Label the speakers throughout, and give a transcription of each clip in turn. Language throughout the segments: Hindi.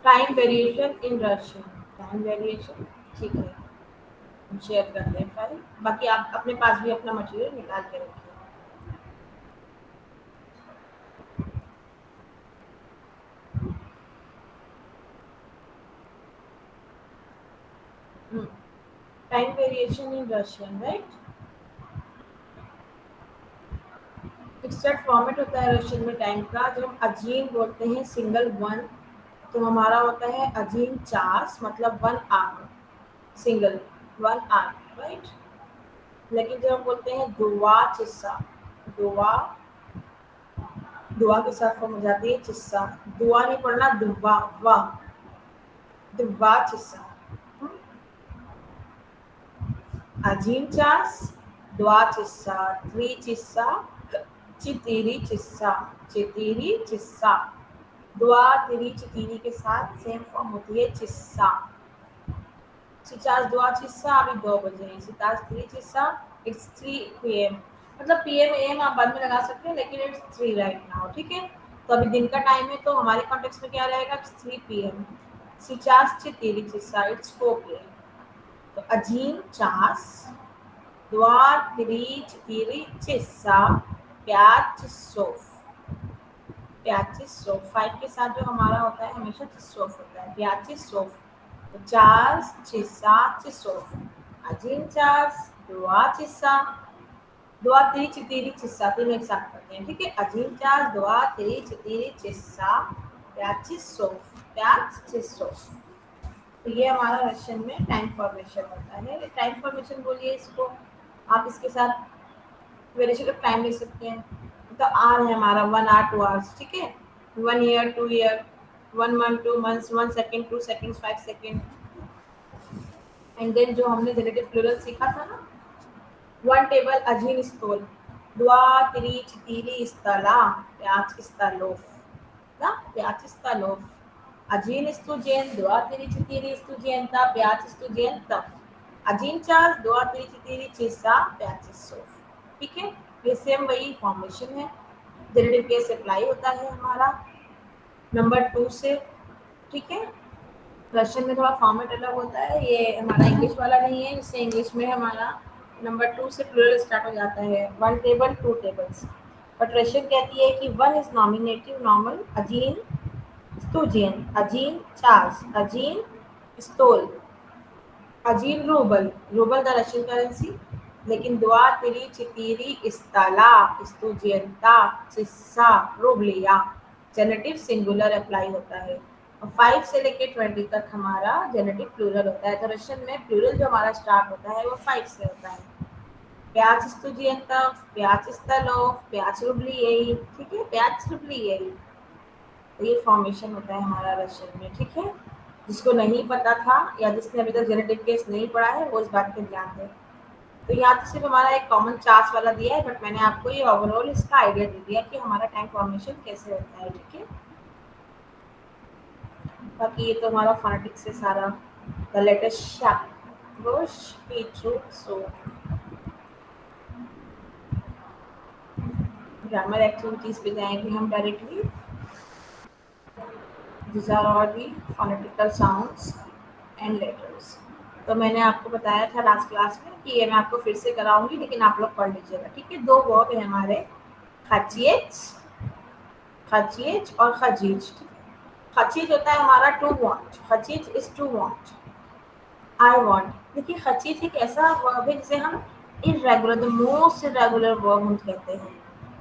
Speaker 1: Time variation in Russian, time variation, ठीक है, हम शेयर करते हैं फाइल। बाकी आप अपने पास भी अपना मटेरियल निकाल के रखिए। Time variation in Russian, right. Fixed format होता है रशियन में टाइम का। जब हम अजीन बोलते हैं सिंगल वन, तो हमारा होता है अजीन चार्स, मतलब 1 आवर, सिंगल 1 आवर, राइट। लेकिन जब हम बोलते हैं दुआ चिस्सा, दुआ, दुआ के साथ फॉर्म हो जाती है चिस्सा, दुआ नहीं पढ़ना, दुआ, वाह, दुआ चिस्सा। अजीन चार्स, दुआ चिस्सा, थ्री चिस्सा, चितीरी चिस्सा, चितीरी चिस्सा। दुआ तिरी चितीरी के साथ सेम फॉर्म होती है चिस्सा। सितास दुआ चिस्सा, अभी 2 बजे हैं, सितास थ्री चिस्सा, इट्स 3 PM। मतलब PM AM आप बाद में लगा सकते हैं, लेकिन इट्स 3 राइट नाउ, ठीक है। तो अभी दिन का टाइम है, तो हमारे कॉन्टेक्स्ट में क्या रहेगा, 3 PM। सिचास चितीरी चिस्सा, इट्स 4 PM। तो अजीन चास, दुआ तिरी चितीरी चिस्सा, प्याज चिस्सोफ, प्याचिस सोफ, 5 के साथ जो हमारा होता है हमेशा चिस्सोफ होता है, प्याचिस सोफ। तो चार्स चिस्सा चिस्सोफ, अजीन चार्स दुआ चिस्सा, दुआ तिरी चितीरी चिस्सा, तीन एक साथ करते हैं, ठीक है। अजीन चार्स दुआ तिरी चितीरी चिस्सा, प्याचिस सोफ, प्याच चिस्सोफ। तो ये हमारा रशियन में टाइम फॉर्मेशन होता है। टाइम फॉर्मेशन बोलिए इसको, आप इसके साथ वेरिएशन ऑफ टाइम ले सकते हैं। तो आर है हमारा 1 आवर 2 आवर्स, ठीक है। 1 year 2 year, 1 month 2 months, 1 second 2 seconds 5 second. And then जो हमने जेनेटिव प्लूरल सीखा था ना, 1 टेबल अजीन स्टोल, दुआ तिरी चितीरी इस्तला, प्याच इस्तलोफ, ना प्याच इस्तलोफ, अजीन स्तुजेन, दुआ तिरी चितीरी स्तुजेनता, प्याच स्तुजेन तफ, अजीन चार्ज, दुआ तिरी चितीरी चिस्सा, प्याच सोफ, ठीक है। ये सेम वही फॉर्मेशन है। जेनेटिव केस अप्लाई होता है हमारा नंबर 2 से, ठीक है। रशियन में थोड़ा फॉर्मेट अलग होता है, ये हमारा इंग्लिश वाला नहीं है, इससे इंग्लिश में हमारा नंबर 2 से प्लूरल स्टार्ट हो जाता है, 1 टेबल 2 टेबल्स। बट रशियन कहती है कि वन इज नॉमिनेटिव नॉर्मल अजीन स्टूजियन, अजीन चार्ज, अजीन स्टोल, अजीन रूबल, रूबल द रशियन करेंसी। लेकिन दुआ तिरी चितीरी इस्ताला स्तुजियंता चिस्सा रूबलिया, जेनेटिव सिंगुलर अप्लाई होता है। और 5 से लेके 20 तक हमारा जेनेटिव प्लूरल होता है। तो रशियन में प्लूरल जो हमारा स्टार्ट होता है वो 5 से होता है, प्याच स्तुजियंता, प्याच स्तलोफ, प्याच रूबलियई, ठीक है, प्याच रूबलियई। तो ये फॉर्मेशन होता है हमारा रशियन में, ठीक है। जिसको नहीं पता था या जिसने अभी तक जेनेटिव केस नहीं पढ़ा है वो इस बात पे ध्यान दें। तो यहाँ तो सिर्फ हमारा एक कॉमन चार्ज वाला दिया है, बट मैंने आपको ये ओवरऑल इसका आइडिया दे दिया कि हमारा टाइम फॉर्मेशन कैसे होता है, ठीक है। बाकी ये तो हमारा फोनेटिक्स से सारा the latest so grammar activities पे जाएंगे हम directly. These are all the phonetical sounds and letters। तो मैंने आपको बताया था लास्ट क्लास में कि ये मैं आपको फिर से कराऊंगी, लेकिन आप लोग पढ़ लीजिएगा, ठीक है। 2 वर्ब है हमारे, खचीज, खचीज और खजीज। खचीज होता है हमारा टू वांट, खचीज is to want, I want. देखिए खचीज एक ऐसा वर्ब है जिसे हम irregular, the most irregular verb हम कहते हैं।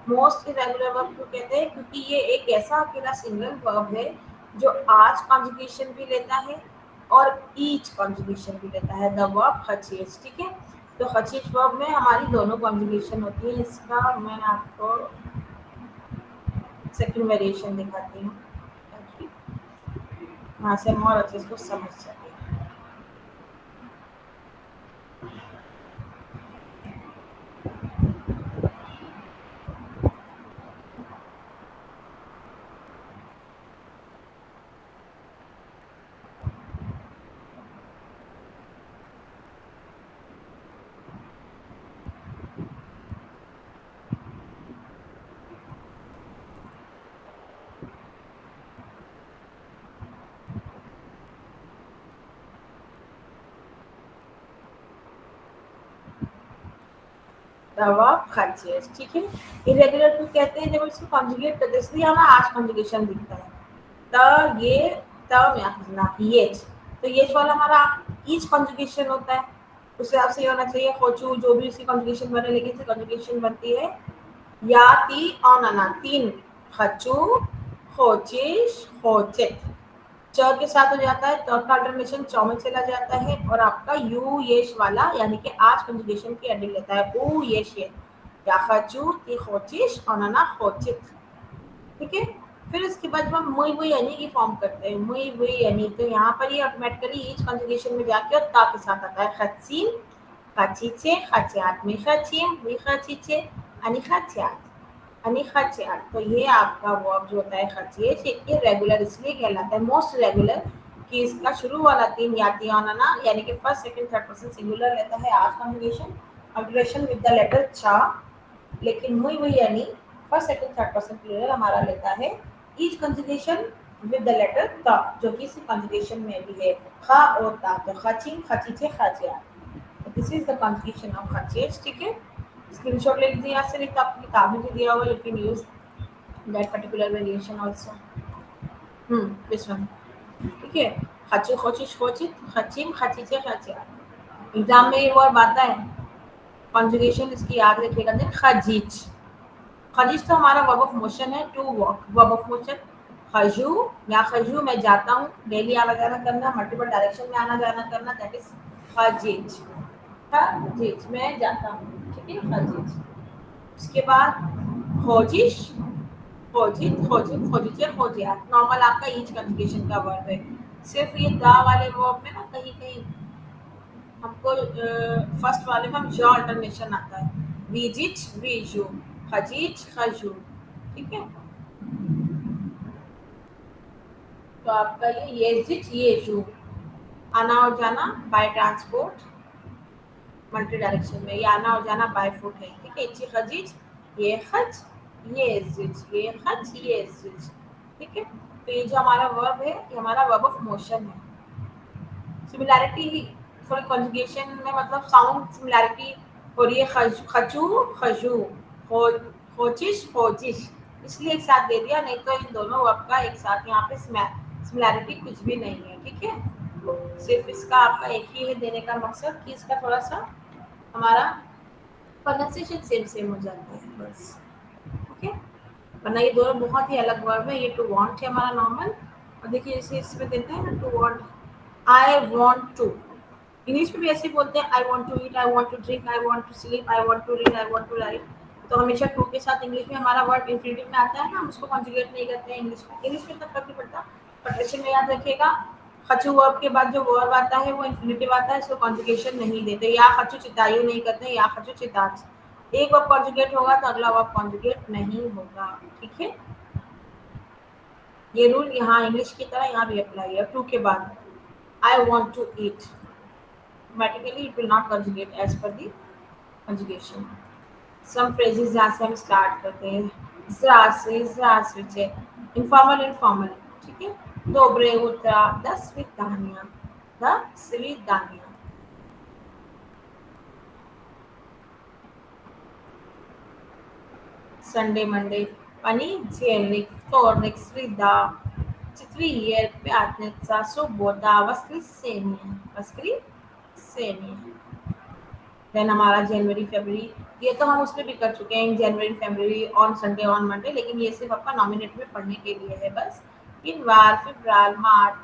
Speaker 1: मोस्ट इरेगुलर वर्ब क्यों कहते हैं, क्योंकि ये एक ऐसा अकेला सिंगल वर्ब है जो आज कॉन्जुगेशन भी लेता है और ईच कॉन्जुगेशन भी लेता है, द वर्ब खचीज, ठीक है। तो खचीज वर्ब में हमारी दोनों कॉन्जुगेशन होती है। इसका मैं आपको सेकंड वेरिएशन दिखाती हूँ ताकि वहाँ से हम और अच्छे से समझ सकें। verb खर्चेज, ठीक है। इरेगुलर टू कहते हैं जब इसको कॉन्जुगेट करते हैं, इसलिए हमें आज कॉन्जुगेशन दिखता है। त ये त में आखिरना येच, तो येच वाला हमारा ईच कॉन्जुगेशन होता है। उससे आपसे ये होना चाहिए खोचू, जो भी उसकी कॉन्जुगेशन बने, लेकिन इसकी कॉन्जुगेशन बनती है या ती और नाना, तीन खचू खोचिश खोचित। च के साथ हो जाता है, त का अल्टरनेशन चौ में चला जाता है और आपका यू येश वाला यानी कि आज कंजुगेशन की एडिंग लेता है ऊ येश ये, या खचू ती खोचिश और नाना खोचित, ठीक है। फिर इसके बाद जब हम मुई वुई यानी की फॉर्म करते हैं, मुई वुई यानी, तो यहाँ पर ये ऑटोमेटिकली ईच कंजुगेशन में जाके और ता के साथ आता है खचीम खचीचे खचियात, मी खचीम मी खचीचे आणि खचियात आणि खचियात। तो ये आपका वर्ब जो होता है खचिएच, ये इरेगुलर इसलिए कहलाता है मोस्ट रेगुलर कि इसका शुरू वाला तीन याति आना यानी कि first second third person singular लेता है आज conjugation alteration with the letter चा, लेकिन मुई वुई यानी first second third person plural हमारा लेता है each conjugation with the letter ता, जो कि इस कंजुगेशन में भी है खा और ता, तो खचिम खचीचे खचिया। This is the conjugation of खचेज, ठीक है। स्क्रीनशॉट ले लीजिए, यहाँ से नहीं तो आपकी किताब में भी दिया हुआ, you can use that particular variation also. This one, ठीक है। खचू खोचिश खोचित खचिम खचीचे खचिया। एग्जाम में ये वर्ब आता है, कॉन्जुगेशन इसकी याद रखिएगा। देन खजीज, खजीज तो हमारा वर्ब ऑफ मोशन है, to walk, verb of motion खजू या खजू मैं जाता हूँ, डेली आना जाना करना, मल्टीपल डायरेक्शन में आना जाना करना, दैट इज खजीज। खजीज मैं जाता हूँ, ठीक है खजीज। उसके बाद खोजिश खोजित खोजित खोजिचे खोजियात, नॉर्मल आपका ईच कंजुगेशन का वर्ब है। सिर्फ ये दा वाले वर्ब में ना कहीं कहीं हमको फर्स्ट वाले में हम ज अल्टरनेशन आता है, विजिट विजू खजीज खजू, ठीक है। तो आपका ये जिट ये जू, आना और जाना बाय ट्रांसपोर्ट मल्टी डायरेक्शन में, ये आना और जाना बाय फुट है, ठीक है। इची खजीज ये खच ये जिज ये खच ये जिज, ठीक है। तो ये जो हमारा वर्ब है ये हमारा वर्ब ऑफ मोशन है। सिमिलैरिटी फॉर कॉन्जुगेशन में मतलब साउंड सिमिलैरिटी हो रही है, खचू खजू खो खोचिश खोजिश, इसलिए एक साथ दे दिया, नहीं तो इन दोनों वर्ब का एक साथ यहाँ पे सिमिलैरिटी कुछ भी नहीं है, ठीक है। सिर्फ इसका आपका एक ही है देने का मकसद कि इसका थोड़ा सा हमारा प्रोनाउंसिएशन सेम सेम हो जाता है बस, ओके। वरना ये दोनों बहुत ही अलग वर्ब है। ये टू वांट है हमारा नॉर्मल, और देखिए इसे इसमें देते हैं ना to want, I want to, English में भी ऐसे ही बोलते हैं, I want to eat I want to drink I want to sleep I want to read I want to write. तो हमेशा टू के साथ इंग्लिश में हमारा वर्ड इंफिनिटिव में आता है ना, हम उसको कॉन्जुगेट नहीं करते हैं इंग्लिश में। इंग्लिश में इतना फर्क नहीं पड़ता, बट ऐसे में याद रखिएगा खचू वर्ब के बाद जो वर्ब आता है वो इंफिनिटिव आता है, इसको कॉन्जुगेशन नहीं देते, या खचू चितायु नहीं करते या खचू चिताच। एक वर्ब कॉन्जुगेट होगा तो अगला वर्ब कॉन्जुगेट नहीं होगा, ठीक है। ये रूल यहाँ इंग्लिश की तरह यहाँ भी अप्लाई है। टू के बाद I want to eat, automatically it will not conjugate as per the conjugation. Some phrases जहाँ से हम स्टार्ट करते हैं जरा से इनफॉर्मल इनफॉर्मल, ठीक है। दोबरे उतरा द स्विदानिया द स्विदानिया। Sunday Monday понедельник вторник среда четверг пятница суббота воскресенье। देन हमारा जनवरी फरवरी, ये तो हम उसमें भी कर चुके हैं, जनवरी फरवरी ऑन संडे ऑन मंडे, लेकिन ये सिर्फ आपका नॉमिनेट में पढ़ने के लिए है बस। इनवार फेब्रुआर मार्च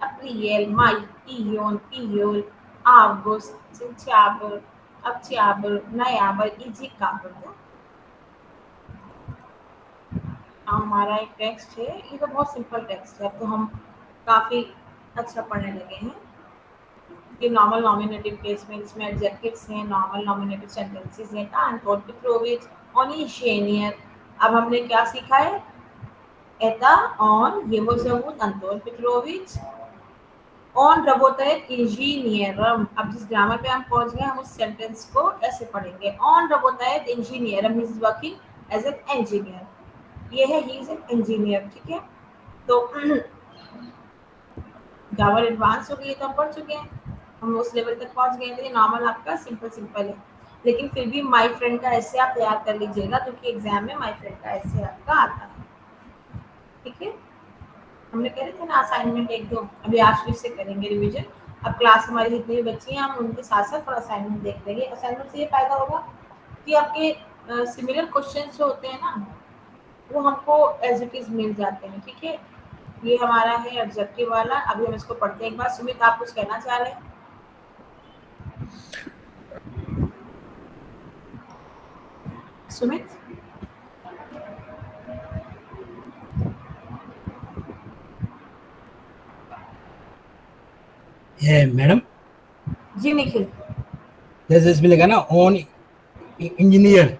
Speaker 1: अप्रैल मई इयोन इयोल अगस्त सितंबर अक्टूबर नवंबर इजिकाबर। हमारा एक टेक्स्ट है, ये तो बहुत सिंपल टेक्स्ट है, तो हम काफ़ी अच्छा पढ़ने लगे हैं। कि नॉर्मल नॉमिनेटिव केस में इसमें एडजेक्टिव्स हैं, नॉर्मल नॉमिनेटिव सेंटेंसेस हैं, Antwort Petrovich, Onishenier। अब हमने क्या सीखा है, एता ऑन ये वो सबूत Antwort Petrovich ऑन रबोतैत इंजीनियरम। अब जिस ग्रामर पे हम पहुंच गए हम उस सेंटेंस को ऐसे पढ़ेंगे, ऑन रबोतैत इंजीनियरम he is working as an engineer, ये है ही इज एन इंजीनियर, ठीक है। तो ग्रामर एडवांस हो गई है तो हम पढ़ चुके हैं, हम उस लेवल तक पहुंच गए थे। नॉर्मल आपका सिंपल सिंपल है। लेकिन फिर भी माय फ्रेंड का ऐसे आप तैयार कर लीजिएगा, क्योंकि एग्जाम में माय फ्रेंड का ऐसे आपका आता है। ठीक है, हमने कह रहे थे ना असाइनमेंट एक दो अभी आज फिर से करेंगे रिवीजन। अब क्लास हमारी जितनी भी बच्ची हैं हम उनके साथ साथ थोड़ा असाइनमेंट देख लेंगे। असाइनमेंट से ये फायदा होगा कि आपके सिमिलर क्वेश्चन जो होते हैं ना वो हमको एज इट इज मिल जाते हैं। ठीक है, ये हमारा है एडजेक्टिव वाला। अभी हम इसको पढ़ते हैं एक बार। सुमित आप कुछ कहना चाह रहे हैं? सुमित
Speaker 2: मैडम
Speaker 1: जी निखिल।
Speaker 2: जैसे इसमें लिखा ना ऑन इंजीनियर,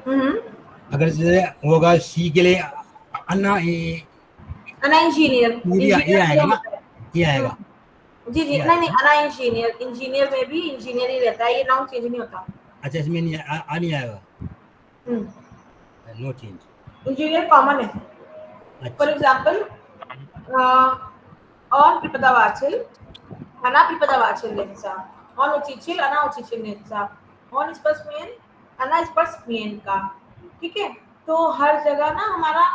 Speaker 1: हम्म,
Speaker 2: अगर जैसे होगा सी के लिए अन्ना
Speaker 1: अना इंजीनियर।
Speaker 2: ये
Speaker 1: इंजीनियर के लिए
Speaker 2: आएगा ना,
Speaker 1: होता है।
Speaker 2: ये आएगा,
Speaker 1: हम्म, जी जी,
Speaker 2: ये
Speaker 1: नहीं
Speaker 2: आएगा
Speaker 1: नहीं,
Speaker 2: ना।
Speaker 1: अना इंजीनियर। इंजीनियर में भी इंजीनियर ही रहता है, ये नाउन चेंज नहीं होता।
Speaker 2: अच्छा इसमें नहीं नहीं आएगा,
Speaker 1: हम्म,
Speaker 2: नो चेंज।
Speaker 1: इंजीनियर कॉमन है। फॉर
Speaker 2: अच्छा
Speaker 1: example on Pripadavachil, Ana Pripadavachil Lensa, on Uchichil, Ana Uchichil Lensa, on स्पर्शमेन, Ana स्पर्शमेन का। ठीक है, तो हर जगह ना हमारा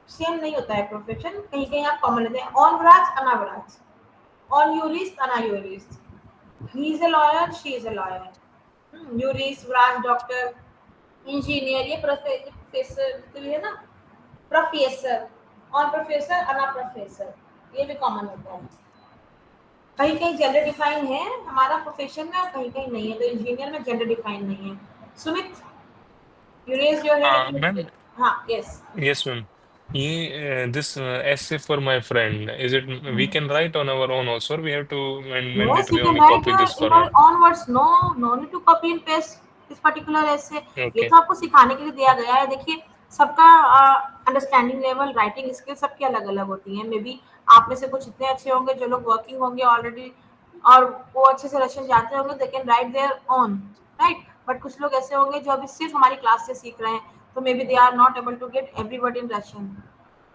Speaker 1: सेम नहीं होता है प्रोफेशन, कहीं कहीं आप कॉमन लेते हैं। ऑन व्राज, अना व्राज, ऑन यूरिस्ट, अना यूरिस्ट, he is a lawyer, she is a lawyer. यूरिस्ट, व्राज डॉक्टर, इंजीनियर ये प्रोफेसर के लिए ना प्रोफेसर, ऑन प्रोफेसर, अना प्रोफेसर, ये भी कॉमन होता है। कहीं कहीं जेंडर डिफाइन है हमारा प्रोफेशन में और कहीं कहीं नहीं है, तो इंजीनियर में जेंडर डिफाइन नहीं है। Sumit, you raise your hand if
Speaker 3: ma'am,
Speaker 1: you. हाँ, यस।
Speaker 3: यस मैम, ये this essay for my friend, is it we can write on our own also, or we have to
Speaker 1: Yes, you
Speaker 3: mandatory
Speaker 1: can
Speaker 3: only
Speaker 1: write
Speaker 3: copy this
Speaker 1: in your
Speaker 3: format?
Speaker 1: own words. No, no need to copy and paste this particular essay. ये
Speaker 3: Okay.
Speaker 1: तो आपको सिखाने के लिए दिया गया है। देखिए, सबका अंडरस्टैंडिंग लेवल, राइटिंग स्किल सबकी अलग अलग होती है। मे बी आप में से कुछ इतने अच्छे होंगे जो लोग वर्किंग होंगे ऑलरेडी और वो अच्छे से रशियन जानते होंगे, they can write their own, right. But कुछ लोग ऐसे होंगे जो अभी सिर्फ हमारी क्लास से सीख रहे हैं, तो maybe they are not able to get every word in Russian.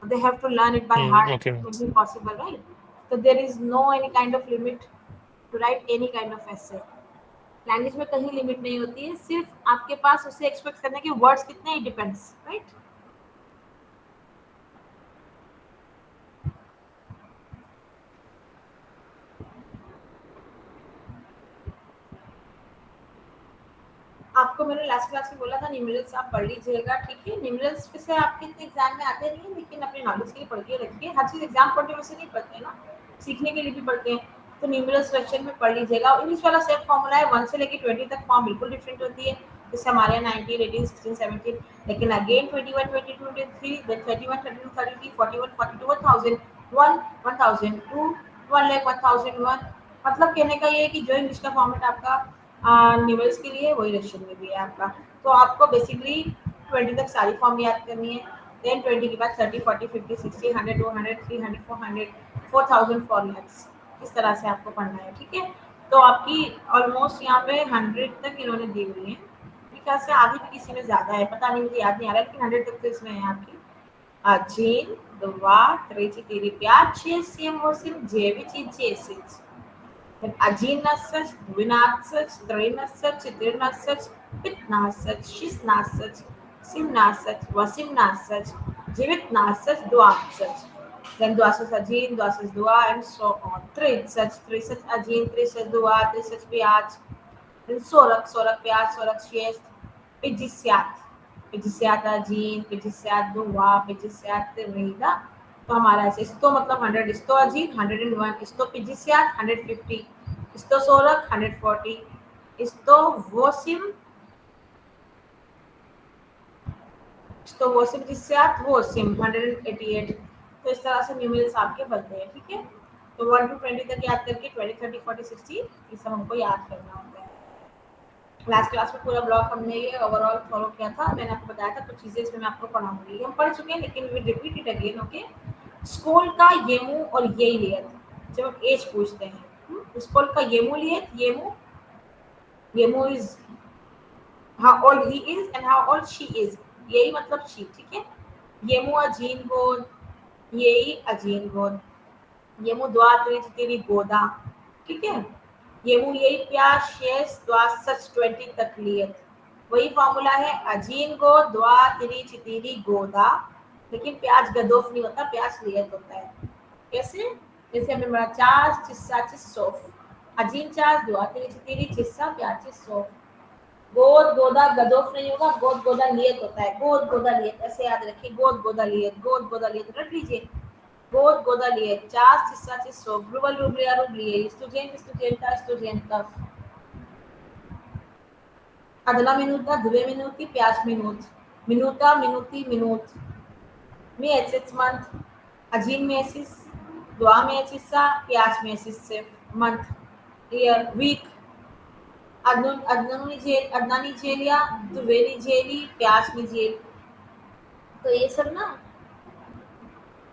Speaker 1: They have to learn it by heart.
Speaker 3: Okay.
Speaker 1: It will be possible, right? So there is no any kind of limit to write any kind of essay. Language में कहीं लिमिट नहीं होती है, सिर्फ आपके पास उसे एक्सपेक्ट करने के वर्ड्स कितने ही डिपेंड्स, राइट। आपको मैंने लास्ट क्लास में बोला था न्यूमेरल्स आप पढ़ लीजिएगा। ठीक है, न्यूमेरल्स से आपके इतने एग्जाम में आते नहीं है, लेकिन अपने नॉलेज के लिए पढ़ के रखिए। हर चीज एग्जाम पढ़ने में से नहीं पढ़ते हैं ना, सीखने के लिए भी पढ़ते हैं। तो न्यूमेरल्स सेक्शन में पढ़ लीजिएगा। इंग्लिश वाला सेट फॉर्मूला है 1 से लेकर 20 तक, फॉर्म बिल्कुल डिफरेंट होती है। जैसे हमारे यहाँ 19, 18, 16, 17, लेकिन अगेन 21, 22, 23, then 31, 32, 33, 41, 42, 1000, 1, 1000, 2, 1 लाख, 1001। मतलब कहने का ये है कि जो इंग्लिश का फॉर्मेट आपका न्यूमेरल्स के लिए वही रशियन में भी है आपका। तो आपको बेसिकली 20 तक सारी फॉर्म याद करनी है। देन 20 के बाद 30, 40, 50, 60, 100, 200, 300, 400, 4000, 4 lakhs, इस तरह से आपको पढ़ना है। ठीक है, तो आपकी ऑलमोस्ट यहाँ पे 100 तक इन्होंने दी हुई है। मेरे ख्याल से आधी भी किसी में ज्यादा है, पता नहीं, मुझे याद नहीं आ रहा, लेकिन 100 तक तो इसमें है आपकी। Gene, dua, trece, tiri, piace, siamo, sim, jevici, jesic. Then Ajinasach, Dvinasach, Trainasach, Chitirnasach, Pitnasach, Shisnasach, Simnasach, Vasimnasach, Jivitnasach, Duasach. Then Duasach Ajin, Duasach Dua, and so on. Trisach, Trisach Ajin, Trisach Dua, Trisach Piach. Then Sorak, Sorak Piach, Sorak Shiest, Pijisiat. Pijisiat Ajin, Pijisiat Dua, Pijisiat Rida. तो हमारा ऐसे इस्तो मतलब 100, इस्तो अजीत 101, इस्तो पिजिसियात 150, इस्तो सोरक 140, इस्तो वोसिम, इस्तो वोसिम जिसियात वोसिम 188। तो इस तरह से न्यूमेरल्स आपके बनते हैं। ठीक है, तो 1 to 20 तक याद करके 20, 30, 40, 60 ये सब हमको याद करना होता है। लास्ट क्लास में पूरा ब्लॉक हमने ये ओवरऑल फॉलो किया था। मैंने आपको बताया था कुछ चीजें इसमें मैं आपको पढ़ाऊंगी, हम पढ़ चुके हैं लेकिन we repeat it again. Okay, school का येमू और ये लियत, जब हम एज पूछते हैं, स्कूल का येमू लियत, येमू, येमू is how old he is and how old she is, यही मतलब शी। ठीक है, येमू अजीन गोद, यही अजीन गोद, येमू द्वा तेरी गोदा। ठीक है, येमू यही प्याज शेष द्वा सच 20 तक लियत। वही फॉर्मूला है अजीन गो द्वा तिरी चितीरी गोदा, लेकिन प्याज गदोफ नहीं होता, प्याज लियत होता है। कैसे? जैसे हमने बोला चास चिस्सा चिस्सोफ, अजीन चास द्वा तिरी चितीरी चिस्सा प्याज चिस्सोफ। गोद गोदा गदोफ नहीं होगा, गोद गोदा लियत होता है, गोद गोदा लियत, ऐसे याद रखिए, गोद गोदा लियत, गोद गोदा लियत रख लीजिए। गोद गोदा लियत, चास चिस्सा चिस्सोफ, रुबल रुबलिया रुबलिये, स्टूडेंट स्टूडेंटा स्टूडेंटा, adına minuta, dve minuti, 5 minut, minuta, minuti, minut, месяц, month, один месяц, 2 месяца, 5 месяцев, month, year, week, одна неделя, 2 недели, 5 недель। तो ये सब ना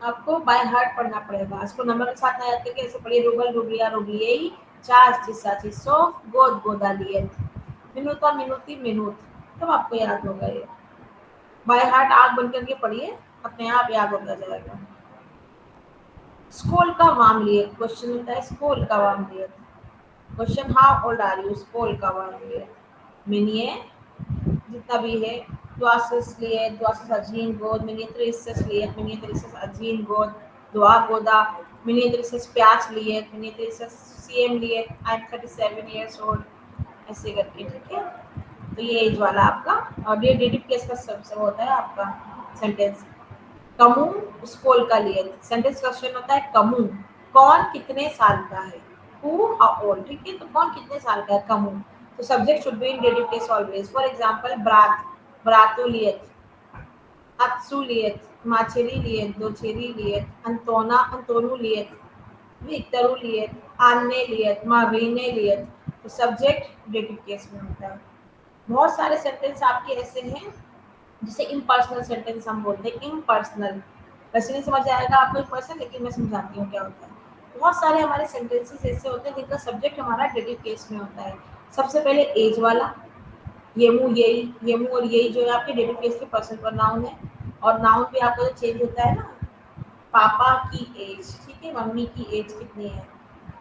Speaker 1: आपको बाय हार्ट पढ़ना पड़ेगा। इसको नंबर के साथ ना याद करके ऐसे पढ़िए, रूबल रूबलिया रुबलिये, चास चिस्सा चिस्सोफ, गोद गोदा लियत, मिनुता मिनुती मिनूत, तब आपको याद होगा ये। बाय हार्ट आंख बंद करके पढ़िए, अपने आप याद होता जाएगा। स्कूल का वाम लियत, क्वेश्चन होता है स्कूल का वाम लियत। Question how old are you, स्कूल का वाम लियत। मिनिए जितना भी है, द्वासस लियत, द्वासस अजीन गोद, मिनिए त्रिसस लियत, मिनिए त्रिसस अजीन गोद, द्वा गोदा, मिनिए त्रिसस प्याच लियत, मिनिए त्रिसस सीएम लियत, आई एम 37 years old, ऐसे करके, ठीक है। तो ये एज वाला आपका, और ये डेटिव केस का सब होता है आपका सेंटेंस। कमू स्कूल का लिए सेंटेंस क्वेश्चन होता है कमू, कौन कितने साल का है, हु हाउ ओल्ड, ठीक है। तो कौन कितने साल का है, कमू। तो subject should be in dative case always. For example ब्रात, ब्रातु लियत, अत्सु लियत, माचेरी लियत, दोचेरी लियत, अंतोना अंतोनु लियत, विक्तरु लियत, आन्ने लियत, मारीने लियत। तो सब्जेक्ट डेटिव केस में होता है। बहुत सारे सेंटेंस आपके ऐसे हैं जिसे इम्पर्सनल सेंटेंस हम बोलते हैं। इम्पर्सनल वैसे नहीं समझ आएगा आपको इम्पर्सनल, लेकिन मैं समझाती हूँ क्या होता है। बहुत सारे हमारे सेंटेंसेस ऐसे होते हैं जिनका सब्जेक्ट हमारा डेटिव केस में होता है। सबसे पहले एज वाला, येमू यही, येमू और यही जो है आपके डेटिव केस के पर्सन पर नाउन है। और नाउन पे आपका जो चेंज होता है ना, पापा की एज, ठीक है, मम्मी की एज कितनी है,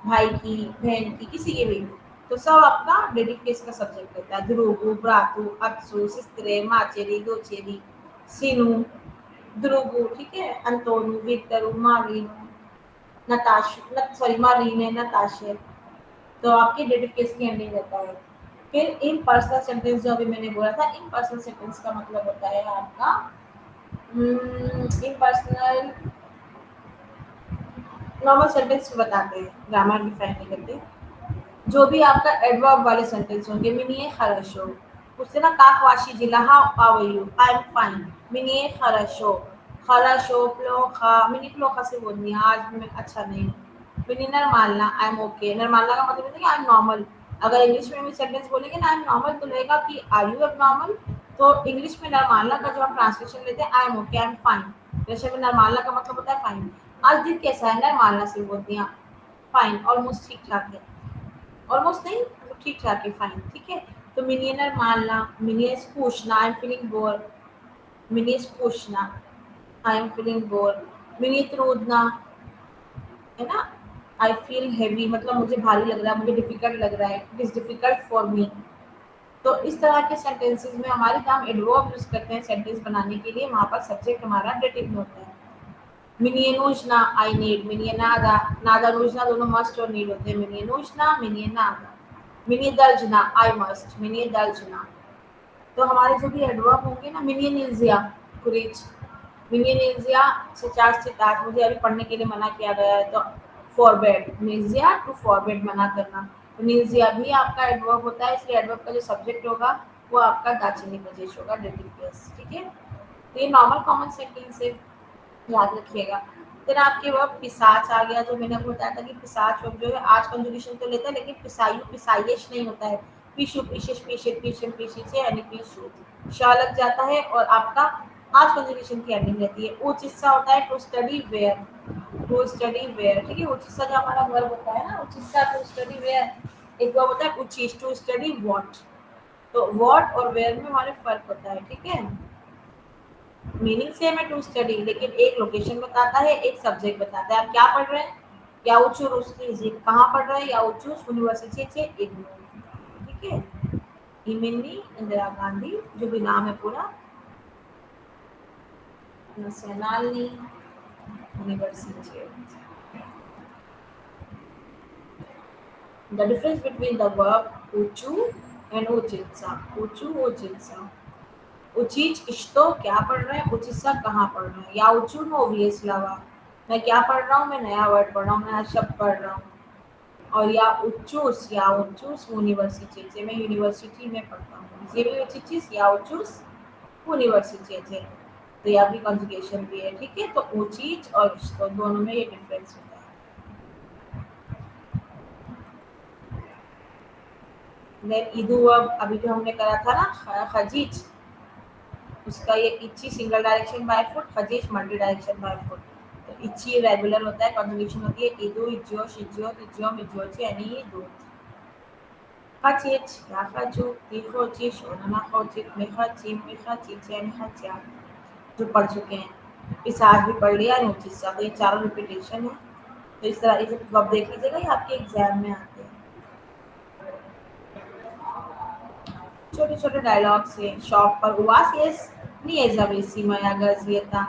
Speaker 1: भाई की, बहन की, किसी की भी, तो सब आपका डेटिव केस का सब्जेक्ट होता है। ध्रुवु, भ्रातु, अत्सु, सिस्त्रे, माचेरी, दोचेरी, सीनू, ध्रुवु, ठीक है, अंतोनु, विक्टरू, मारी, मारीन है, नताशे। तो आपके डेटिव केस की एंडिंग रहता है। फिर इन पर्सनल सेंटेंस जो अभी मैंने बोला था, इन पर्सनल सेंटेंस का मतलब होता है आपका इन पर्सनल नॉर्मल सेंटेंस बताते हैं, ग्रामर डिफाइन नहीं करते। जो भी आपका एडवर्ब वाले सेंटेंस होंगे, मिनिए खरशो, उससे ना काकवाशी जिला, how are you, I am fine, मिनिए खरशो, खरशो प्लोखा, मिनी प्लोखा से बोलनी है आज मैं अच्छा नहीं हूँ। मिनी नरमालना, आई एम ओके, नरमालना का मतलब है कि आई एम नॉर्मल। अगर इंग्लिश में भी सेंटेंस बोलेंगे ना आई एम नॉर्मल, तो लगेगा कि आर यू अब नॉर्मल। तो इंग्लिश में नरमालना का जो हम ट्रांसलेशन लेते हैं, आई am okay, I am fine. जैसे में नरमालना का मतलब होता है फाइन, आज दिन कैसा है, नरमालना से बोलती हैं फाइन, ऑलमोस्ट ठीक ठाक है, ऑलमोस्ट नहीं तो ठीक ठाक है, फाइन, ठीक है। तो मिनियनर मानना, मिनियस पूछना, आई एम फीलिंग बोर, मिनियस पूछना, आई एम फीलिंग बोर, मिनियत रोदना, है ना, आई फील हैवी, मतलब मुझे भारी लग रहा है, मुझे डिफिकल्ट लग रहा है, it is difficult for me. तो इस तरह के सेंटेंसेस में हमारे काम एडवर्ब यूज करते हैं सेंटेंस बनाने के लिए, वहां पर सब्जेक्ट हमारा डेटिव में होता है। मिनियनूजना, आई नीड, मिनियनादा, नादा नूजना दोनों मस्ट और नीड होते हैं, मिनियनूजना, मिनियनादा। मिनी दर्जना, आई मस्ट, मिनी दर्जना। तो हमारे जो भी एडवर्ब होंगे ना, मिनियनिजिया, कुरेज, मिनियनिजिया से 4 से 5, मुझे अभी पढ़ने के लिए मना किया गया है, तो फॉरबेड, निजिया टू फॉरबेड, मना करना। तो निजिया भी आपका एडवर्ब होता है, इसलिए एडवर्ब का जो सब्जेक्ट होगा वो आपका दाचिनी प्रदेश होगा, डेटिव केस, ठीक है। तो ये नॉर्मल कॉमन सेंटेंस है, याद रखिएगा। फिर आपके वर्ब पिसाच आ गया, जो मैंने आपको बताया था कि पिसाच वर्ब जो है आज कंजुगेशन तो लेता है, लेकिन पिसायु पिसाइश नहीं होता है। पीशु पीशिश पीशित पीशम पीशिचे यानी पीशु, श लग जाता है और आपका आज कंजुगेशन की एंडिंग रहती है। उच हिस्सा होता है to study where, to study where, ठीक है। उच हिस्सा जो हमारा वर्ब होता है ना, उच हिस्सा टू स्टडी वेयर, एक वर्ब होता है उचिश, टू स्टडी व्हाट। तो व्हाट और वेयर में हमारे फर्क होता है, ठीक है। मीनिंग सेम है टू स्टडी, लेकिन एक लोकेशन बताता है, एक सब्जेक्ट बताता है। आप क्या पढ़ रहे हैं, याउचूस ये कहाँ पढ़ रहा है? याउचूस यूनिवर्सिटी इग्नू, ठीक है। इमिनी इंदिरा गांधी जो भी नाम है पूरा, nacionalनी university. The difference between the verb uchu and uchitsa. Uchu uchitsa. उचीच इश्तो क्या पढ़ रहे हैं, उचिसा कहाँ पढ़ रहे हैं। या उचू नो वीएस लवा, मैं क्या पढ़ रहा हूँ, मैं नया वर्ड पढ़ रहा हूँ, नया शब्द पढ़ रहा हूँ। और या उचूस यूनिवर्सिटी से, मैं यूनिवर्सिटी में पढ़ता हूँ। ये भी उचिचिस या उचूस यूनिवर्सिटी से, तो यहाँ भी कॉन्जुगेशन भी है, ठीक है। तो उचीच और इश्तो दोनों में ये डिफरेंस होता है। देन इदू वर्ब अभी जो हमने करा था ना खजीज, उसका ये इची सिंगल डायरेक्शन बाय फुट, खजीज मल्टी डायरेक्शन बाय फुट। तो इची रेगुलर होता है, कॉन्जुगेशन होती है इदू इजियो शिजियो तिजियो मिजियोची यानी दो। खचीच या खचू तिखोची शोना खोची मिखची मिखची यानी खचा, जो पढ़ चुके हैं। इस आज भी पढ़ लिया नोटिस, तो ये चारों रिपीटेशन है। तो इस तरह से आप देख लीजिएगा, ये आपके एग्जाम में आते हैं। छोटे छोटे डायलॉग्स हैं। शॉप पर उवास यस नहीं है जबीसी मया गजियता,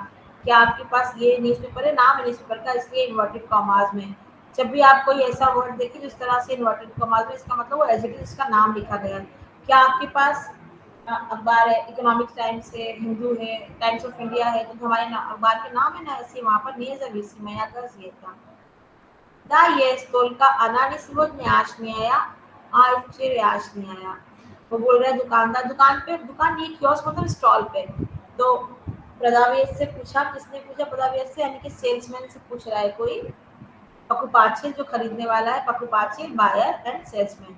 Speaker 1: क्या आपके पास ये न्यूज़पेपर है? नाम है न्यूज़पेपर का, इसलिए इन्वर्टेड कॉमास में। जब भी आप कोई ऐसा वर्ड देखें जिस तरह से इन्वर्टेड कॉमास में, इसका मतलब वो एज इट इज इसका नाम लिखा गया है। क्या आपके पास अखबार है? इकोनॉमिक्स टाइम्स है, हिंदू है, टाइम्स ऑफ इंडिया है, तो हमारे अखबार के नाम है ना, ऐसे वहाँ पर नहीं है जबीसी मया गजियता। Da jest только она не сегодня आया, आज वचेरे आज नहीं आया। वो बोल रहा है दुकानदार, दुकान पे, दुकान नहीं कियोस्क मतलब स्टॉल पे। तो प्रदावेश से पूछा, किसने पूछा? प्रदावेश से, यानी कि सेल्समैन से पूछ रहा है कोई। पकुपाचिल जो खरीदने वाला है, पकुपाचिल buyer and salesman.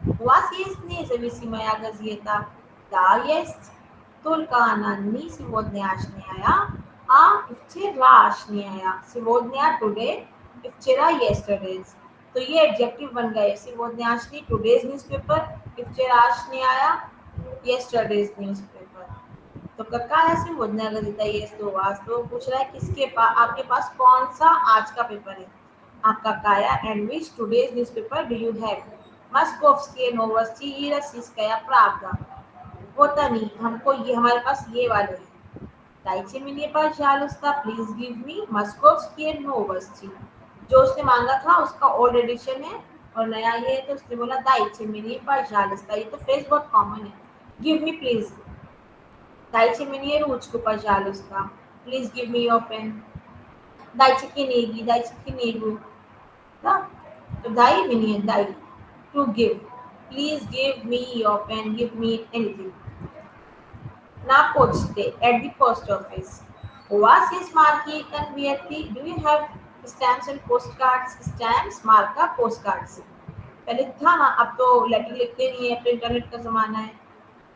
Speaker 1: Was jest nie зависимая газета. Da jest только она не сегодняшняя, а вчерашняя. Сегодня today, вчера yesterday's. तो ये एडजेक्टिव बन गए। сегодняшний today's न्यूज़पेपर, вчерашняя yesterday's न्यूज़पेपर। तो какая сегодня газета есть у вас? तो पूछ रहा है किसके पास, आपके पास कौन सा आज का पेपर है? आपका काया and which today's newspaper do you have? Moskovsky Novosti и Российская Правда. होता नहीं, हमको ये, हमारे पास ये वाले हैं। Дайте мне, пожалуйста, please give me Moskovsky Novosti. जो उसने मांगा था उसका ओल्ड एडिशन है और नया ये है, तो उसने बोला Дайте мне, пожалуйста. ये तो फ्रेज बहुत कॉमन है। Give me please. Дайте мне ручку, пожалуйста. Please give me your pen. Дайте книгу. Да? तो दाई भी नहीं है, दाई to give. Please give me your pen, give me anything. ना पोचते at the post office. Was his marquee conveyed? Do you have stamps and postcards? Stamps, marka, postcards. पहले था ना, अब तो लेटर लिखते नहीं है, अब तो इंटरनेट का जमाना है।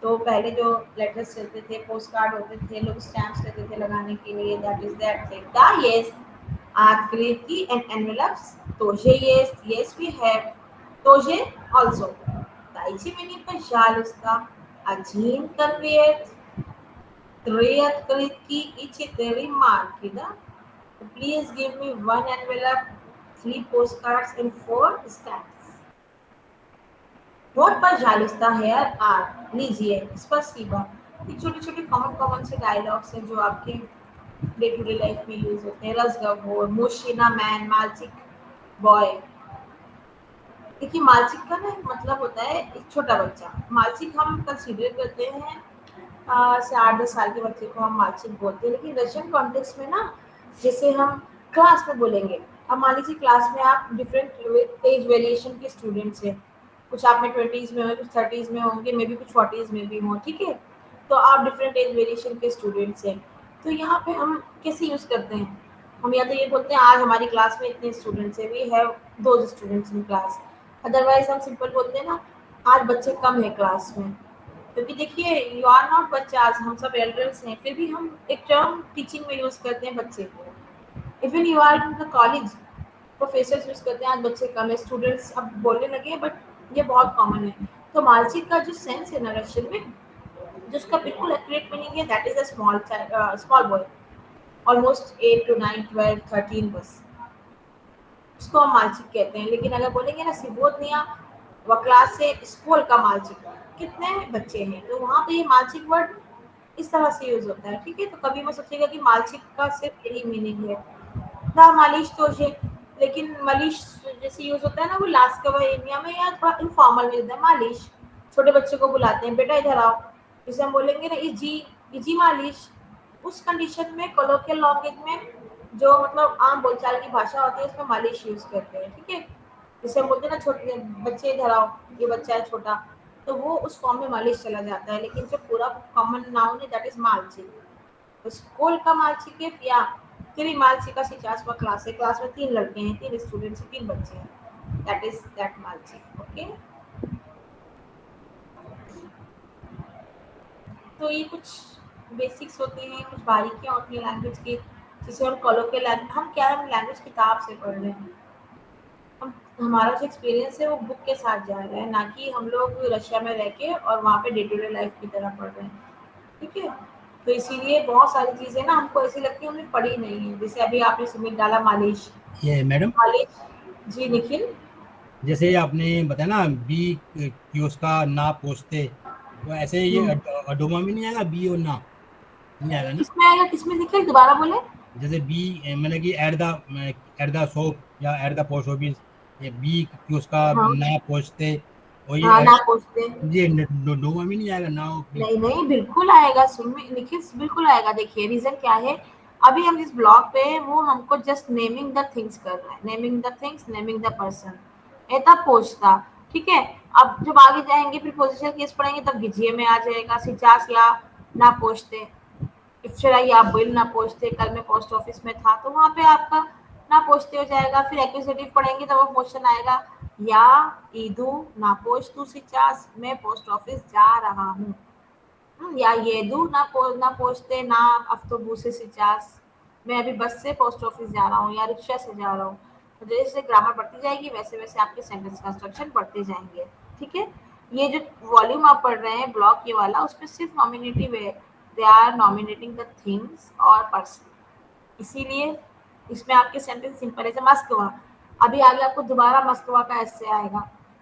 Speaker 1: तो पहले जो लेटर्स चलते थे, पोस्ट कार्ड होते थे, लोग स्टैम्प्स लेते थे लगाने के लिए। That is that thing. दा yes Atkrieki and envelopes. Тоже есть. Yes, we have. Тоже also. Дайте мне, пожалуйста, один конверт, 3 открытки и 4 марки, да? Please give me 1 envelope, 3 postcards and 4 stamps. बहुत पजालुस्ता है यार। आर लीजिए, स्पष्टीबा। ये छोटे-छोटे कॉमन से डायलॉग्स हैं जो आपके डे टू डे लाइफ में यूज होते हैं। रसगवोर, मुशीना मैन, मालचिक बॉय। देखिए मालचिक का ना एक मतलब होता है एक छोटा बच्चा। मालचिक हम कंसीडर करते हैं से 8-10 साल के बच्चे को हम मालचिक बोलते हैं, लेकिन रशियन कॉन्टेक्स्ट में ना, जैसे हम क्लास में बोलेंगे। अब मान लीजिए क्लास में आप डिफरेंट एज वेरिएशन के स्टूडेंट्स हैं, कुछ आप में 20s में होंगे, कुछ 30s में होंगे, मे बी कुछ 40s में भी हों, ठीक है। तो आप डिफरेंट एज वेरिएशन के स्टूडेंट्स हैं। तो यहाँ पे हम कैसे यूज़ करते हैं? हम या तो ये बोलते हैं आज हमारी क्लास में इतने स्टूडेंट्स हैं, we have those students in class. Otherwise हम सिंपल बोलते हैं ना, आज बच्चे कम है क्लास में। क्योंकि देखिए यू आर नॉट बच्चा, आज हम सब एल्डर्स हैं, फिर भी हम एक टर्म टीचिंग में यूज़ करते हैं बच्चे को। Even you are in the college, professors use करते हैं आज बच्चे कम है, स्टूडेंट्स अब बोलने लगे हैं, बट ये बहुत कॉमन है। तो मालचिक का जो सेंस है ना रशियन में, जिसका बिल्कुल एक्यूरेट मीनिंग है, that is a small boy, almost 8 to 9, 12, 13 बस। उसको हम मालचिक कहते हैं। लेकिन अगर बोलेंगे ना सिबोधनिया व क्लास से स्कूल का मालचिक, कितने बच्चे हैं, तो वहाँ पे ये मालचिक वर्ड इस तरह से यूज होता है। ठीक है, तो कभी मत सोचिएगा कि मालचिक का सिर्फ यही मीनिंग है। द मालिश तो है, लेकिन मालिश जैसे यूज होता है ना वो लास्ट का एरिया में या थोड़ा इनफॉर्मल में होता है मालिश। छोटे बच्चे को बुलाते हैं, बेटा इधर आओ, जैसे हम बोलेंगे ना इजी मालिश। उस कंडीशन में कोलोकियल लैंग्वेज में जो मतलब आम बोलचाल की भाषा होती है उसमें मालिश यूज करते हैं। ठीक है, जैसे हम बोलते हैं ना छोटे बच्चे इधर आओ, ये बच्चा है छोटा, तो वो उस फॉर्म में मालिश चला जाता है। लेकिन जो पूरा कॉमन नाउन है दैट इज मालचिक। तो स्कूल का मालचिक है या तेरी मालचिका से 50वां क्लास में 3 लड़के हैं, 3 स्टूडेंट्स, 3 बच्चे हैं, दैट इज दैट मालचिक। ओके, तो ये कुछ बेसिक्स होते हैं, कुछ बारीकियां होती हैं लैंग्वेज की, जिसे हम कॉलोकियल लैंग्वेज, हम क्या है लैंग्वेज किताब से पढ़ रहे हैं। हम हमारा जो एक्सपीरियंस है वो बुक के साथ जा रहा है, ना कि हम लोग रशिया में रह के और वहाँ पे डे टू डे लाइफ की तरह पढ़ रहे हैं। ठीक है, तो इसीलिए बहुत सारी चीजें ना हमको ऐसी लगती है हमने पढ़ी नहीं है। जैसे अभी आपने सबमिट डाला मालिश,
Speaker 2: ये मैडम,
Speaker 1: मालिश जी निखिल।
Speaker 2: जैसे आपने बताया ना बी कि उसका ना पोछते, तो ऐसे ये
Speaker 1: हम्म,
Speaker 2: अडोमा में नहीं आएगा, बी और ना नहीं आएगा ना।
Speaker 1: किसमें आएगा, किसमें निखिल, दोबारा बोले।
Speaker 2: जैसे बी मतलब कि एट द शॉप या एट द पोस्ट ऑफिस, ये बी कि उसका
Speaker 1: हाँ
Speaker 2: ना पोछते, और
Speaker 1: हाँ,
Speaker 2: ये
Speaker 1: ना पूछते।
Speaker 2: ये डोमा में नहीं आएगा ना बी।
Speaker 1: नहीं नहीं, बिल्कुल आएगा, सुन निखिल, बिल्कुल आएगा। देखिए रीजन क्या है, अभी हम जिस ब्लॉग पे हैं वो हमको जस्ट नेमिंग द थिंग्स कर रहा है, naming the things, naming the person, एता पोछता। ठीक है, अब जब आगे जाएंगे प्रीपोजिशनल केस पढ़ेंगे तब गिजिए में आ जाएगा, सिचास या ना पोछते, इफ्शरा या बिल ना पोछते, कल मैं पोस्ट ऑफिस में था, तो वहां पे आपका ना पोछते हो जाएगा। फिर एक्यूजेटिव पढ़ेंगे तो वो क्वेश्चन आएगा, या ईदू ना पोछ तू सिचास, मैं पोस्ट ऑफिस जा रहा हूँ। या ये दू ना पहुंचते ना अफ्तोबू से सिचास, मैं अभी बस से पोस्ट ऑफिस जा रहा हूँ या रिक्शा से जा रहा हूँ। तो जैसे जैसे ग्रामर बढ़ती जाएगी वैसे वैसे आपके सेंटेंस कंस्ट्रक्शन बढ़ते जाएंगे। ठीक है, ये जो वॉल्यूम आप पढ़ रहे हैं ब्लॉक ये वाला, उसमें सिर्फ नॉमिनेटिव है, they are nominating the things और पर्सन, इसीलिए इसमें आपके सेंटेंस सिंपल है। जैसे मस्कवा, अभी आगे आपको दोबारा मस्कवा का ऐसे आएगा।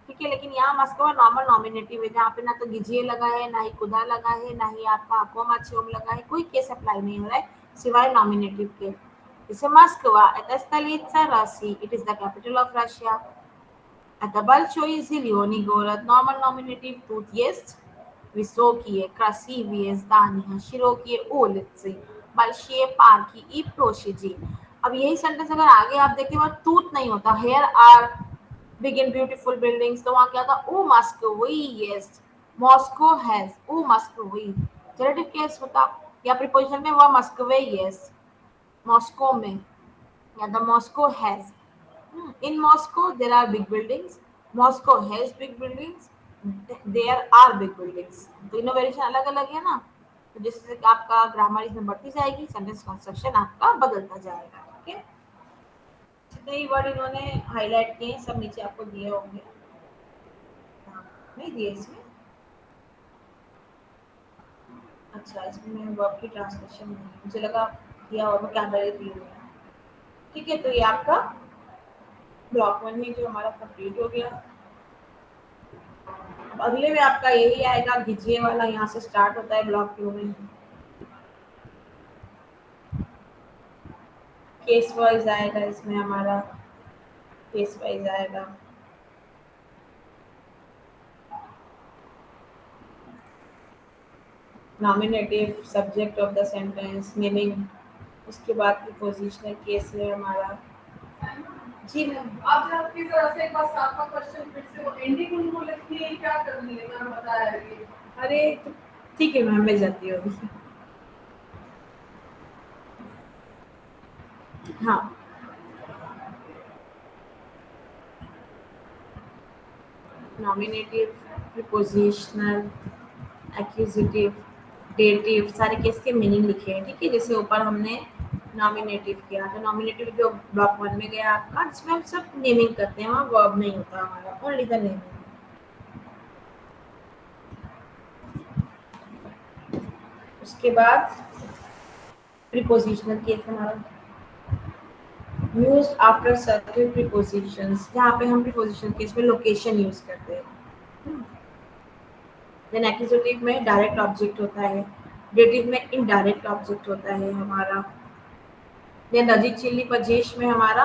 Speaker 1: ठीक है, लेकिन यहाँ मस्कवा नॉर्मल नॉमिनेटिव है, जहाँ पे ना तो गिजिए लगा है, ना ही खुदा लगा है, ना ही आपका अकोमाचियोम लगा है, कोई केस अप्लाई नहीं हो रहा है सिवाय नॉमिनेटिव के। जैसे मस्कवा это столица России, it is the capital of Russia. Это большой зеленый город, normal nominative, тут есть высокие красивые здания, широкие улицы, большие парки и площади। अब यही सेंटेंस अगर आगे आप देखें वहाँ तूत नहीं होता, here are big and beautiful buildings, तो वहाँ क्या था, ओ मस्कोवी, यस मॉस्को हैज, ओ मस्कोवी जनरेटिव केस होता, या प्रीपोजिशन में वह मस्कोवे, यस मॉस्को में, या the Moscow has. In Moscow, there are big buildings. Moscow has big buildings. There are big buildings. तीनों वेरिएशन अलग अलग है ना, तो जिससे आपका ग्रामर इसमें बढ़ती जाएगी, सेंटेंस कंस्ट्रक्शन आपका बदलता जाएगा। ठीक है, जितने ही वर्ड इन्होंने हाईलाइट किए हैं सब नीचे आपको दिए होंगे। हाँ, नहीं दिए इसमें, अच्छा इसमें वर्ब की ट्रांसलेशन नहीं है, मुझे लगा दिया और वो कैमरे दिए हुए हैं। ठीक है, तो ये आपका ब्लॉक 1 है जो हमारा कंप्लीट हो गया। अगले में आपका यही आएगा, घिजिए वाला यहाँ से स्टार्ट होता है ब्लॉक 2 में। केस वाइज आएगा इसमें हमारा, केस वाइज आएगा। Nominative, subject of the sentence, naming, उसके बाद प्रीपोजिशनल केस है हमारा। जी मैम,
Speaker 4: आप जरा प्लीज जरा से एक बार सातवां क्वेश्चन फिर से वो एंडिंग उनको लिखनी है, क्या करनी है, मैंने बताया है ये।
Speaker 1: अरे ठीक है मैम, मिल जाती होगी। हाँ, नॉमिनेटिव, प्रीपोजिशनल, एक्यूजेटिव, डेटिव, सारे केस के मीनिंग लिखे हैं। ठीक है, जैसे ऊपर हमने नॉमिनेटिव किया, तो नॉमिनेटिव जो ब्लॉक 1 में गया आपका, जिसमें हम सब नेमिंग करते हैं, वहाँ वर्ब नहीं होता हमारा, ओनली द नेमिंग। उसके बाद प्रीपोजिशनल केस हमारा, यूज्ड आफ्टर सर्टेन प्रीपोजिशंस, जहाँ पे हम प्रीपोजिशन के इसमें लोकेशन यूज करते हैं। देन एक्यूजेटिव में डायरेक्ट ऑब्जेक्ट होता है, डेटिव में इनडायरेक्ट ऑब्जेक्ट होता है हमारा। देन रजी चिल्ली पजेश में हमारा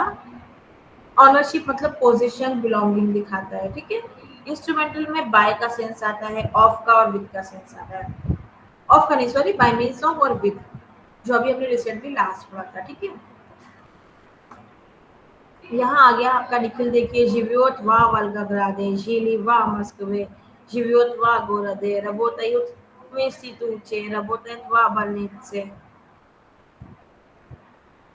Speaker 1: ऑनरशिप मतलब पोजीशन बिलोंगिंग दिखाता है, ठीक है। इंस्ट्रूमेंटल में बाय का सेंस आता है, ऑफ का और विद का सेंस आता है। ऑफ का नहीं, सॉरी, बाय मीन्स ऑफ और विद, जो अभी हमने रिसेंटली लास्ट पढ़ा था, ठीक है। यहाँ आ गया आपका निखिल, देखिए, जीवियोत वा वल्गग्रादे जीली वा मस्कवे जीवियोत वा गोरदे रबोतयुत वेस्टितुचे रबोतयत वा बर्नित्से।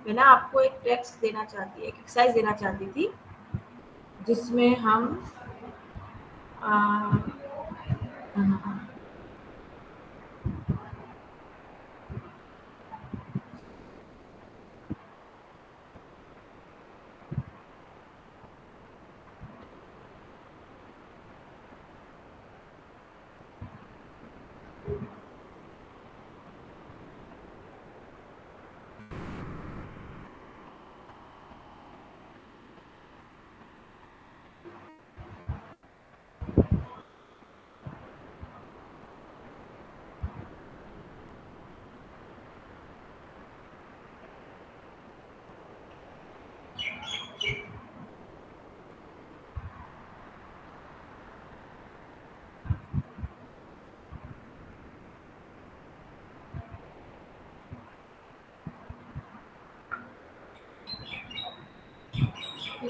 Speaker 1: मैं ना आपको एक टेक्स्ट देना चाहती, एक एक्सरसाइज देना चाहती थी, जिसमें हम आ,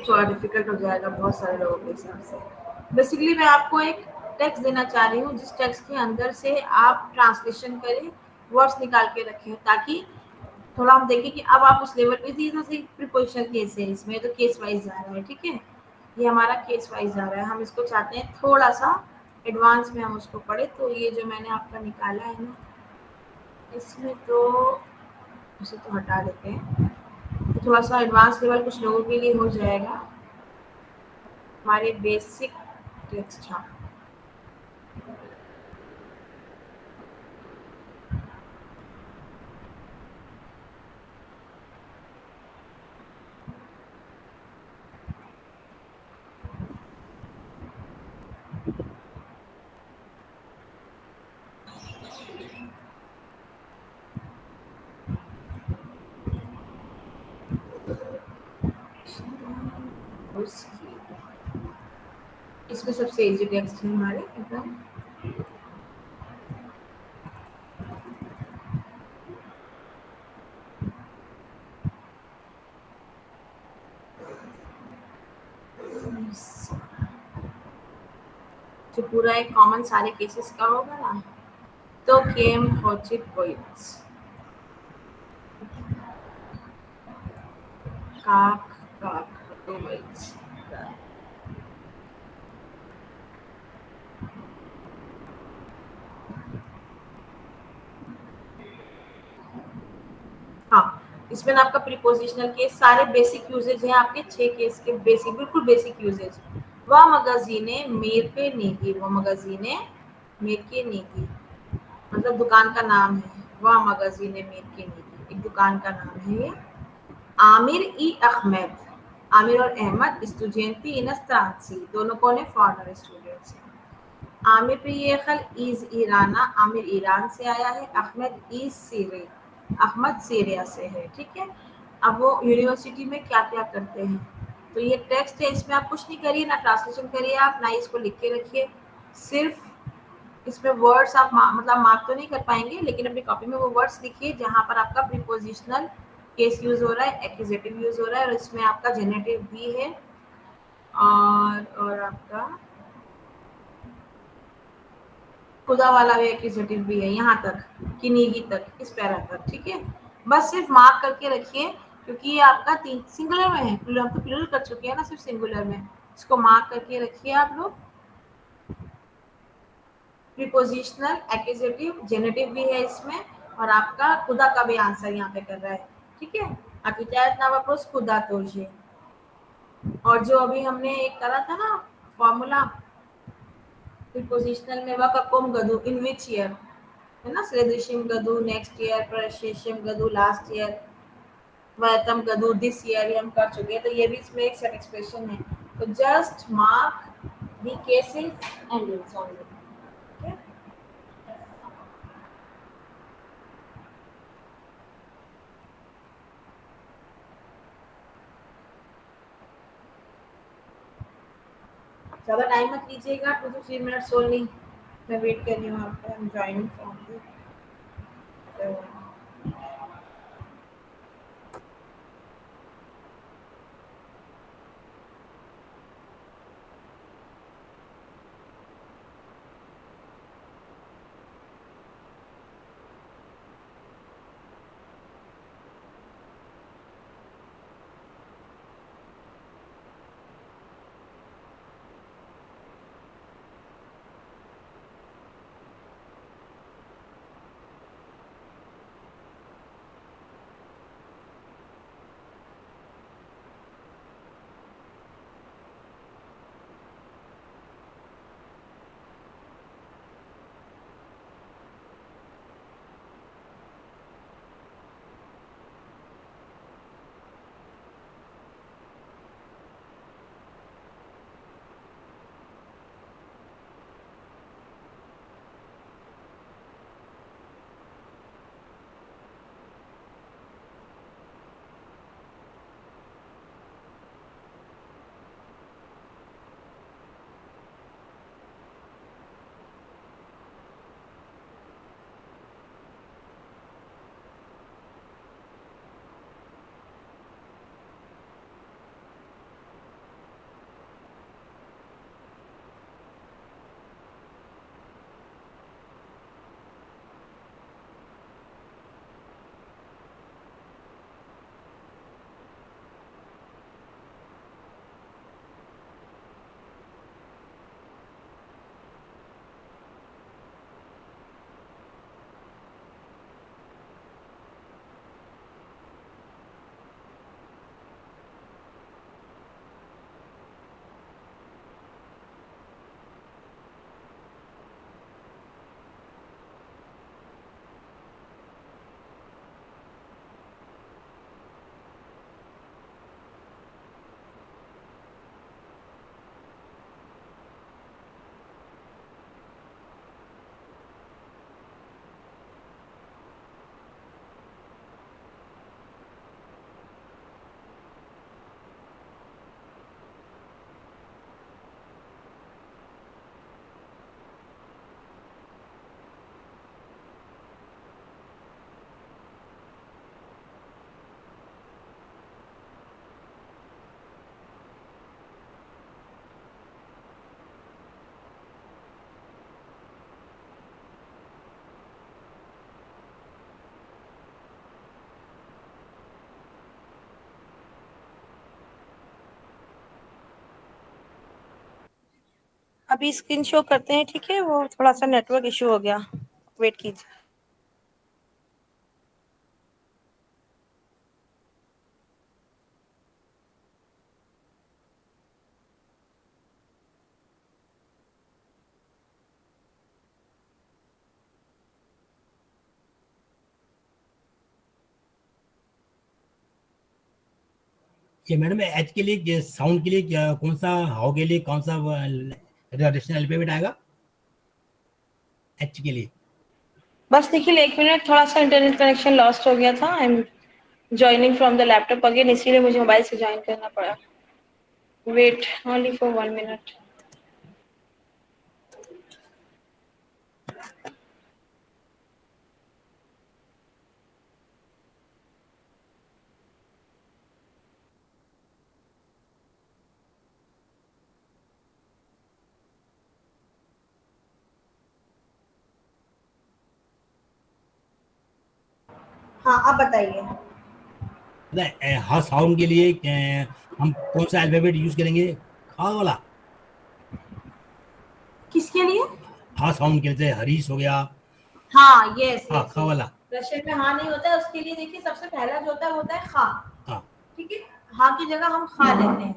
Speaker 1: थोड़ा डिफिकल्ट हो जाएगा बहुत सारे लोगों के हिसाब से। बेसिकली मैं आपको एक टेक्स्ट देना चाह रही हूँ, जिस टेक्स्ट के अंदर से आप ट्रांसलेशन करें, वर्ड्स निकाल के रखें, ताकि थोड़ा हम देखें कि अब आप उस लेवल पे प्रीपोजिशन केस है, इसमें तो केस वाइज जा रहा है, ठीक है। ये हमारा केस वाइज जा रहा है, हम इसको चाहते हैं थोड़ा सा एडवांस में हम उसको पढ़े। तो ये जो मैंने आपका निकाला है ना, इसमें तो उसे तो हटा देते हैं, तो थोड़ा सा एडवांस लेवल कुछ लोगों के लिए हो जाएगा। हमारे बेसिक टेक्स्ट, हाँ, इसमें सबसे इजी टेक्स्ट है हमारे एकदम। जो पूरा एक कॉमन सारे केसेस का होगा ना, तो केम हॉचिट पोइट्स काक काक पोइट्स। हाँ, इसमें ना आपका प्रीपोजिशनल के सारे बेसिक यूजेज हैं, आपके 6 केस के बेसिक, बिल्कुल बेसिक यूजेज। वह मगजीने मेर पे नेगी, वो मगजीने मेर के नेगी मतलब दुकान का नाम है। वह मगजीने मेर के नेगी एक दुकान का नाम है ये। आमिर ई अहमद, आमिर और अहमद स्टूडेंटी इनस्तांसी, दोनों कौन है, फॉरेनर स्टूडेंट्स हैं। आमिर पे ये खल इज ईराना, आमिर ईरान से आया है। अहमद इज सीरे, अहमद सीरिया से है, ठीक है। अब वो यूनिवर्सिटी में क्या क्या करते हैं, तो ये टेक्स्ट है, इसमें आप कुछ नहीं करिए, ना ट्रांसलेशन करिए आप, ना इसको लिख के रखिए, सिर्फ इसमें वर्ड्स आप मतलब मार्क तो नहीं कर पाएंगे, लेकिन अपनी कॉपी में वो वर्ड्स लिखिए जहाँ पर आपका प्रीपोजिशनल केस यूज हो रहा है, एक्यूजेटिव यूज हो रहा है, और इसमें आपका जेनेटिव भी है, और आपका खुदा वाला भी एक्यूजेटिव भी है, यहाँ तक किनीगी तक, इस पैरा तक, ठीक है। बस सिर्फ मार्क करके रखिए, क्योंकि ये आपका 3 सिंगुलर में है, हम तो प्लूरल कर चुके हैं ना, सिर्फ सिंगुलर में, इसको मार्क करके रखिए आप लोग। प्रीपोजिशनल, एक्यूजेटिव, जेनेटिव भी है इसमें, और आपका खुदा का भी आंसर यहाँ पे कर रहा है, ठीक है। अतिचायत ना वापस खुदा तोजे, और जो अभी हमने एक करा था ना फॉर्मूला प्रीपोजिशनल में, वककुम गदु इन विच ईयर, है ना, सदृशिम गदु नेक्स्ट ईयर, प्रशेषम गदु लास्ट ईयर, वतम गदू दिस ईयर हम कर चुके हैं, तो ये भी इसमें एक सेट एक्सप्रेशन है। तो just mark the cases endings only. Okay, ज़्यादा टाइम मत लीजिएगा, 2 to 3 मिनट्स ओनली। मैं वेट कर रही हूँ आपका, आई एम जॉइनिंग फ्रॉम द अभी स्क्रीन शो करते हैं, ठीक है? वो थोड़ा सा नेटवर्क इशू हो गया, वेट कीजिए।
Speaker 2: ये मैडम एच के लिए साउंड के लिए क्या कौन सा, हाउ के लिए कौन सा एडिशनल अल्फाबेट आएगा एच के लिए?
Speaker 1: बस देखिए 1 मिनट, थोड़ा सा इंटरनेट कनेक्शन लॉस्ट हो गया था। I am joining from the laptop again, इसीलिए मुझे मोबाइल से ज्वाइन करना पड़ा। Wait only for 1 minute. हाँ, आप बताइए।
Speaker 2: हाँ, साउंड के लिए हम कौन सा अल्फाबेट यूज करेंगे? खा वाला?
Speaker 1: किसके लिए?
Speaker 2: हाँ, साउंड के लिए हरीश हो गया।
Speaker 1: हाँ, यस
Speaker 2: हाँ,
Speaker 1: यस
Speaker 2: खा
Speaker 1: यस।
Speaker 2: वाला।
Speaker 1: रशियन में हाँ नहीं होता है, उसके लिए देखिए सबसे पहला जो होता है वो होता है खा।
Speaker 2: हाँ,
Speaker 1: ठीक है, हाँ की जगह हम खा लेते हैं।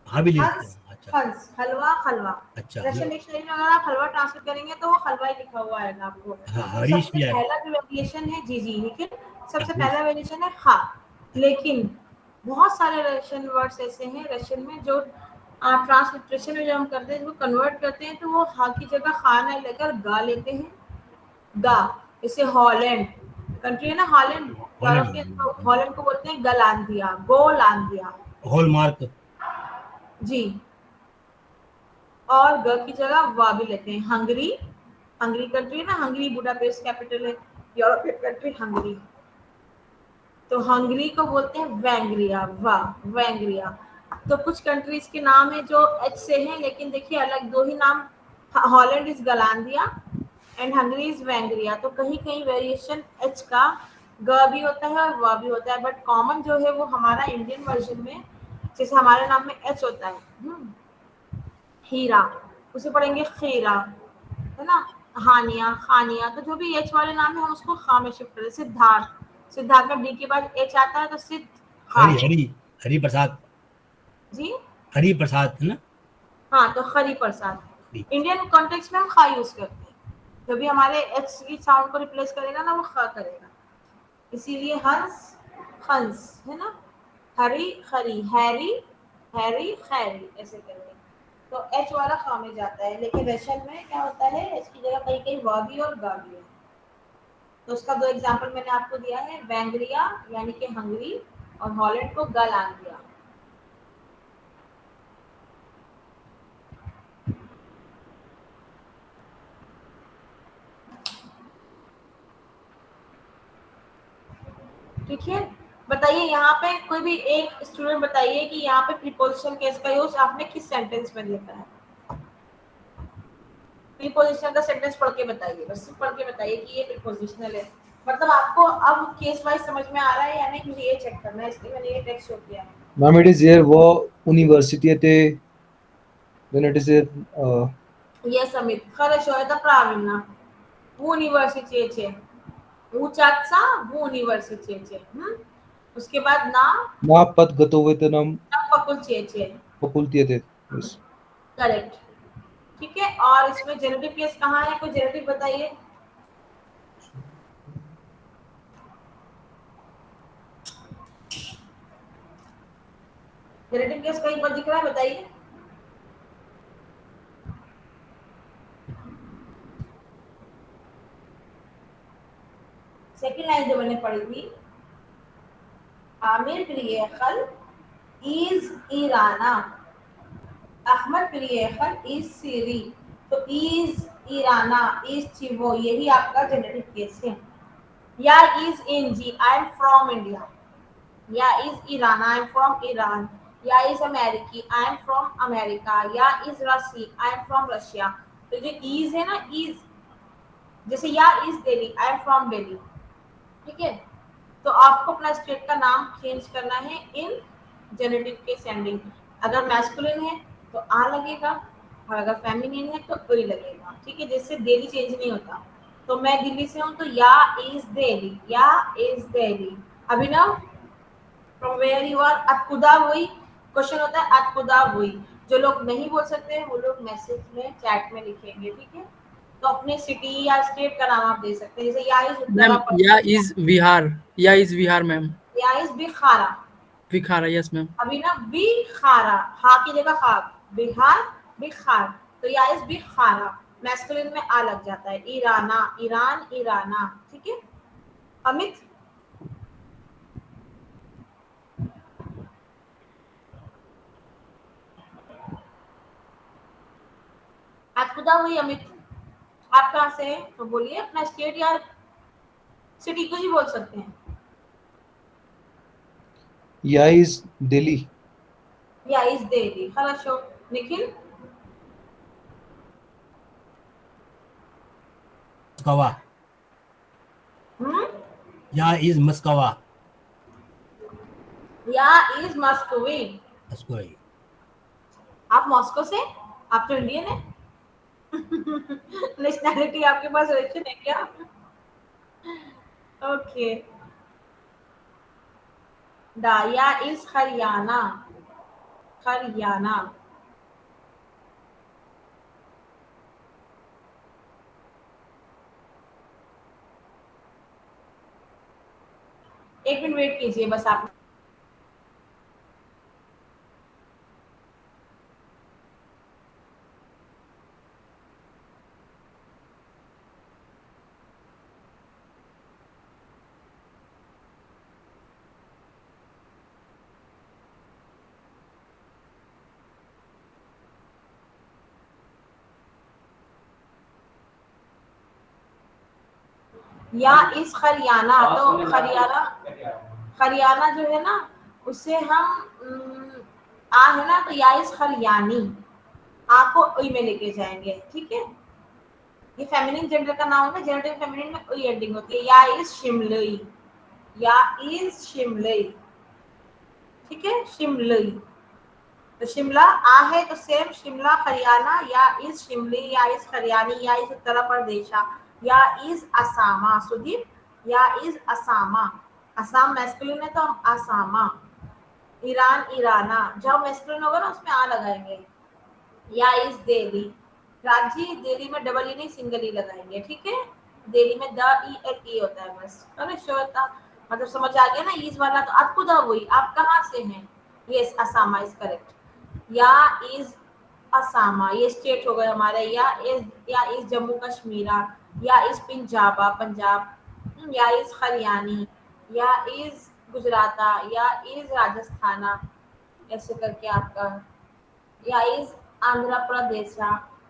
Speaker 2: हाँ भी ले सकते
Speaker 1: हंस,
Speaker 2: हैं। अच्छा
Speaker 1: हंस, हलवा, खलवा।
Speaker 2: अच्छा,
Speaker 1: रशियन डिक्शनरी में अगर आप हलवा ट्रांसलेट करेंगे तो वो हलवा ही लिखा हुआ आएगा आपको।
Speaker 2: हाँ,
Speaker 1: तो
Speaker 2: हरीश
Speaker 1: सबसे
Speaker 2: भी आएगा।
Speaker 1: पहला जो वेरिएशन है, जी जी, ठीक है, सबसे
Speaker 2: हरीश।
Speaker 1: पहला वेरिएशन है खा। लेकिन बहुत सारे रशियन वर्ड्स ऐसे हैं रशियन में जो ट्रांसलिट्रेशन में जब हम करते हैं, इसको कन्वर्ट करते हैं तो वो हा की जगह खा नहीं लेकर गा लेते हैं, गा। जैसे हॉलैंड कंट्री है ना, हॉलैंड, यूरोपियन, तो हॉलैंड को बोलते हैं गलांदिया, गोलांदिया
Speaker 2: हॉलमार्क,
Speaker 1: जी। और ग की जगह वा भी लेते हैं। हंगरी, हंगरी कंट्री है ना, हंगरी बुडापेस्ट कैपिटल है, यूरोपियन कंट्री हंगरी, तो हंगरी को बोलते हैं वैंग्रिया, वा, वैंग्रिया। तो कुछ कंट्रीज के नाम है जो एच से हैं, लेकिन देखिए अलग दो ही नाम, हॉलैंड इज गलांदिया एंड हंगरी इज वैंग्रिया। तो कहीं कहीं वेरिएशन एच का ग भी होता है और वा भी होता है, बट कॉमन जो है वो हमारा इंडियन वर्जन में, जैसे हमारे नाम में एच होता है, हीरा, उसे पढ़ेंगे खीरा, है ना, हानिया, खानिया। तो जो भी एच वाले नाम है हम उसको खा में शिफ्ट करें। सिद्धार्थ, सिद्धार्थ में डी के बाद एच आता है तो सिद्ध
Speaker 2: हरि
Speaker 1: हार्ट,
Speaker 2: हरि हरि प्रसाद,
Speaker 1: जी।
Speaker 2: हरि प्रसाद है ना,
Speaker 1: हाँ, तो खरी प्रसाद।
Speaker 2: हरि।
Speaker 1: इंडियन कॉन्टेक्स्ट में हम खा यूज करते हैं, जो भी हमारे एच की साउंड को रिप्लेस करेगा ना वो खा करेगा, इसीलिए हंस, हंस, है ना, हरी, खरी, हैरी, हैरी, खैरी, ऐसे करेंगे। तो एच वाला खा में जाता है, लेकिन रशियन में क्या होता है, एच की जगह कहीं कहीं वा भी और गा भी है। तो उसका दो एग्जांपल मैंने आपको दिया है, वैंग्रिया यानी कि हंगरी, और हॉलैंड को गलांदिया। ठीक है, बताइए यहाँ पे कोई भी एक स्टूडेंट बताइए कि यहाँ पे प्रीपोजिशन केस का यूज आपने किस सेंटेंस में देखा है। प्रीपोजिशन का सेंटेंस पढ़ के बताइए, बस पढ़ के बताइए कि ये प्रीपोजिशनल है। मतलब आपको अब केस वाइज समझ में आ रहा है या नहीं, मुझे ये चेक करना है, इसलिए मैंने ये टेक्स्ट शो किया है।
Speaker 5: Ma'am, it is here. वो universitetet. Then it is here.
Speaker 1: Yes, Amit. Хорошо, это правильно. В университете. Учатся в университете. उसके बाद ना
Speaker 5: Na подготовительном
Speaker 1: facultete.
Speaker 5: факультете. Yes.
Speaker 1: करेक्ट, ठीक है। और इसमें जेनेटिव केस कहाँ है, कोई जेनेटिव बताइए। जेनेटिव केस कहीं पर दिख रहा है, बताइए। सेकंड लाइन जो मैंने पढ़ी थी, आमिर प्रियखल इज ईराना, अहमद प्रियखल इज सीरी। तो इज ईराना, इज चिवो, यही आपका जेनेटिव केस है। या इज इन जी, आई एम फ्रॉम इंडिया, या इज ईरान, आई एम फ्रॉम ईरान, या इज अमेरिकी, आई एम फ्रॉम अमेरिका, या इज रसी, आई एम फ्रॉम रशिया। तो जो इज है ना, इज, जैसे या इज दिल्ली, आई एम फ्रॉम दिल्ली, ठीक है। तो आपको अपना स्टेट का नाम चेंज करना है इन जेनेटिव के सेंडिंग। अगर मैस्कुलिन है तो आ लगेगा, और अगर फेमिनिन है तो ई लगेगा, ठीक है, जिससे दिल्ली चेंज नहीं होता। तो मैं दिल्ली से हूँ तो या इज दिल्ली, या इज Delhi. Abhinav, from where you are, अतकुदा वही क्वेश्चन होता है, अतकुदा वही। जो लोग नहीं बोल सकते हैं वो लोग मैसेज में चैट में लिखेंगे, ठीक है। तो अपने सिटी या स्टेट का नाम आप दे सकते हैं, जैसे या इज
Speaker 6: मैम
Speaker 1: उत्तराखंड,
Speaker 6: या इज विहार, या इज विहार मैम,
Speaker 1: या इज बिखारा।
Speaker 6: विखारा, यस मैम।
Speaker 1: अभी ना बिखारा, हा की जगह खा, बिहार, बिखार। तो या इज बिखारा, मैस्कुलिन में आ लग जाता है, ईराना, ईरान, ईराना, ठीक है। अमित, आज खुदा हुई। अमित, आप कहाँ से हैं, तो बोलिए अपना स्टेट या सिटी को ही बोल सकते हैं।
Speaker 5: या is Delhi.
Speaker 1: या इज दिल्ली, хорошо। निखिल,
Speaker 2: मस्कवा, या इज मस्कवा,
Speaker 1: या इज मॉस्कोवी।
Speaker 2: मस्को,
Speaker 1: आप मॉस्को से, आप तो इंडियन है। नेशनैलिटी आपके पास रशियन है क्या? ओके। डाया इज हरियाणा, हरियाणा। एक मिनट वेट कीजिए बस आप। या इस खरियाना, तो खरियाना जो है ना उससे हम आ है ना, तो या इस खरियानी, आ को उई में लेके जाएंगे, ठीक है। ये फेमिनिन जेंडर का नाम है, जेंडर फेमिनिन में उई एंडिंग होती है। या इस शिमलई, या इस शिमलई, ठीक है, शिमलई। तो शिमला आ है तो सेम शिमला हरियाणा, या इस शिमली, या इस हरियाणी, या इस उत्तर प्रदेशा, या इस असामा। सुदीप, या इस असामा, असम मैस्कुलिन है तो हम असामा। ईरान ईराना, जब मैस्कुलिन होगा ना उसमें आ लगाएंगे। या इस दिल्ली, रांची, दिल्ली में डबल ई नहीं सिंगल ई लगाएंगे, ठीक है। दिल्ली में द ई एल ई होता है बस, अरे श्योर, मतलब समझ आ गया ना। इस वाला तो आपको द हुई, आप कहाँ से हैं? Yes, assama is correct. या इज असामा, ये स्टेट हो गए हमारे। या इस जम्मू कश्मीरा, या इस पंजाबा, पंजाब, या इस हरियाणी, या इस गुजराता, या इस राजस्थाना, ऐसे करके आपका। या इस आंध्र प्रदेश।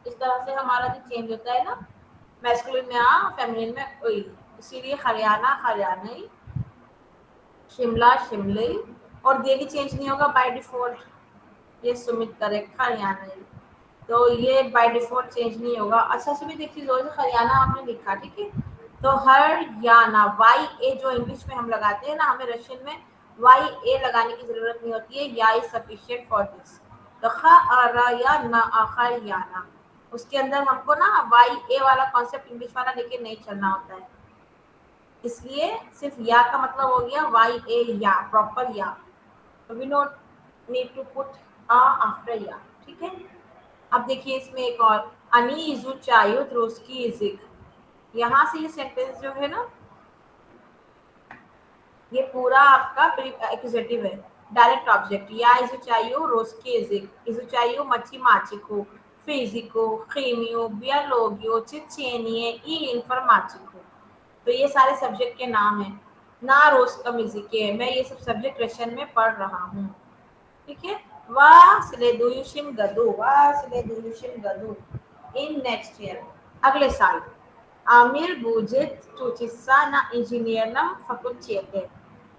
Speaker 1: इस तरह से हमारा जो चेंज होता है ना, मैस्कुलिन में आ, फेमिनिन में उई, इसीलिए हरियाणा हरियाणवी, शिमला शिमलई, और दिल्ली चेंज नहीं होगा बाय डिफॉल्ट। ये सुमित करेक्ट, हरियाणा, तो ये बाय डिफॉल्ट चेंज नहीं होगा। अच्छा से भी देखिए, हरियाणा आपने लिखा, ठीक है। तो हरियाणा, वाई ए जो इंग्लिश में हम लगाते हैं ना, हमें रशियन में वाई ए लगाने की जरूरत नहीं होती है, या इज सफिशिएंट फॉर दिस। तो हरियाणा, उसके अंदर हमको ना वाई ए वाला कॉन्सेप्ट इंग्लिश वाला लेके नहीं चलना होता है, इसलिए सिर्फ या का मतलब हो गया वाई ए, या प्रॉपर या, we not need to put a after या, ठीक है। अब देखिए इसमें एक और, अनी इजू चायुत रोस्की इजिक, यहाँ से ये सेंटेंस जो है ना, ये पूरा आपका एक्यूजेटिव है, डायरेक्ट ऑब्जेक्ट। या इजू चायु रोस्की इजिक, इजू चायु मच्छी माचिको, फिजिको, खीमियो, बियालोगियो, चिचेनिए, ई इन्फॉर्माचिको। तो ये सारे सब्जेक्ट के नाम हैं। ना रोज का म्यूजिक, मैं ये सब सब्जेक्ट रशियन में पढ़ रहा हूँ, ठीक है। वासिलेदुयुशिन गदु, वासिलेदुयुशिन गदु, इन नेक्स्ट ईयर, अगले साल। आमिर बुजित चुचिसा ना इंजीनियरनम फकुलचेते,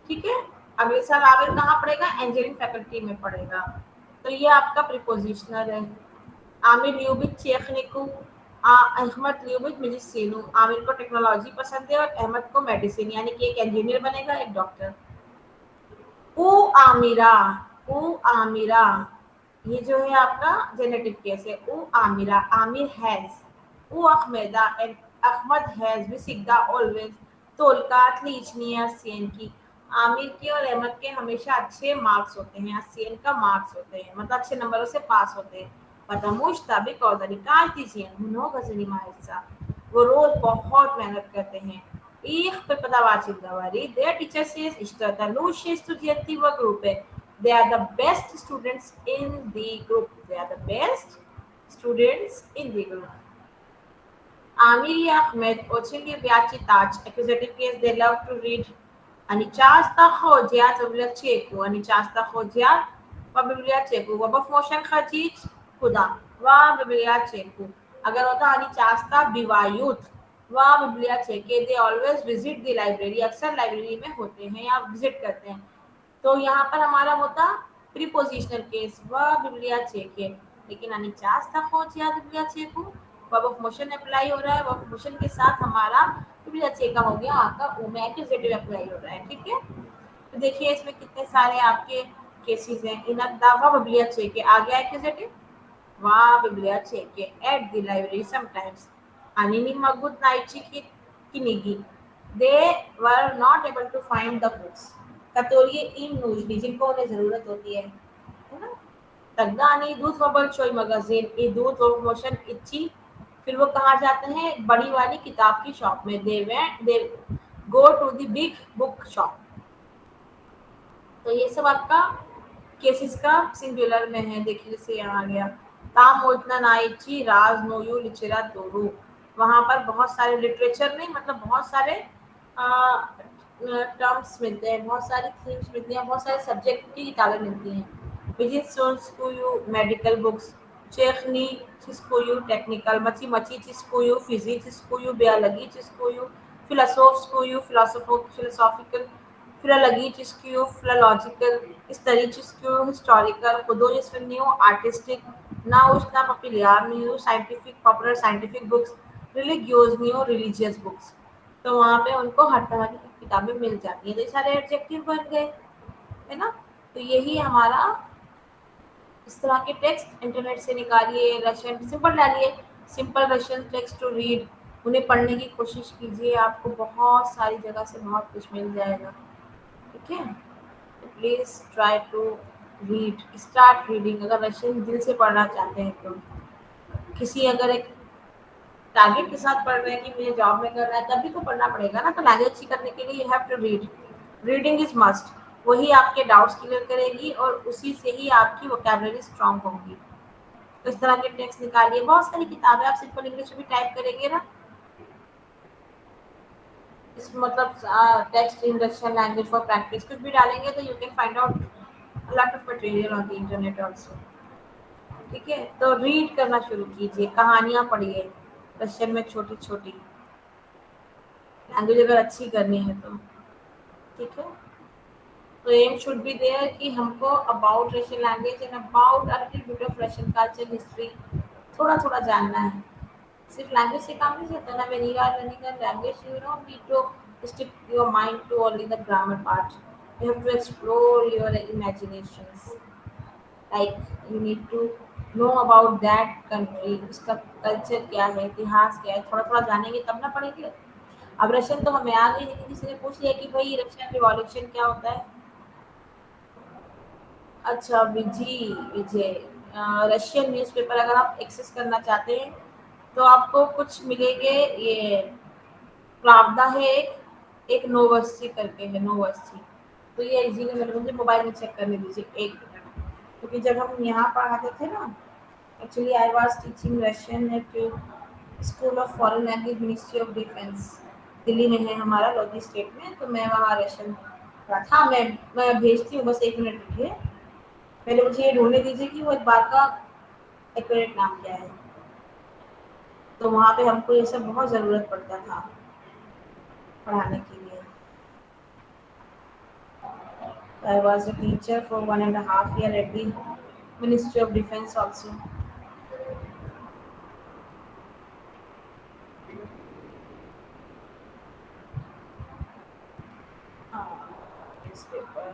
Speaker 1: ठीक है। अगले साल आमिर कहाँ पढ़ेगा? इंजीनियरिंग फैकल्टी में पढ़ेगा। तो ये आपका प्रीपोजिशनल है। आमिर ल्यूबिट चेखनिकू, अहमद ल्यूबिट मेडिसिनु। आमिर को टेक्नोलॉजी पसंद है और अहमद को मेडिसिन, यानी कि एक इंजीनियर बनेगा, एक डॉक्टर। ऊ आमिरा, ऊ आमिरा, ये जो है आपका जेनेटिव केस है। ऊ आमिरा, आमिर हैज, ऊ अहमदा, एंड अहमद हैज विसिग्दा ऑलवेज तोलका लीचनिया सीएन की। आमिर के और अहमद के हमेशा अच्छे मार्क्स होते हैं, सीएन का मार्क्स होते हैं, मतलब अच्छे नंबरों से पास होते हैं। पतामुश ताबिक और तरीकाश दीजिए मुनो गजनी माहिसा, वो रोज बहुत मेहनत करते हैं। Ich preparați întrebări. Their teacher says işte Lucia studiati wa grupe. They are the best students in the group. They are the best students in the group. Amir Ahmed, Ochili Biachi Taj, accusative case, they love to read. Anichasta Khojiat Biblioteku, Anichasta Khojiat, wa Biblioteku, wa Bafmotion Khajij, Kuda, wa Biblioteku. अगर होता अनिचास्ता बिवायुत वाह बिब्लिया Cheke, they always visit the library, अक्सर लाइब्रेरी में होते हैं या विजिट करते हैं। तो यहाँ पर हमारा होता प्रीपोजिशनल केस, वाह बिब्लिया चेके, लेकिन अनिचास्ता खोज या बिब्लिया चेकू, वर्ब ऑफ मोशन अप्लाई हो रहा है, वर्ब ऑफ मोशन के साथ हमारा बिब्लिया चेका हो गया, आपका ऊ में एक्यूजेटिव अप्लाई हो रहा है, ठीक है। तो देखिए इसमें कितने सारे आपके केसेस हैं। इनदा वाह बिब्लिया चेके आ गया एक्यूजेटिव, वाह बिब्लिया Cheke at the library sometimes. Anini Magut Naichi Kinigi. They were not able to find the books. कतोरिये इन नूजली, जिनको उन्हें जरूरत होती है ना। तगदानी दूध बबल चोई मैगजीन, ये दूध और मोशन इच्छी, फिर वो कहाँ जाते हैं? बड़ी वाली किताब की शॉप में। they go to the big book shop. तो ये सब आपका केसेस का सिंगुलर में है। देखिए जैसे यहाँ आ गया ताम मोजना नाइची राज नोयू लिचेरा तोरू, वहाँ पर बहुत सारे लिटरेचर नहीं, मतलब बहुत सारे टर्म्स मिलते हैं, बहुत सारी थीम्स मिलती हैं, बहुत सारे सब्जेक्ट की किताबें मिलती हैं। विजिट मेडिकल बुक्स, चेखनी चिस्कोयू टेक्निकल, मची मची चिस्कोयू फिजिक्स, चिस्कोयू बियोलॉजी, चिस्कोयू फिलोसोफ्स्कую, फिलोसॉफिकल, फिलोलॉजिस्टिक्यू, philological, historicistickyu, historical, hudojistvenio, artistic, nausna papiliarniu, scientific, popular scientific books, religiosnio, religious books। तो वहाँ पे उनको हर तरह की किताबें मिल जाती हैं। तो ये सारे एडजेक्टिव बन गए, है ना। तो यही हमारा इस तरह के टेक्स्ट इंटरनेट से निकालिए, रशियन सिंपल डालिए, simple Russian text to read, उन्हें पढ़ने की कोशिश कीजिए, आपको बहुत सारी जगह से बहुत कुछ मिल जाएगा, ठीक है। Please try to read, start reading. अगर रशियन दिल से पढ़ना चाहते हैं तो, किसी अगर एक टारगेट के साथ पढ़ रहे हैं कि मुझे जॉब में करना है, तभी तो पढ़ना पड़ेगा ना। तो लैंग्वेज अच्छी करने के लिए you have to read, reading is must. वही आपके डाउट्स क्लियर करेगी और उसी से ही आपकी वोकैबुलरी स्ट्रांग होगी। तो इस तरह के टेक्स्ट निकालिए, बहुत सारी किताबें आप सिंपल इंग्लिश में भी टाइप करेंगे ना, इस मतलब text in Russian language for practice कुछ भी डालेंगे तो you can find out a lot of material on the internet also, ठीक है। तो रीड करना शुरू कीजिए, कहानियां पढ़िए रशियन में, छोटी छोटी। लैंग्वेज अगर अच्छी करनी है तो, ठीक है। तो एम शुड बी देयर कि हमको about Russian language and about a little bit of Russian culture, history थोड़ा थोड़ा जानना है। सिर्फ लैंग्वेज से काम नहीं चलता ना। When you are learning a language you no need to stick your mind to only the grammar part. You have to explore your imaginations. Like you need to know about that country, उसका कल्चर क्या है, इतिहास क्या है, थोड़ा थोड़ा जानेंगे तब ना पढ़ेंगे। अब रशियन तो हमें आ गई, लेकिन किसी ने पूछ लिया कि भाई रशियन रिवॉल्यूशन क्या होता है। अच्छा विजय, रशियन न्यूज़पेपर अगर आप एक्सेस करना चाहते हैं तो आपको कुछ मिलेंगे। ये प्रावदा है, एक नोवस्सी करके है, नोवस्सी। तो ये इजीली मुझे मोबाइल में चेक करने दीजिए एक मिनट, क्योंकि जब हम यहाँ पढ़ाते थे ना, actually I was teaching Russian at school of foreign language, ministry of defence, Delhi में है हमारा, लोधी स्टेट में। तो मैं वहाँ रशियन पढ़ा था। मैं भेजती हूँ, बस एक मिनट रुकिए, पहले मुझे ये ढूंढने दीजिए कि वो एक बार का एक्यूरेट नाम क्या है। तो वहाँ पे हमको ये सब बहुत ज़रूरत पड़ता था पढ़ाने के लिए। I was a teacher for 1.5 years at the Ministry of Defense also. Newspaper.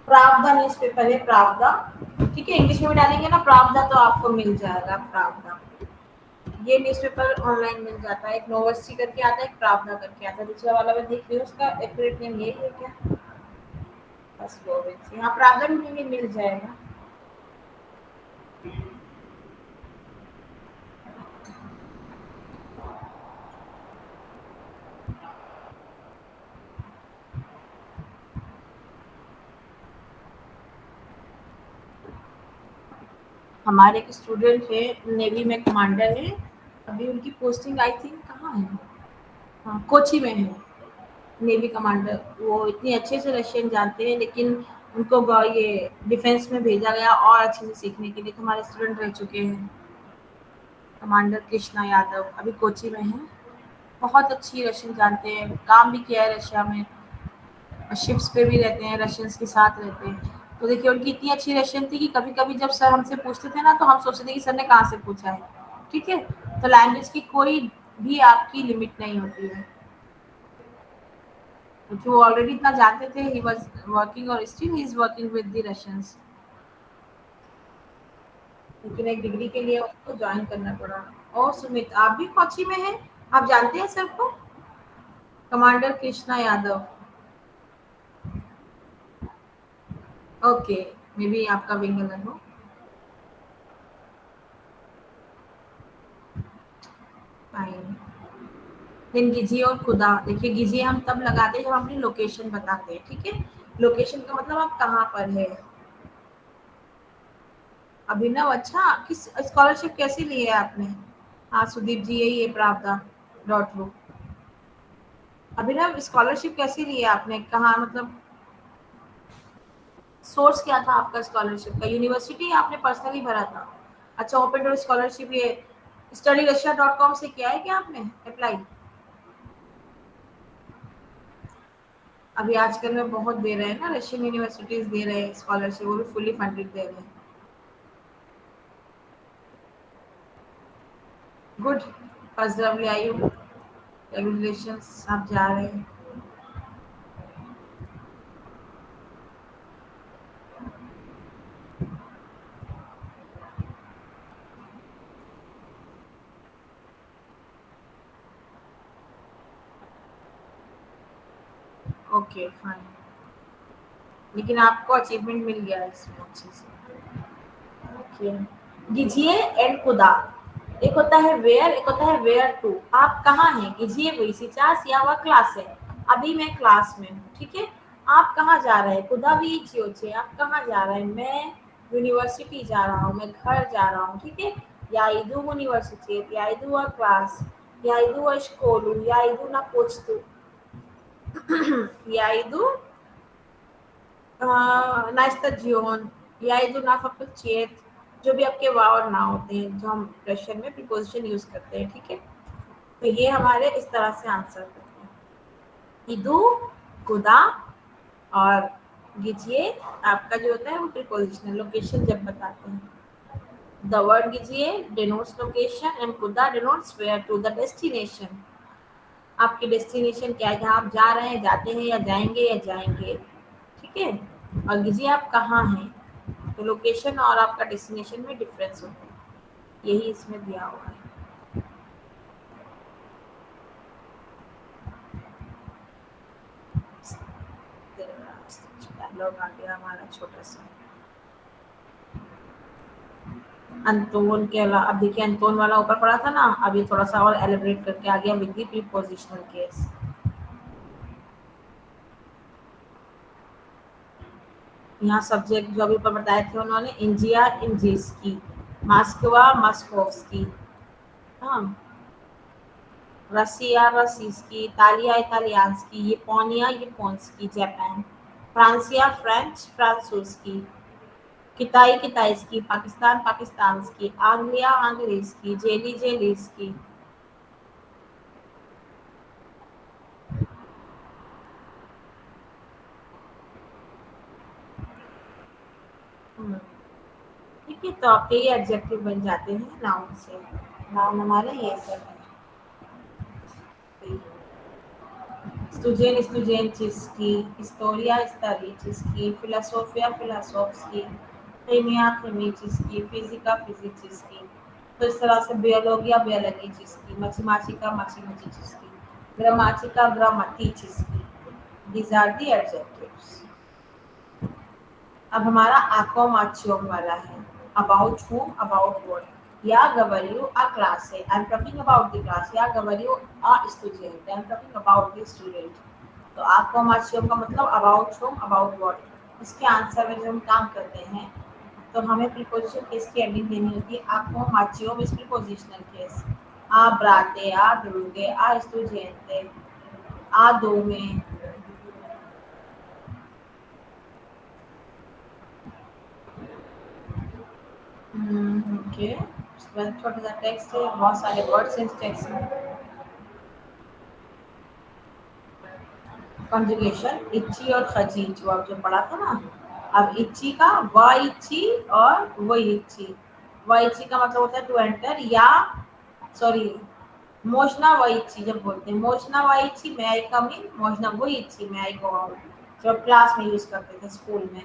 Speaker 1: Pravda newspaper है, प्रावदा, ठीक है। इंग्लिश में भी डालेंगे ना प्रावदा तो आपको मिल जाएगा प्रावदा। ये न्यूज़पेपर ऑनलाइन मिल जाता है। एक नोवस्सी करके आता है, एक प्रावदा करके आता है। दूसरा वाला मैं देख रही हूँ, उसका एक्यूरेट नेम ये है क्या, बस यहाँ प्रावदा भी मिल जाएगा। हमारे एक स्टूडेंट है, नेवी में कमांडर है, अभी उनकी पोस्टिंग आई थिंक कहाँ है, हाँ कोची में है, नेवी कमांडर। वो इतनी अच्छे से रशियन जानते हैं, लेकिन उनको ये डिफेंस में भेजा गया और अच्छे से सीखने के लिए। तो हमारे स्टूडेंट रह चुके हैं। कमांडर कृष्णा यादव अभी कोची में हैं, बहुत अच्छी रशियन जानते हैं, काम भी किया है रशिया में, शिप्स पे भी रहते हैं, रशियंस के साथ रहते हैं। तो देखिए उनकी इतनी अच्छी रशियन थी कि कभी कभी जब सर हमसे पूछते थे ना, तो हम सोचते थे कि सर ने कहाँ से पूछा है, ठीक है। तो लैंग्वेज की कोई भी आपकी लिमिट नहीं होती है, क्योंकि वो ऑलरेडी इतना जानते थे। ही वाज वर्किंग और still he is working with the Russians, लेकिन एक डिग्री के लिए उसको ज्वाइन करना पड़ा। और सुमित आप भी कोची में हैं, आप जानते हैं सर को, commander Krishna Yadav. Okay, may be आपका विंग अलग हो। फाइन। देन गिजिए और खुदा, देखिए गिजिए हम तब लगाते हैं जब हम अपनी लोकेशन बताते हैं, ठीक है। लोकेशन का मतलब आप कहाँ पर है। अभिनव, अच्छा किस स्कॉलरशिप कैसे ली है आपने। हाँ सुदीप जी, यही है pravda.ru। अभिनव स्कॉलरशिप कैसे ली है आपने, कहाँ, मतलब सोर्स क्या था आपका स्कॉलरशिप का, यूनिवर्सिटी आपने पर्सनली भरा था। अच्छा, ओपन डोर स्कॉलरशिप ये studyrussian.com से किया है क्या आपने अप्लाई? अभी आजकल में बहुत दे रहे हैं ना, रशियन यूनिवर्सिटीज दे रहे हैं स्कॉलरशिप, वो भी फुली फंडेड दे रहे हैं। गुड, पॉजिटिवली कंग्रेचुलेशंस, आप जा रहे हैं। ओके फाइन, लेकिन आपको अचीवमेंट मिल गया इसमें अच्छे से। ओके, गिजिए एंड खुदा, एक होता है वेयर, एक होता है वेयर टू। आप कहाँ हैं? गिजिए वही सिचास या वह क्लास है। अभी मैं क्लास में हूँ, ठीक है। आप कहाँ जा रहे हैं? खुदा भी चियोचे, आप कहाँ जा रहे हैं? मैं यूनिवर्सिटी जा रहा हूँ, मैं घर जा रहा हूँ, ठीक है। या इदू यूनिवर्सिटी, या इदू अ क्लास, या इदू अ स्कूल, या इदू ना पोछतू, या इदू ना stagione, या इदू ना facultät, जो भी आपके वाव और ना होते हैं, जो हम रशियन में प्रीपोजिशन यूज करते हैं, ठीक है। तो ये हमारे इस तरह से आंसर करते हैं। इदू, खुदा और गिजिए आपका जो होता है वो प्रीपोजिशनल लोकेशन जब बताते हैं। द वर्ड गिजिए denotes location and खुदा denotes where to, the destination। आपकी डेस्टिनेशन क्या है, जहाँ आप जा रहे हैं, जाते हैं, या जाएंगे या जाएंगे, ठीक है। और गिजिए आप कहाँ हैं, तो लोकेशन और आपका डेस्टिनेशन में डिफरेंस होता है, यही इसमें दिया हुआ है। डायलॉग आ गया हमारा छोटा सा। अंतोन के अलावा अब देखिए, अंतोन वाला ऊपर पड़ा था ना, अब ये थोड़ा सा और एलिब्रेट करके आ गया विद द प्रीपोजिशनल केस। यहाँ सब्जेक्ट जो अभी ऊपर बताए थे उन्होंने, इंजिया इंजिस्की, मास्कोवा मास्कोव्स्की, हाँ, रसिया रसीस्की, इतालिया इतालियान्स्की, येपोनिया येपोन्स्की, जापान, फ्रांसिया फ्रेंच फ्रांसूस्की, किताई किताइस्की, पाकिस्तान पाकिस्तान्स्की, आंग्लिया आंग्लीस्की, जेली जेलीस्की। ठीक है, तो आपके ये एडजेक्टिव बन जाते हैं नाउन से। नाउन हमारे ये सब है। स्टूडेंटिस्की, हिस्टोरिया हिस्टोरिचिस्की, फिलोसोफिया फिलोसोफ्स्की, केमिया केमिचिस्की, फिजिका फिजिचिस्की। तो इस तरह से बियोलॉगिया बियोलॉगिचिस्की, मैथमेटिका मैथमेटिचिस्की, ग्रामाटिका ग्रामाटिचिस्की। These are the adjectives. अब हमारा आकोमाचियोम वाला है, अबाउट whom, अबाउट what। या गवरियो अ क्लास है, I am talking about the class. या गवरियो अ स्टूडेंट, I am talking about the student. तो आकोमाचियोम का मतलब अबाउट whom, अबाउट what। इसके आंसर में जब हम काम करते हैं तो हमें प्रीपोजिशन केस की एंडिंग देनी होती है। आकोमाचियोम इज प्रीपोजिशनल केस। आ ब्राते, आ ब्रूगे, आ स्टूडेंटे, आ दो में। ओके, छोटा सा टेक्स्ट है, बहुत सारे वर्ड्स हैं इस टेक्स्ट में। कंजुगेशन इच्छी और खजी, जो आप जो पढ़ा था ना। अब इच्छी का व इच्छी और वो इच्छी। व इच्छी का मतलब होता है टू एंटर, या सॉरी मोशना व इच्छी जब बोलते हैं, मोशना व इच्छी मैं आई कम इन, मोशना वो इच्छी मैं आई गो आउट, जब क्लास में यूज करते थे स्कूल में।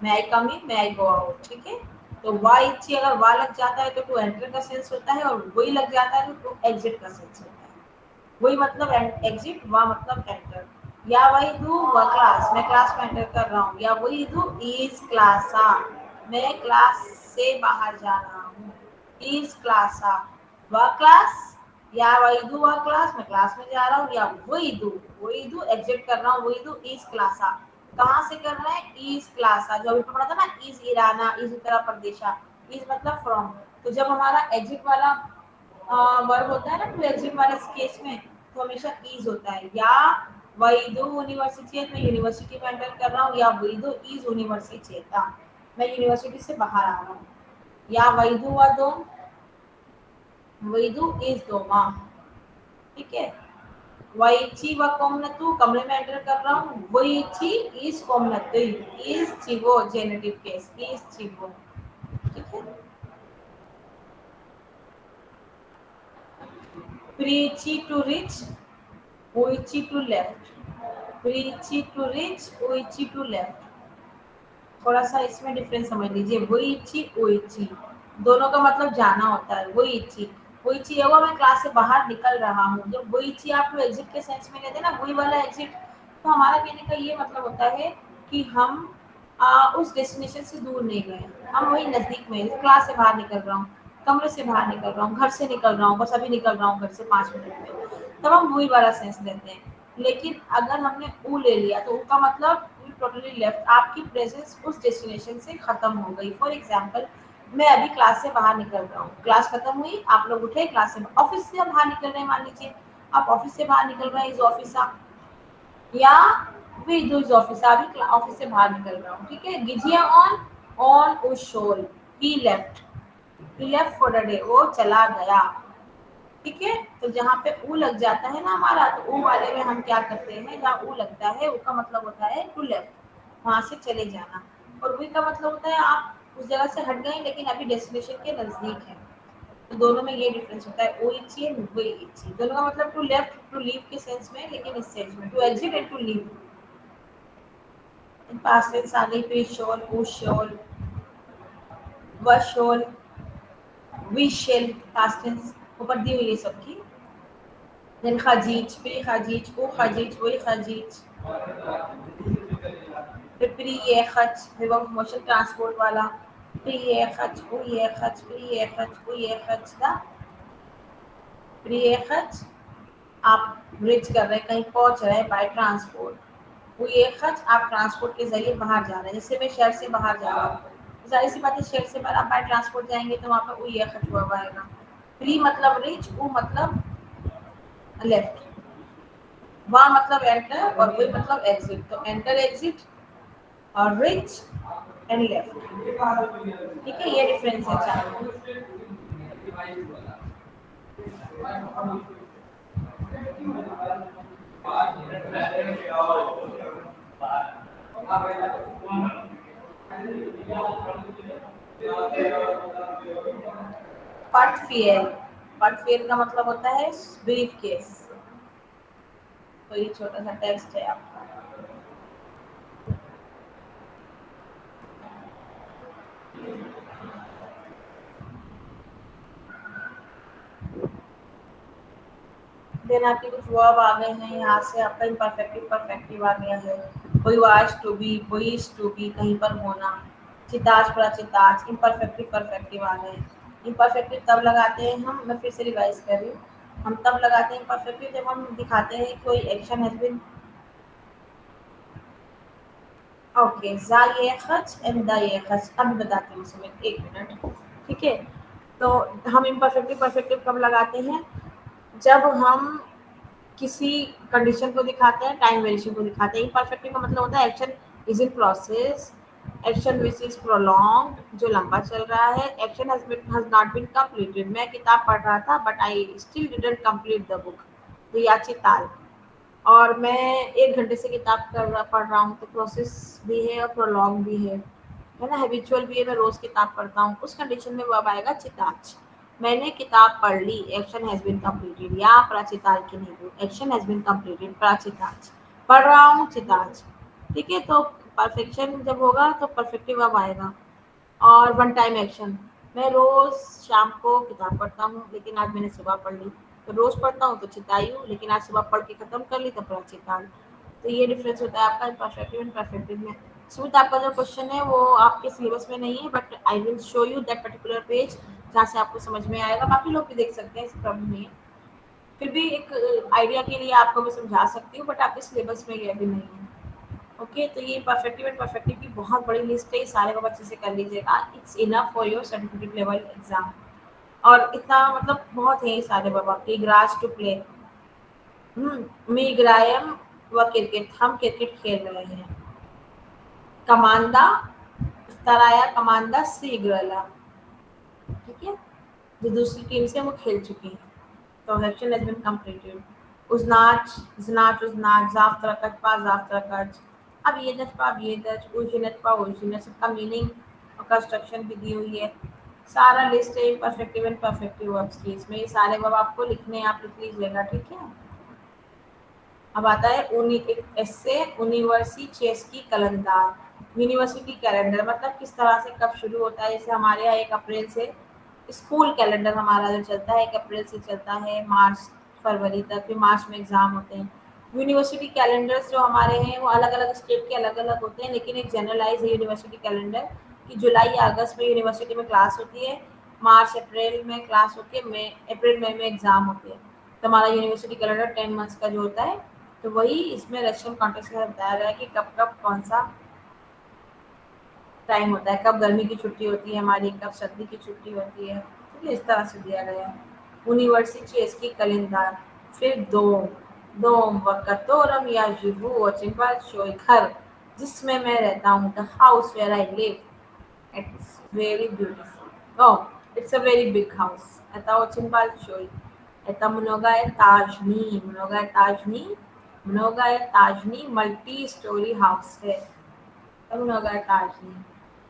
Speaker 1: मैं आई कम इन, मैं आई गो आउट, ठीक है। तो वा इच्छी अगर वा लग जाता है तो टू एंटर का सेंस होता है, और वही लग जाता है तो टू एग्जिट का सेंस होता है। वही मतलब एग्जिट, वा मतलब एंटर। या वही दू व क्लास, मैं क्लास में एंटर कर रहा हूँ। या वही दू इज क्लासा, मैं क्लास से बाहर जा रहा हूँ। इज क्लासा व क्लास, या वही दू व क्लास, मैं क्लास में जा रहा हूँ। या वही दू एग्जिट कर रहा हूँ। वही दू इज क्लासा, कहाँ से कर रहा है? इज क्लासा, जो अभी पढ़ा था ना, इज ईराना, इज उत्तरा प्रदेशा। इज मतलब फ्रॉम। तो जब हमारा एग्जिट वाला वर्ब होता है ना, टू एग्जिट वाले केस में, तो हमेशा इज होता है। या वही दो यूनिवर्सिटी, मैं यूनिवर्सिटी में एंटर कर रहा हूँ। या वही दो इज यूनिवर्सिटी, मैं यूनिवर्सिटी से बाहर आ रहा हूँ। या वैदु व दोम, वैदु इज दोमा, ठीक है। वैची व कोमनतु, कमरे में एंटर कर रहा हूँ, वैची इज कोमनतु, इज चिवो जेनेटिव केस, इज चिवो, ठीक है। प्रीची टू रिच, उइची टू लेफ्ट, प्रीची टू रिच, उइची टू लेफ्ट। थोड़ा सा इसमें डिफरेंस समझ लीजिए, वुइची उइची दोनों का मतलब जाना होता है। वुइची वुइची ये हुआ मैं क्लास से बाहर निकल रहा हूँ, जब वुइची आप एग्जिट के सेंस में लेते हैं ना, वही वाला एग्जिट, तो हमारा कहने का ये मतलब होता है कि हम उस डेस्टिनेशन से दूर नहीं गए, हम वही नजदीक में, क्लास से बाहर निकल रहा हूँ, कमरे से बाहर निकल रहा हूँ, घर से निकल रहा हूँ, बस अभी निकल रहा हूँ घर से 5 मिनट में, तब हम वही वाला सेंस लेते हैं। लेकिन अगर हमने ऊ ले लिया तो ऊ का मतलब टोटली लेफ्ट, आपकी प्रेजेंस उस डेस्टिनेशन से खत्म हो गई। फॉर एग्जांपल मैं अभी क्लास से बाहर निकल रहा हूँ, क्लास खत्म हुई, आप लोग उठे, क्लास से ऑफिस से बाहर निकल रहे हैं, मान लीजिए आप ऑफिस से बाहर निकल रहे हैं, इज ऑफिस या वी डू इज ऑफिस, अभी ऑफिस से बाहर निकल रहा हूँ, ठीक है। गिजिया ऑन उशोल, he left for the day, वो चला गया, ठीक है। तो जहाँ पे ऊ लग जाता है ना हमारा, तो ऊ वाले में हम क्या करते हैं, जहाँ ऊ लगता है ऊ का मतलब होता है टू लेफ्ट, वहां से चले जाना, और वी का मतलब होता है आप उस जगह से हट गए लेकिन अभी डेस्टिनेशन के नजदीक है। तो दोनों में ये डिफरेंस होता है, ओ इची एंड वी इची, दोनों का मतलब टू लेफ्ट टू लीव के सेंस में, लेकिन इस सेंस में to exit and to leave. In past tense आ गई, प्री शोल, ऊ शोल, व शोल, वी शेल, पास्ट टेंस ऊपर दी हुई है सबकी। देन खजीज, प्री खजीज, ऊ खजीज, वही खजीज, फिर प्री ये खच, फिर वो मोशन ट्रांसपोर्ट वाला, प्री ये खच, ऊ ये खच, प्री ये खच, ऊ ये खच था, प्री ये खच आप ब्रिज कर रहे हैं, कहीं पहुंच रहे हैं बाय ट्रांसपोर्ट, वो ये खच आप ट्रांसपोर्ट के जरिए बाहर जा रहे हैं, जैसे मैं शहर से बाहर जा रहा हूँ, जाहिर सी बात है शहर से बाहर आप बाय ट्रांसपोर्ट जाएंगे तो वहाँ पर वो ये खच हुआ आएगा। प्री मतलब रिच, ऊ मतलब लेफ्ट, वहाँ मतलब एंटर और वी मतलब एग्जिट, तो एंटर एग्जिट और रिच एंड लेफ्ट, ठीक है। ये डिफरेंस है चारों। पटफेयर का मतलब होता है ब्रीफ केस, तो ये छोटा सा टेक्स्ट है आपका। देन आपके कुछ वर्ब आ गए हैं, यहाँ से आपका इम्परफेक्टिव परफेक्टिव आ गया है, कोई वाज टू बी, बोइज टू बी, कहीं पर होना, चिताज प्रचिताज, इम्परफेक्टिव परफेक्टिव आ गए। इम्परफेक्टिव तब लगाते हैं हम, मैं फिर से रिवाइज कर रही हूँ, हम तब लगाते हैं इम्परफेक्टिव जब हम दिखाते हैं कोई एक्शन हैज बीन, ओके, जा ये खच एंड द ये खच, अब बताती हूँ उसमें, एक मिनट, ठीक है। तो हम इम्परफेक्टिव परफेक्टिव कब लगाते हैं, जब हम किसी कंडीशन को दिखाते हैं, टाइम वेरिएशन को दिखाते हैं। इम्परफेक्टिव का मतलब होता है action is in process, action which is prolong, जो लंबा चल रहा है, action has not been completed, मैं किताब पढ़ रहा था but I still didn't complete the book, तो याची ताल, और मैं 1 घंटे से किताब पढ़ रहा हूँ, तो प्रोसेस भी है और प्रोलॉन्ग भी है ना, हैबिचुअल भी है, मैं रोज किताब पढ़ता हूँ, उस कंडीशन में वर्ब आएगा चिताज, मैंने किताब पढ़ ली, एक्शन हैज बीन कंप्लीटेड, या प्राचिताल की नहीं, एक्शन हैज बीन कंप्लीटेड, प्राचिताज, पढ़ रहा हूँ चिताज, ठीक है। तो परफेक्शन जब होगा तो परफेक्टिव वर्ब आएगा। और वन टाइम एक्शन, मैं रोज शाम को किताब पढ़ता हूँ लेकिन आज मैंने सुबह पढ़ ली, तो रोज पढ़ता हूँ तो चिताई हूँ, लेकिन आज सुबह पढ़ के खत्म कर ली तो प्राचिताल। तो ये डिफरेंस होता है आपका परफेक्टिव एंड परफेक्टिव में। स्मित, आपका जो क्वेश्चन है वो आपके सिलेबस में नहीं है, but I will show you that particular page जहाँ से आपको समझ में आएगा, बाकी लोग भी देख सकते हैं, ऐसी प्रॉब्लम नहीं है, फिर भी एक आइडिया के लिए आपको मैं समझा सकती हूँ, बट आपके सिलेबस में ये भी नहीं है। ओके, तो ये परफेक्टिव एंड परफेक्टिव की बहुत बड़ी लिस्ट है, ये सारे को अच्छे से कर लीजिएगा, it's enough for your certificate level exam, और इतना मतलब बहुत है सारे बाबा के। ग्रास टू प्ले, मी ग्रायम व क्रिकेट, हम क्रिकेट खेल रहे हैं। कमांदा तराया, कमांदा सीग्रला, ठीक है, जो दूसरी टीम से वो खेल चुकी हैं। तो सेक्शन हैज बीन कंप्लीटेड। उजनाच, ज़नाच, उजनाच, ज़ाफ़्तरकच, पा ज़ाफ़्तरकच। अब ये दच पा ये दच, उजिनत पा उजिनत, सबका मीनिंग और कंस्ट्रक्शन भी दी हुई है। सारा लिस्ट है परफेक्टिव एंड परफेक्टिव वर्ब्स की, इसमें ये सारे वर्ब आपको लिखने हैं, आप लिख लीजिएगा, ठीक है। अब आता है एक एस्से यूनिवर्सिटी कैलेंडर। यूनिवर्सिटी कैलेंडर मतलब किस तरह से कब शुरू होता है। जैसे हमारे यहाँ 1 अप्रैल से स्कूल कैलेंडर हमारा जो चलता है 1 अप्रैल से चलता है मार्च फरवरी तक, फिर मार्च में एग्जाम होते हैं। यूनिवर्सिटी कैलेंडर्स जो हमारे हैं वो अलग अलग स्टेट के अलग अलग होते हैं, लेकिन एक जनरलाइज है यूनिवर्सिटी कैलेंडर कि जुलाई या अगस्त में यूनिवर्सिटी में क्लास होती है, मार्च अप्रैल में क्लास होती है, मई अप्रैल मई में एग्जाम होते हैं। तो हमारा यूनिवर्सिटी कैलेंडर 10 मंथ्स का जो होता है, तो वही इसमें रशियन कॉन्टेक्स्ट में बताया गया है कि कब कब कौन सा टाइम होता है, कब गर्मी की छुट्टी होती है हमारी, कब सर्दी की छुट्टी होती है। ठीक है, इस तरह से दिया गया है। यूनिवर्सिटी इसकी कैलेंडर। फिर दोम वकतोरम या जिबू वचिम्बा शोई, घर जिसमें मैं रहता हूँ, the house where I live, it's very beautiful, oh it's a very big house, एता वचिम्बा शोई, एता मुनोगा ताजनी मल्टी स्टोरी हाउस है, मुनोगा ताजनी।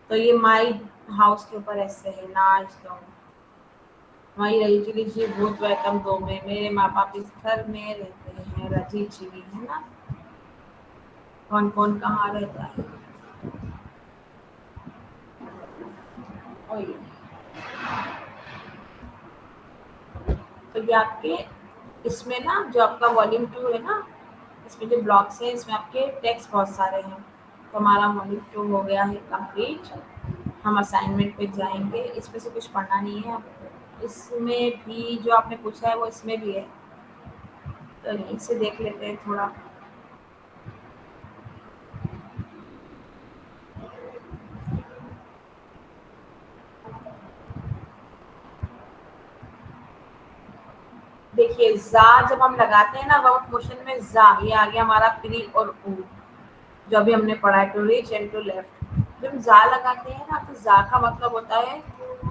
Speaker 1: तो ये माई हाउस के ऊपर ऐसे है, नाच दो माई रही जी भूत वैतम दो में, मेरे माँ बाप इस घर में रहते हैं, रजी चिड़ी है ना, कौन कौन कहाँ रहता है। ओए, तो ये आपके इसमें ना जो आपका वॉल्यूम 2 है ना, इसमें जो ब्लॉक्स हैं इसमें आपके टेक्स्ट बहुत सारे हैं। तो हमारा वॉल्यूम 2 हो गया है कंप्लीट। हम असाइनमेंट पे जाएंगे, इसमें से कुछ पढ़ना नहीं है। इसमें भी जो आपने पूछा है वो इसमें भी है, तो यहीं से देख लेते हैं थोड़ा। देखिए जा जब हम लगाते हैं ना वर्ब मोशन में, जा ये आ गया हमारा प्री और ऊ, जो अभी हमने पढ़ा है, to reach and to left. जब जा लगाते हैं ना तो जा का मतलब होता है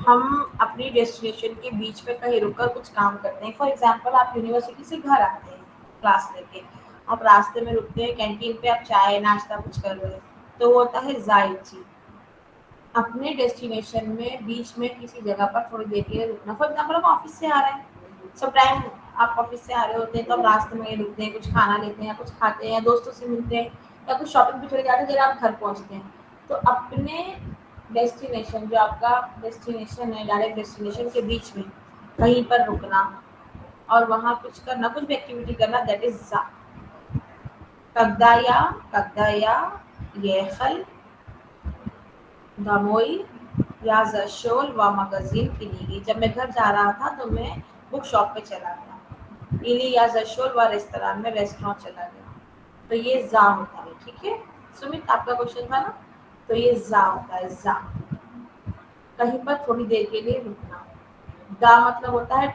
Speaker 1: हम अपनी डेस्टिनेशन के बीच में कहीं रुककर कुछ काम करते हैं। फॉर एग्जांपल आप यूनिवर्सिटी से घर आते हैं क्लास लेके, आप रास्ते में रुकते हैं कैंटीन पे, आप चाय नाश्ता कुछ कर रहे हैं, तो वो होता है जाइची। अपने डेस्टिनेशन में बीच में किसी जगह पर थोड़ी देर के लिए रुकना। फॉर एग्जाम्पल आप ऑफिस से आ रहे हैं, सब टाइम आप ऑफिस से आ रहे होते हैं तो आप रास्ते में रुकते हैं, कुछ खाना लेते हैं या कुछ खाते हैं या दोस्तों से मिलते हैं या कुछ शॉपिंग पे चले जाते हैं, जब आप घर पहुंचते हैं तो अपने डेस्टिनेशन जो आपका डेस्टिनेशन है डायरेक्ट डेस्टिनेशन के बीच में कहीं पर रुकना और वहाँ कुछ करना, कुछ भी एक्टिविटी करना, दैट इज जा। कगदाया ये खल दामोई या जशोल व मगजीन किनीगी, जब मैं घर जा रहा था तो मैं बुक शॉप पे चला गया। इली या जशोल व रेस्तरां में रेस्टोरेंट चला गया। तो ये जा होता है, ठीक है सुमित, आपका क्वेश्चन था ना, तो ये जा होता है, जा कहीं पर थोड़ी देर के लिए रुकना। दा मतलब होता है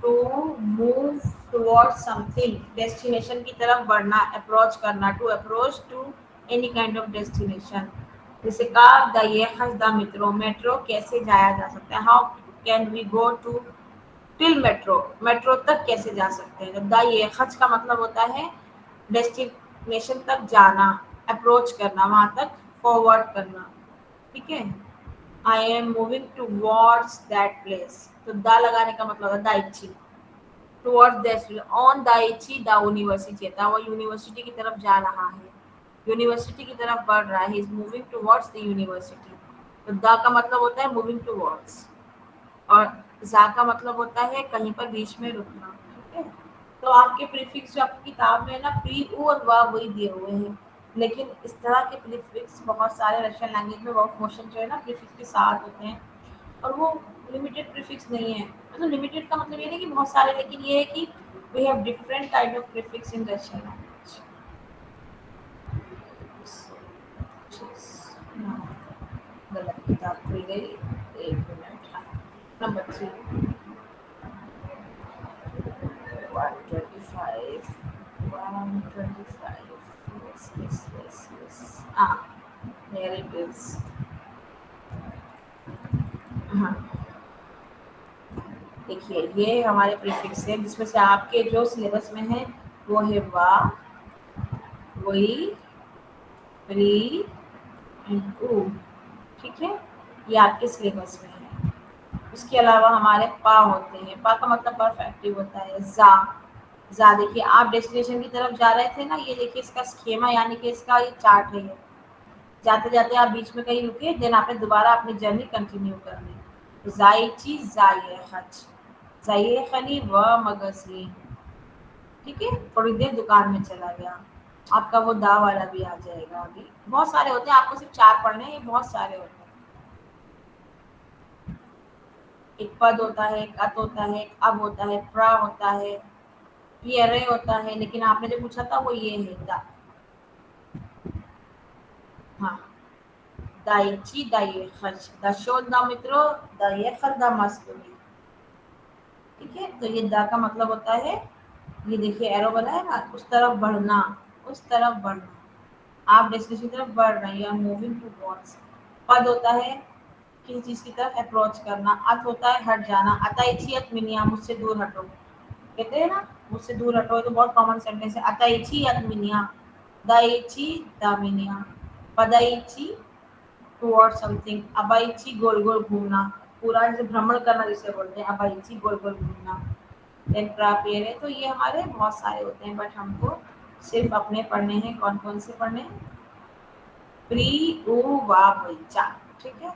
Speaker 1: to move towards something, destination की तरफ बढ़ना, अप्रोच करना, to approach to any kind of destination. जैसे का द ये खस द मेट्रो, मेट्रो कैसे जाया जा सकता है, how can we go to till metro, metro तक कैसे जा सकते हैं। द ये खच का मतलब होता है डेस्टिनेशन तक जाना, अप्रोच करना, वहां तक फॉरवर्ड करना, ठीक है। I am moving towards that place, तो द लगाने का मतलब है Daiichi, towards that on Daiichi the university, वो यूनिवर्सिटी की तरफ जा रहा है, यूनिवर्सिटी की तरफ बढ़ रहा है, he is moving towards the university. तो द का मतलब होता है मूविंग टुवर्ड्स और जा का मतलब होता है कहीं पर बीच में रुकना, ठीक है। तो आपके प्रीफिक्स जो आपकी किताब में है ना, प्री ऊ और वा वही दिए हुए हैं, लेकिन इस तरह के प्रीफिक्स बहुत सारे रशियन लैंग्वेज में वर्ब मोशन जो है ना प्रीफिक्स के साथ होते हैं, और वो लिमिटेड प्रीफिक्स नहीं है। मतलब लिमिटेड का मतलब ये नहीं कि बहुत सारे, लेकिन ये है कि we have different kind of prefix in Russian language. गलत किताब खुल गई, एक मिनट। Number 3 125 125, yes. There it is. हाँ, देखिए ये हमारे प्रीफिक्स है जिसमें से आपके जो सिलेबस में है वो है वा, वही, री एंड ऊ, ठीक है, ये आपके सिलेबस में है। उसके अलावा हमारे पा होते हैं, पा का मतलब परफेक्टिव होता है। जा देखिए आप डेस्टिनेशन की तरफ जा रहे थे ना, ये देखिए इसका स्कीमा यानी कि इसका ये चार्ट है। जाते जाते आप बीच में कहीं रुके, देन आपने दोबारा अपनी जर्नी कंटिन्यू करनी। जायची जायखच, जायखनी व मगजली, ठीक है, थोड़ी देर दुकान में चला गया, आपका वो दा वाला भी आ जाएगा। अभी बहुत सारे होते हैं, आपको सिर्फ 4 पढ़ने हैं, ये बहुत सारे होते हैं। एक पद होता है, एक अत होता है, एक अब होता है, प्रा होता है, ये अरे होता है, लेकिन आपने जो पूछा था वो ये है दा। हाँ, दाइची दाइखच, द शोन द मित्रो, दाइखल द मस्कुली, ठीक है। तो ये दा का मतलब होता है, ये देखिए एरो बना है ना, उस तरफ बढ़ना, उस तरफ बढ़ना, आप डेस्टिनेशन की तरफ बढ़ रहे हैं, यू आर मूविंग टुवर्ड्स। पद होता है किसी चीज की तरफ अप्रोच करना। अत होता है हट जाना, अताइची अत मिनिया, मुझसे दूर हटो, कहते हैं ना मुझसे दूर हटो, ये तो बहुत कॉमन सेंटेंस है। अताइची अत मिनिया, दाइची दामिनिया, पदाइची टुवर्ड समथिंग, अबाइची गोल गोल घूमना, पूरा जैसे भ्रमण करना जिसे बोलते हैं, अबाइची गोल गोल घूमना। देन प्रापेयर है, तो ये हमारे बहुत सारे होते हैं, बट हमको सिर्फ अपने पढ़ने हैं। कौन कौन से पढ़ने हैं? प्री उ वा वैचा, ठीक है।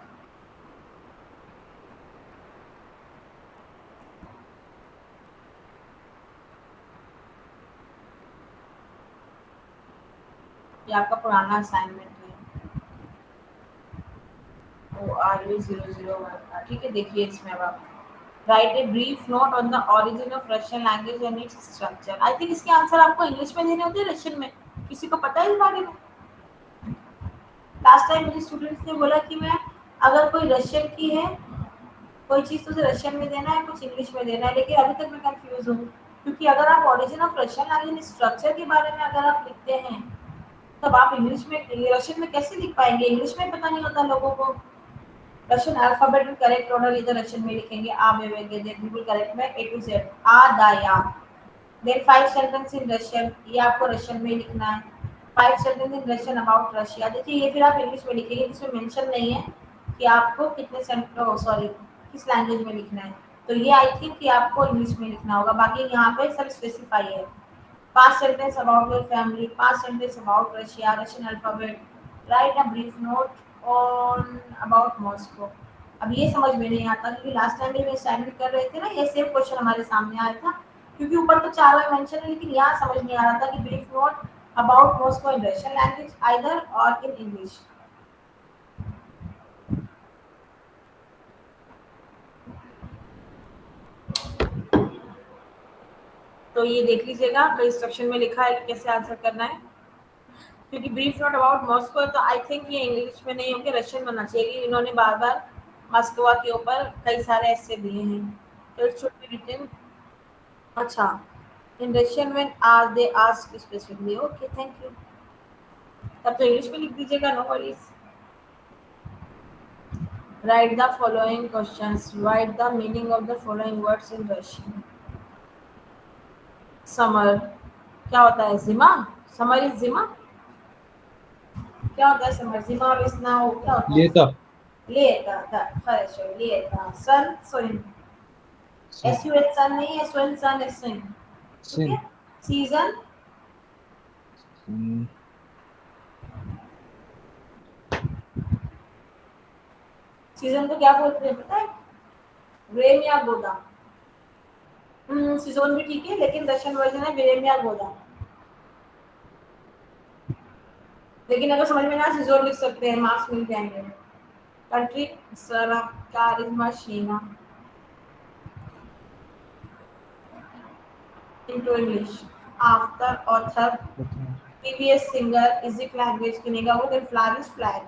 Speaker 1: ये आपका पुराना असाइनमेंट है, ORU001 का, ठीक है। देखिए इसमें अब आप right a brief note on the origin of Russian language and its structure. I think इसके आंसर आपको इंग्लिश में देने होते हैं, रशियन में किसी को पता है इस बारे में? लास्ट टाइम मुझे स्टूडेंट्स ने बोला कि मैं अगर कोई रशियन की है कोई चीज तो उसे रशियन में देना है, कुछ इंग्लिश में देना है, लेकिन अभी तक मैं कंफ्यूज हूँ, क्योंकि अगर आप origin of Russian language structure के बारे में अगर आप लिखते हैं तब आप इंग्लिश में रशियन में कैसे लिख पाएंगे? इंग्लिश में पता नहीं होता लोगों को। रशियन अल्फाबेट में करेक्ट ऑर्डर इधर रशियन में लिखेंगे, आ बे वे गे दे, बिल्कुल करेक्ट में A to Z, आ दा या। देन 5 सेंटेंस इन रशियन, ये आपको रशियन में लिखना है। 5 sentence in Russian about Russia, देखिए ये फिर आप इंग्लिश में लिखेंगे, जिसमें मेंशन नहीं है कि आपको कितने सॉरी किस लैंग्वेज में लिखना है, तो ये आई थिंक कि आपको इंग्लिश में लिखना होगा, बाकी यहाँ पे सब स्पेसिफाई है। 5 sentence about your family, 5 sentence about Russia, Russian alphabet, right a brief note on about Moscow. अब ये समझ में नहीं आता, क्योंकि लास्ट टाइम भी असाइनमेंट कर रहे थे ना, ये सेम क्वेश्चन हमारे सामने आया था, क्योंकि ऊपर तो चारों मेंशन है, लेकिन यहाँ समझ नहीं आ रहा था कि brief note about Moscow in Russian language either और इन इंग्लिश। तो ये देख लीजिएगा, कई इंस्ट्रक्शन में लिखा है कि कैसे आंसर करना है, क्योंकि ब्रीफ नोट अबाउट मॉस्को है तो आई थिंक ये इंग्लिश में नहीं होंगे, रशियन बनना चाहिए। इन्होंने बार बार मॉस्को के ऊपर कई सारे ऐसे दिए हैं, तो इट शुड बी रिटन, अच्छा, in Russian when are they ask specifically, okay thank you. तब तो इंग्लिश में लिख दीजिएगा, no worries. Write the following questions, write the meaning of the following words in Russian. Summer क्या होता है? जिमा, समर इज जिमा, क्या होता है समर? जिमा और स्नाओ क्या होता है?
Speaker 5: लेता
Speaker 1: लेता था, хорошо, लेता। सन स्विम, SUN सन नहीं है, स्विम सन है स्विम, ठीक
Speaker 5: सिन
Speaker 1: है। सीजन, सीजन को क्या बोलते हैं पता है? व्रेम या गोदा। सीजन भी ठीक है, लेकिन रशियन वर्जन है व्रेम या गोदा। लेकिन अगर समझ में ना सीजन लिख सकते हैं, मार्क्स मिल जाएंगे। कंट्री कारिज्मा शीना into English. After author, previous singer, Izik language की निगाह हो, then flag is flag.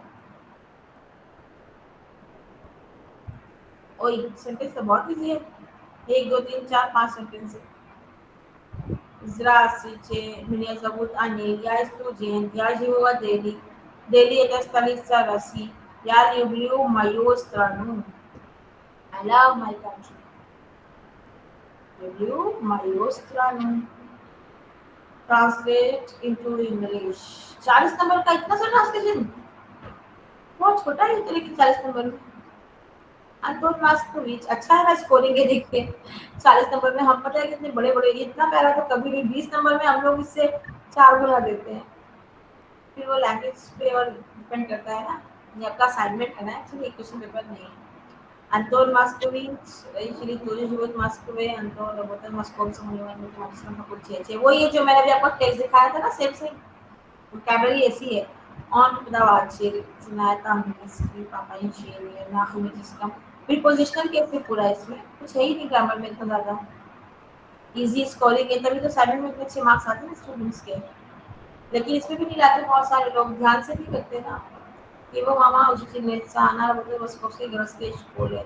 Speaker 1: ओए सेंटेंस तो बहुत इजी है, 1 2 3 4 5 सेंटेंस है। Здравствуйте, меня зовут Анель, я студент, я живу в Дели. Дели это столица России. Я люблю мою страну. I love my country. W Mayostranu. Translate into English. 40 number का इतना सा ट्रांसलेशन, बहुत छोटा है तो, लेकिन 40 नंबर में। अंतोन मास्कोविच, अच्छा है ना स्कोरिंग है देख के। 40 नंबर में हम पता है कितने बड़े बड़े, इतना प्यारा तो कभी नहीं। 20 नंबर में हम लोग इससे 4 गुना देते हैं। फिर वो लैंग्वेज पे और डिपेंड करता है ना, ये आपका असाइनमेंट है ना, एक्चुअली क्वेश्चन पेपर नहीं है। Anton Maskovich, jeśli duży żywot Moskwy, Anton работа Москва से होने वाली तो का कुछ है। वो ये जो मैंने अभी आपको टेक्स्ट दिखाया था ना, सेम सेम वोकैबुलरी ऐसी है। ऑन पदावाच्य सुनाता हमने इसकी पापा इन शेर नाखुन में जिसका प्रीपोजिशनल केस में पूरा, इसमें कुछ है ही नहीं ग्रामर में इतना ज़्यादा। इजी स्कोरिंग है, तभी तो असाइनमेंट में इतने अच्छे मार्क्स आते हैं स्टूडेंट्स के। लेकिन इसमें भी नहीं लाते बहुत सारे लोग, ध्यान से नहीं करते ना। Jego mama uczennica na robotę Moskovskiej Grodzkiej Szkole.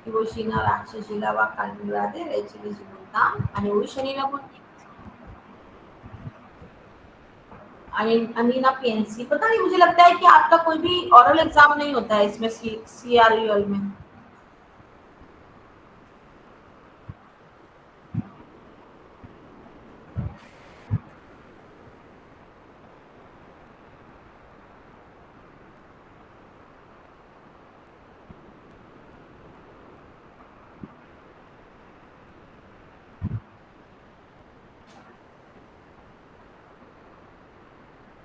Speaker 1: Iwosina राक्षस जिलावा कालिंग्रादे रैचली जीवनता आणि उशनीला पण अनीना पीएनसी। पता नहीं, मुझे लगता है कि आपका कोई भी ओरल एग्जाम नहीं होता है इसमें सीआरयूएल में।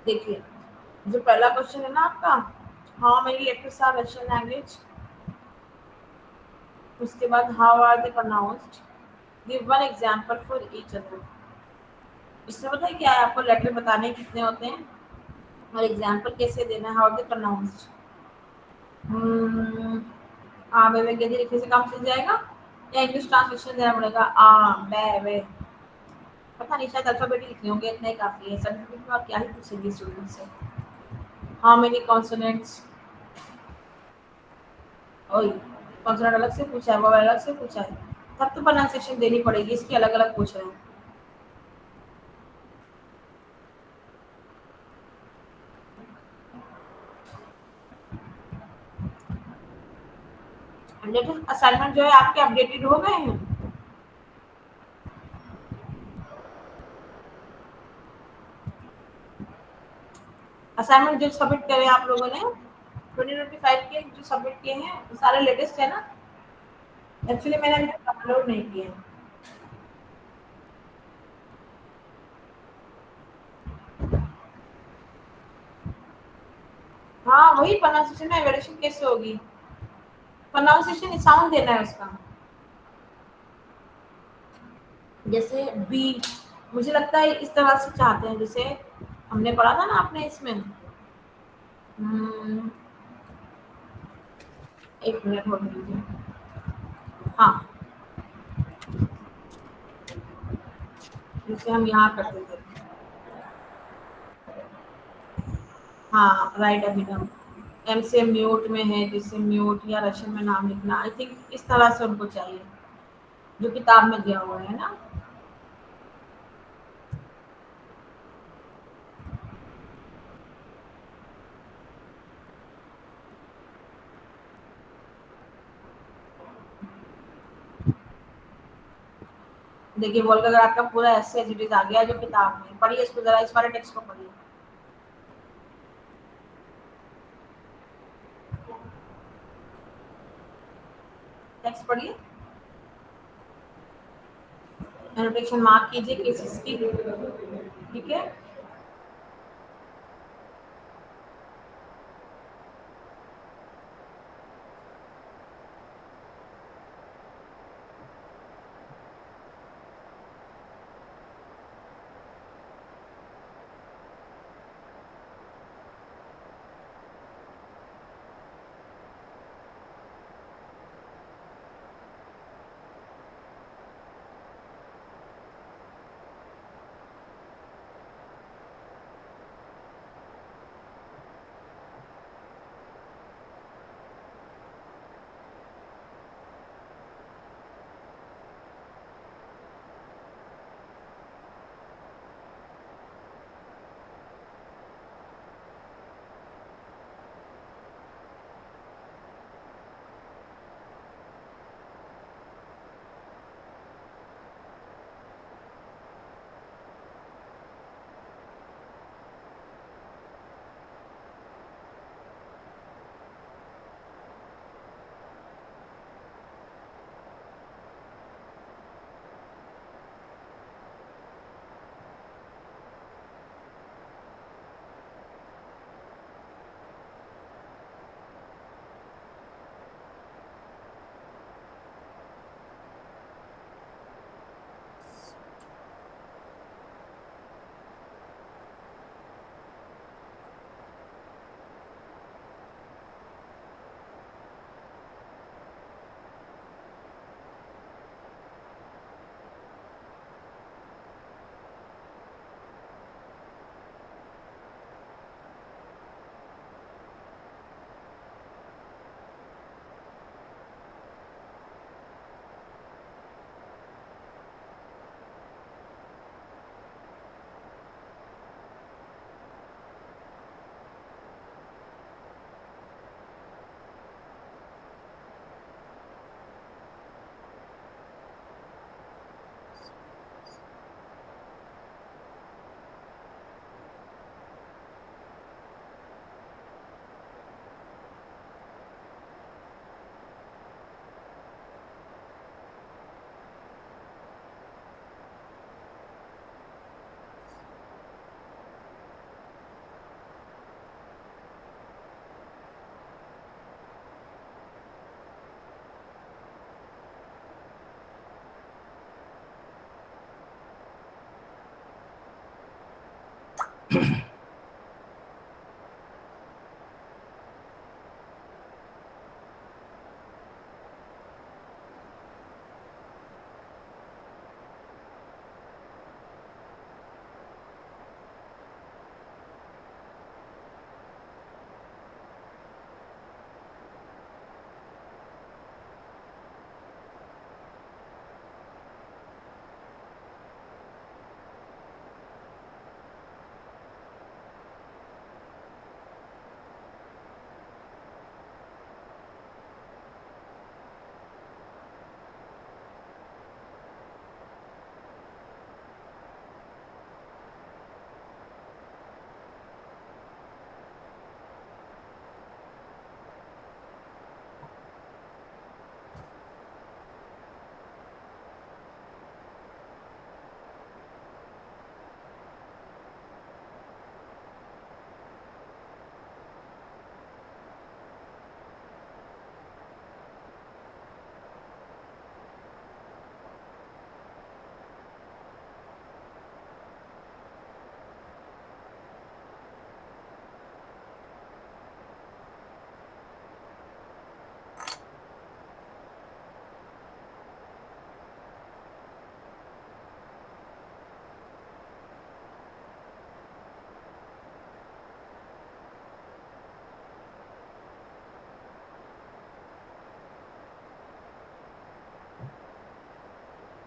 Speaker 1: देखिए, जो पहला क्वेश्चन है ना आपका, how many letters are Russian language, उसके बाद how are they pronounced, give one example for each other. इसमें पता है क्या है, आपको लेटर बताने कितने होते हैं और एग्जांपल कैसे देना है, हाउ दे प्रोनाउंस्ड। आ बे के लिखने से काम चल जाएगा या इंग्लिश ट्रांसलेशन देना पड़ेगा? आ बे वे, पता नहीं, शायद अल्फाबेट लिखने होंगे, इतना ही काफी है। सर्टिफिकेट में आप क्या ही पूछेंगे स्टूडेंट से। हाउ मेनी कॉन्सोनेंट्स, ओए कॉन्सोनेंट अलग से पूछा है, वोवेल अलग से पूछा है, तब तो प्रोनाउंसिएशन देनी पड़ेगी, इसकी अलग अलग पूछ रहे हैं। लेटेस्ट असाइनमेंट जो है आपके अपडेटेड हो गए हैं? असाइनमेंट जो सबमिट करे आप लोगों ने 2025 के जो सबमिट किए हैं वो सारे लेटेस्ट है ना? एक्चुअली मैंने अभी तक अपलोड नहीं किए हैं। हाँ वही प्रोनाउंसिएशन में वेरिएशन कैसे होगी? प्रोनाउंसिएशन साउंड देना है उसका, जैसे बी, मुझे लगता है इस तरह से चाहते हैं, जैसे हमने पढ़ा था ना आपने इसमें। एक मिनट होल्ड कीजिए। हाँ, जैसे हम यहाँ करते थे। हाँ राइट अभिनव, एम से म्यूट में है, जिससे म्यूट या रशियन में नाम लिखना, आई थिंक इस तरह से उनको चाहिए जो किताब में दिया हुआ है ना। देखिए बोल अगर आपका पूरा ऐसे एज इट इज आ गया जो किताब में, पढ़िए इसको जरा, इस वाले टेक्स्ट को पढ़िए। टेक्स्ट पढ़िए, एनोटेशन मार्क कीजिए केसेस की, ठीक है।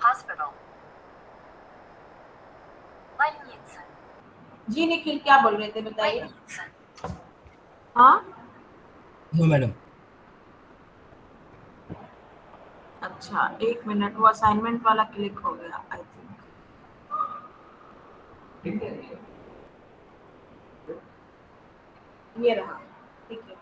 Speaker 7: Hospital. Больница.
Speaker 1: जी निखिल क्या बोल रहे थे बताइए।
Speaker 7: Больница.
Speaker 1: हाँ
Speaker 2: नो मैडम।
Speaker 1: अच्छा 1 मिनट, वो असाइनमेंट वाला क्लिक हो गया आई थिंक। ये रहा, ठीक है।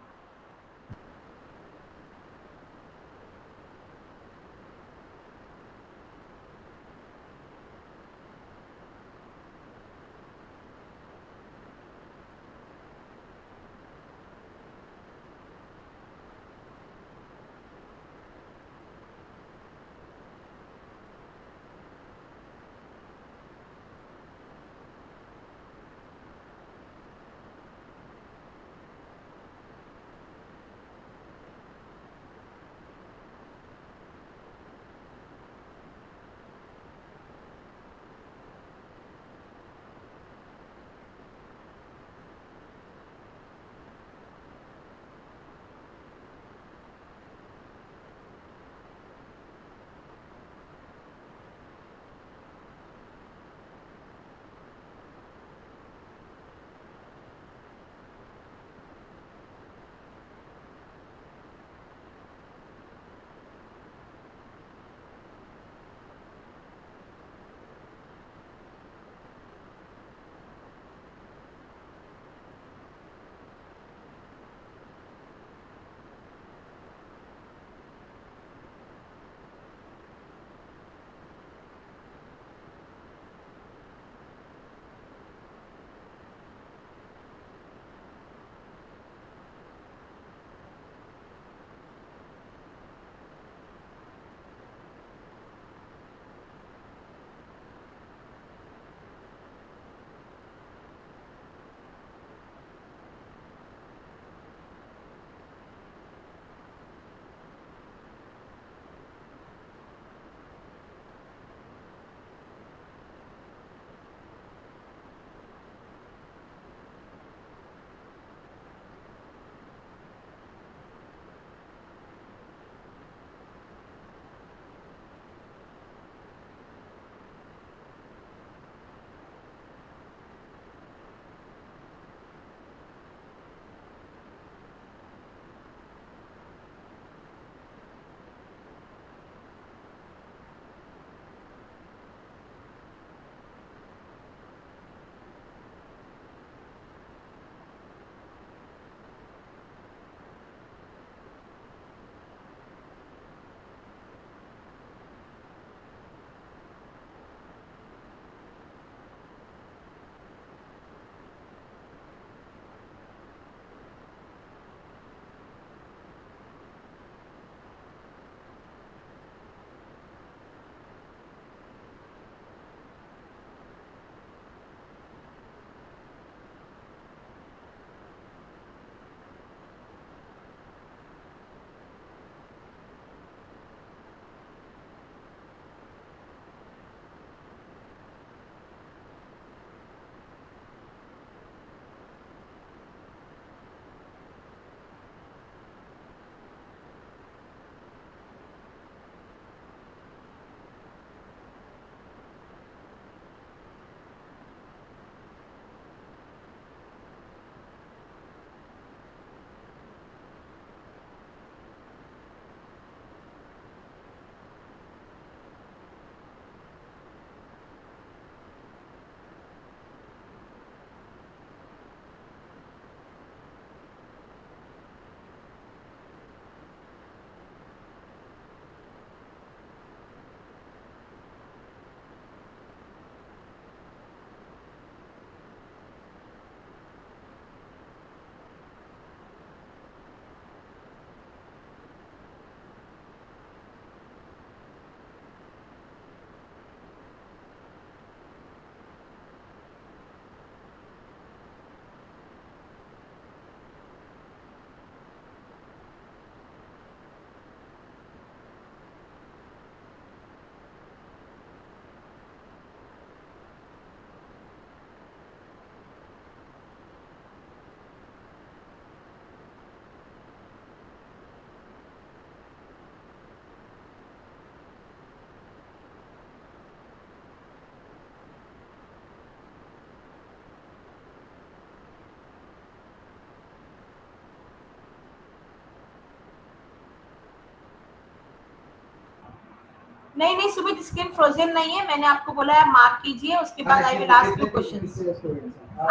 Speaker 1: नहीं नहीं सुमित, स्क्रीन फ्रोजन नहीं है, मैंने आपको बोला है मार्क कीजिए, उसके बाद I will ask you questions.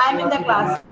Speaker 1: I am in the class.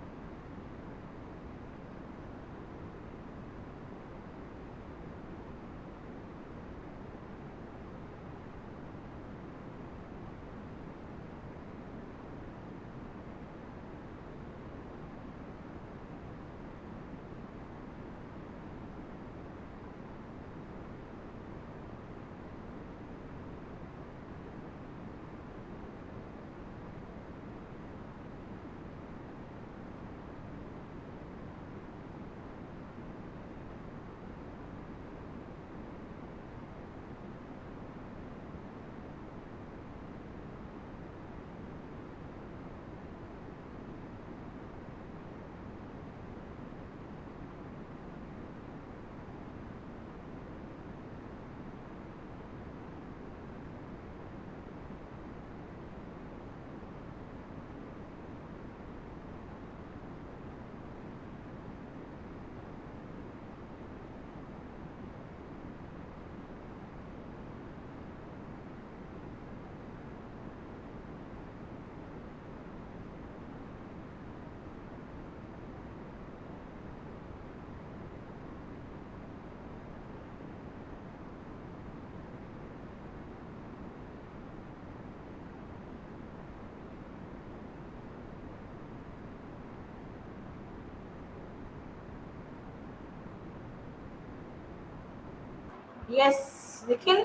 Speaker 1: Yes, Nikhil.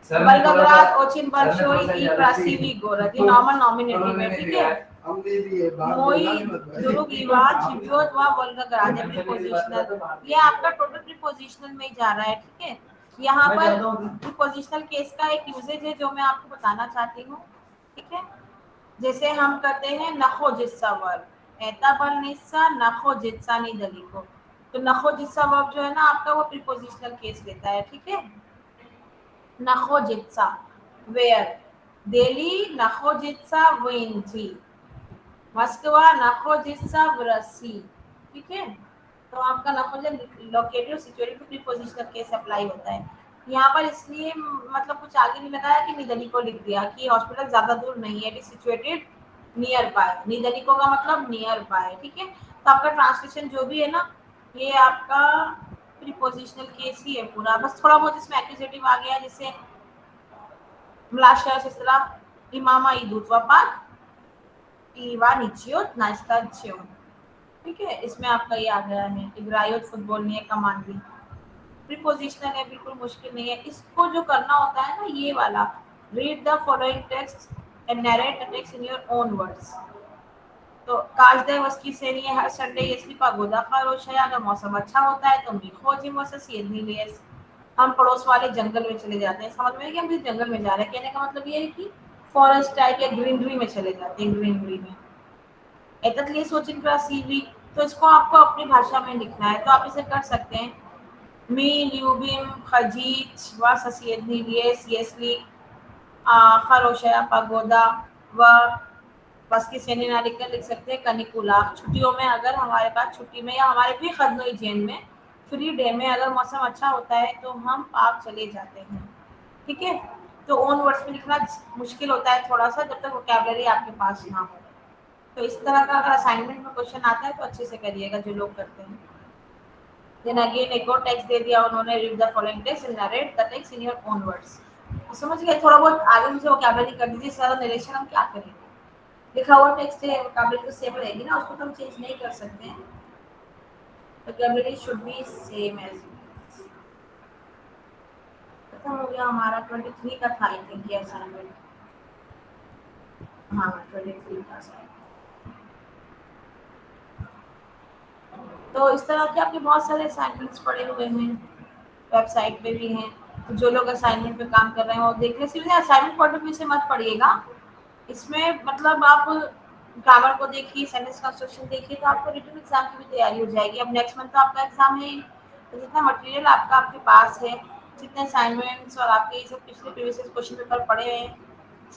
Speaker 1: Volgograd, ओचिन बर्शोई, ई क्रासीवी गोरद, ये नॉर्मल नॉमिनेटिव है, ठीक है। मोई, दुरुग, इवान, शिव्योत व वल्गग्राद है प्रीपोजिशनल। ये आपका टोटल प्रीपोजिशनल में ही जा रहा है, ठीक है। यहाँ पर प्रीपोजिशनल केस का एक यूजेज है जो मैं आपको बताना चाहती हूँ, ठीक है। जैसे हम करते हैं नखो जिस्सा वर्ब, एता बल निस्सा नखो जित्सा नी दलीको, तो नखो जिस्सा वर्ब जो है ना आपका वो प्रीपोजिशनल केस लेता है, ठीक है। नखो जित्सा वेयर, दिल्ली नखो जित्सा विंची, मस्कवा नखो जित्सा व्रसी, ठीक है। तो आपका नखो लोकेटिव सिचुएटिव प्रीपोजिशनल केस अप्लाई होता है यहाँ पर, इसलिए मतलब कुछ आगे नहीं लगाया कि निदली को लिख दिया कि हॉस्पिटल ज्यादा दूर नहीं है, it is situated near by, निदली को का मतलब नियर बाय, ठीक है। तो आपका ट्रांसलेशन जो भी है ना ये आपका प्रीपोजिशनल केस ही है पूरा, बस थोड़ा बहुत इसमें एक्यूजेटिव आ गया, जैसे मलाशा सिस्ला इमामा ईदूत वपाक ईवा निचियोत नास्ताचियो, ठीक है। इसमें आपका ये आ गया है इग्रायोत फुटबॉल नहीं है कमांडी, प्रीपोजिशनल है, बिल्कुल मुश्किल नहीं है। इसको जो करना होता है ना ये वाला, read the following text and narrate the text in your own words. तो काजदे वस्की से नहीं है हर संडे ये स्लिपा गोदा खारोश है, अगर मौसम अच्छा होता है तो खोजी मौसम सीधनी लेस, हम पड़ोस वाले जंगल में चले जाते हैं, समझ में कि हम किस जंगल में जा रहे हैं, कहने का मतलब ये है कि फॉरेस्ट टाइप या ग्रीनरी में चले जाते हैं, ग्रीनरी में। एततली सोचिन क्रासीवी, तो इसको आपको अपनी भाषा में लिखना है, तो आप इसे कर सकते हैं। मी ल्यूबिम खजीज व ससीदनी लेस येसली खरोशया पगोदा व बस की सेनी ना लिखकर लिख सकते हैं कनिकुला, छुट्टियों में अगर हमारे पास छुट्टी में या हमारे भी खदनोई जैन में फ्री डे में अगर मौसम अच्छा होता है तो हम पार्क चले जाते हैं, ठीक है। तो ओन वर्ड्स में लिखना मुश्किल होता है थोड़ा सा जब तक वोकैबुलरी आपके पास ना हो, तो इस तरह का अगर असाइनमेंट में क्वेश्चन आता है तो अच्छे से करिएगा जो लोग करते हैं। देन अगेन एक और टेक्स्ट दे दिया उन्होंने, read the following text and narrate the text in your own words. समझ गए, थोड़ा बहुत आगे मुझे वोकैबुलरी कर दीजिए, ज्यादा नरेशन हम क्या करेंगे, लिखा हुआ टेक्स्ट है वोकैबुलरी तो सेम रहेगी ना, उसको तो हम चेंज नहीं कर सकते हैं, vocabulary should be same as खत्म हो गया हमारा 23 का था आई थिंक ये असाइनमेंट, हाँ 23 का असाइनमेंट। तो इस तरह के आपके बहुत सारे असाइनमेंट्स पड़े हुए हैं, वेबसाइट पे भी हैं, तो जो लोग असाइनमेंट पे काम कर रहे हैं वो देख लें। सिर्फ असाइनमेंट पॉइंट ऑफ व्यू से मत पढ़िएगा, इसमें मतलब आप ग्रामर को देखिए, सेंटेंस कंस्ट्रक्शन देखिए, तो आपको रिटन एग्जाम की भी तैयारी हो जाएगी। अब नेक्स्ट मंथ तो आपका एग्जाम है, तो जितना मटेरियल आपका आपके पास है, जितने असाइनमेंट्स और आपके ये सब पिछले प्रीवियस क्वेश्चन पेपर पड़े हुए हैं,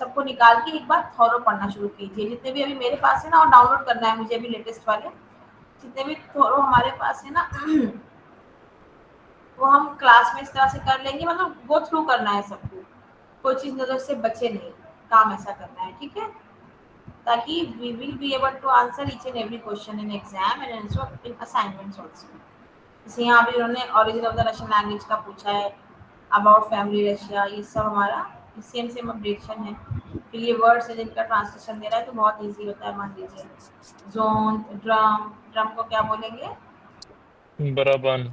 Speaker 1: सबको निकाल के एक बार थॉरो पढ़ना शुरू कीजिए। जितने भी अभी मेरे पास है ना, और डाउनलोड करना है मुझे अभी लेटेस्ट वाले, जितने भी थोरो हमारे पास है ना वो हम क्लास में इस तरह से कर लेंगे, मतलब गो थ्रू करना है सबको, कोई चीज नजर से बचे नहीं, काम ऐसा करना है, ठीक है, ताकि we will be able to answer each and every question in exam and also in assignments also. जैसे यहाँ भी उन्होंने origin of the Russian language का पूछा है, about family Russia, ये सब हमारा सेम सेम अपडेशन है। फिर ये वर्ड्स है जिनका ट्रांसलेशन दे रहा है तो बहुत इजी होता है। मान लीजिए जोन, ड्रम, ड्रम को क्या बोलेंगे?
Speaker 3: बराबर।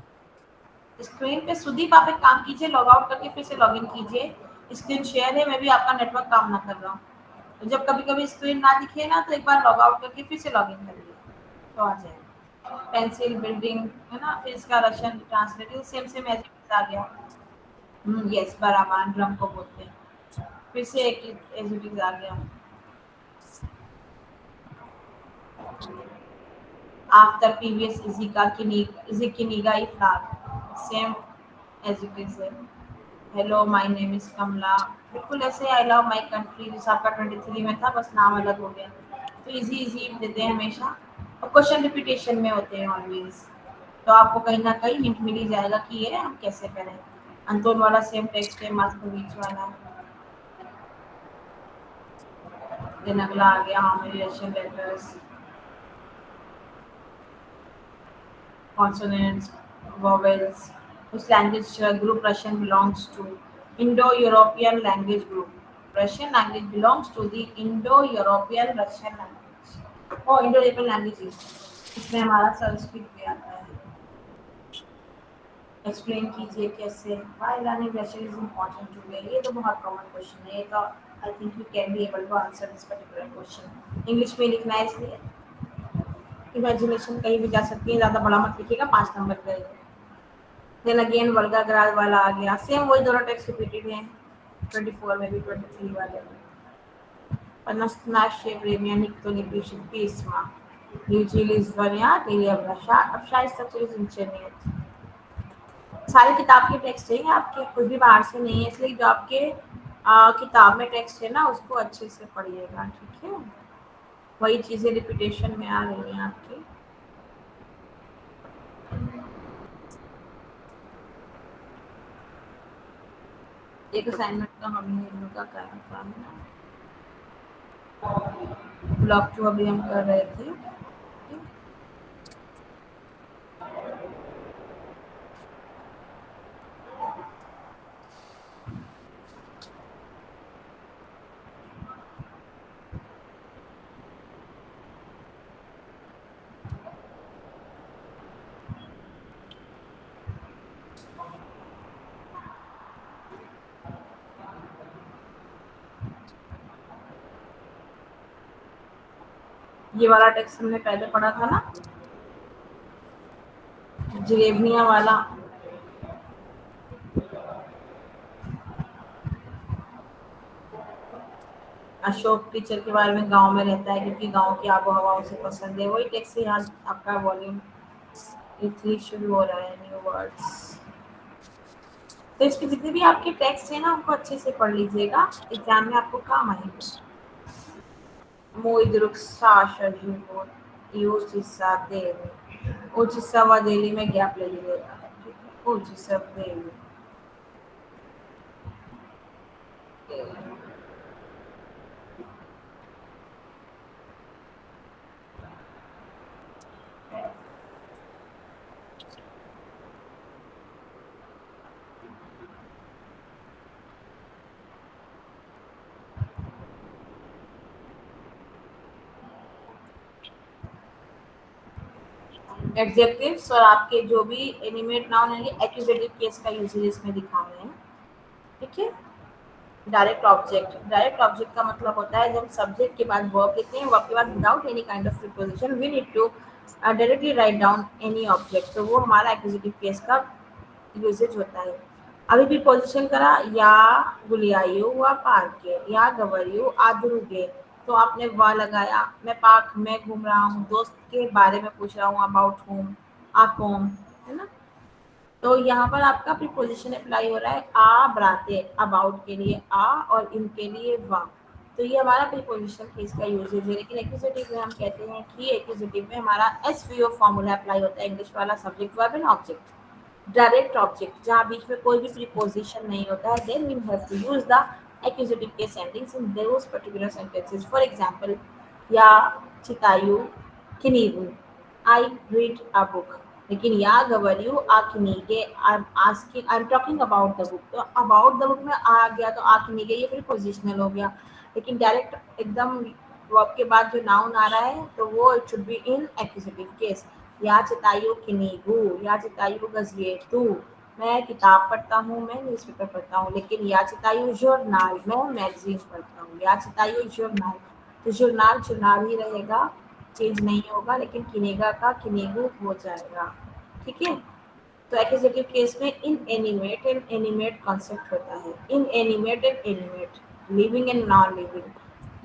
Speaker 1: स्क्रीन पे सुदीप आप एक काम कीजिए, लॉग आउट करके फिर से लॉग इन कीजिए। स्क्रीन शेयर है, मैं भी आपका नेटवर्क काम ना कर रहा हूँ, तो जब कभी कभी स्क्रीन ना दिखे ना तो एक बार लॉग आउट करके फिर से लॉग इन कर लीजिए तो आ जाएगा। पेंसिल बिल्डिंग है ना, फिर इसका Russian translating same same as it आ गया। यस, बराबर ड्रम को बोलते हैं, फिर से एक एज इट आ गया। आफ्टर प्रीवियस इजिका किनिगा फ्लैग, सेम एज इट इज है। Hello my name is Kamala, बिल्कुल ऐसे आई लव माय कंट्री जैसा आपका 23 में था, बस नाम अलग हो गया। तो इजी इजी देते हैं हमेशा, और क्वेश्चन रिपीटेशन में होते हैं ऑलवेज, तो आपको कहीं ना कहीं हिंट मिल ही जाएगा कि ये हम कैसे करें। अंतोन वाला सेम टेक्स्ट है, मास्कोविच वाला। देन अगला आ गया how many Russian letters, consonants, vowels. Which language group Russian belongs to? Indo-European language group. Russian language belongs to the Indo-European Russian language. Oh, Indo-European languages. इसमें हमारा संस्कृत भी आता है। एक्सप्लेन कीजिए कैसे। Why learning Russian is important to me? ये तो बहुत कॉमन क्वेश्चन है, ये तो I think you can be able to answer this particular question. English में लिखना है इसलिए इमेजिनेशन कहीं भी जा सकती है, ज़्यादा बड़ा मत लिखिएगा, 5 नंबर का। देन अगेन वल्गा ग्राल वाला आ गया, सेम वही दोनों टेक्स्ट रिपीटेड हैं 24 में भी 23 वाले में। Nasze время никто не пишет письма. Люди звонят или общаются через интернет. सारी किताब के टेक्स्ट है आपके, कुछ भी बाहर से नहीं है, इसलिए जो आपके किताब में टेक्स्ट है ना उसको अच्छे से पढ़िएगा, ठीक है। वही चीजें रिपीटेशन में आ रही हैं आपकी। एक असाइनमेंट का हम इन लोग का काम है, ब्लॉक 2 अभी हम कर रहे थे। ये वाला टेक्स्ट हमने पहले पढ़ा था ना, जरेवनिया वाला। अशोक टीचर के बारे में गांव में रहता है क्योंकि गांव की आबो हवा उसे पसंद है, वही टेक्स्ट यहाँ आपका वॉल्यूम 3 शुरू हो रहा है, न्यू वर्ड्स। तो इसके जितने भी आपके टेक्स्ट है ना उनको अच्छे से पढ़ लीजिएगा, एग्जाम में आपको काम आएगा। डेली में गैप ले लीजिएगा, एडजेक्टिव्स और आपके जो भी एनिमेट नाउन है एक्यूजेटिव केस का यूजेज इसमें दिखा रहे हैं, ठीक है। डायरेक्ट ऑब्जेक्ट का मतलब होता है जब सब्जेक्ट के बाद वर्ब लिखते हैं, वर्ब के बाद without any kind of preposition we need to directly write down any object, तो वो हमारा एक्यूजेटिव केस का यूजेज होता है। अभी प्रीपोजिशन करा, या गुलियायु व पार्के, या गवरियु आदरुगे, तो आपने वह लगाया, मैं पार्क में घूम रहा हूँ, दोस्त के बारे में पूछ रहा हूँ, अबाउट होम, आकोम, है ना। तो यहाँ पर आपका प्रीपोजिशन अप्लाई हो रहा है आ ब्राते, अबाउट के लिए आ और इनके लिए वा, तो ये हमारा प्रीपोजिशन केस का यूजेज है। लेकिन एक्यूजेटिव में हम कहते हैं कि एक्यूजेटिव में हमारा एसवीओ फॉर्मूला अप्लाई होता है, इंग्लिश वाला, subject verb and object. Direct object जहाँ बीच में कोई भी प्रीपोजिशन नहीं होता है, then we have to use the accusative case endings in those particular sentences. For example, या चितायु किनीगु, I read a book. लेकिन या गवरयू आ किनीगे, I'm talking about the book. तो about the book में आ गया तो आ किनीगे ये प्रीपोजिशनल हो गया, लेकिन डायरेक्ट एकदम वर्ब के बाद जो नाउन आ रहा है तो वो it should be in accusative case. या चितायु किनीगु, या चितायु गजिएतु, मैं किताब पढ़ता हूँ, मैं न्यूज़पेपर पढ़ता हूँ. लेकिन या चितायु जर्नल, मैं मैगजीन पढ़ता हूँ. या चितायु जर्नल, तो जर्नल जर्नल ही रहेगा, चेंज नहीं होगा, लेकिन किनेगा का किनेगु हो जाएगा. ठीक है. तो एक्यूजेटिव केस में इनएनिमेट एंड एनिमेट कॉन्सेप्ट होता है. Inanimate and animate, living and non living.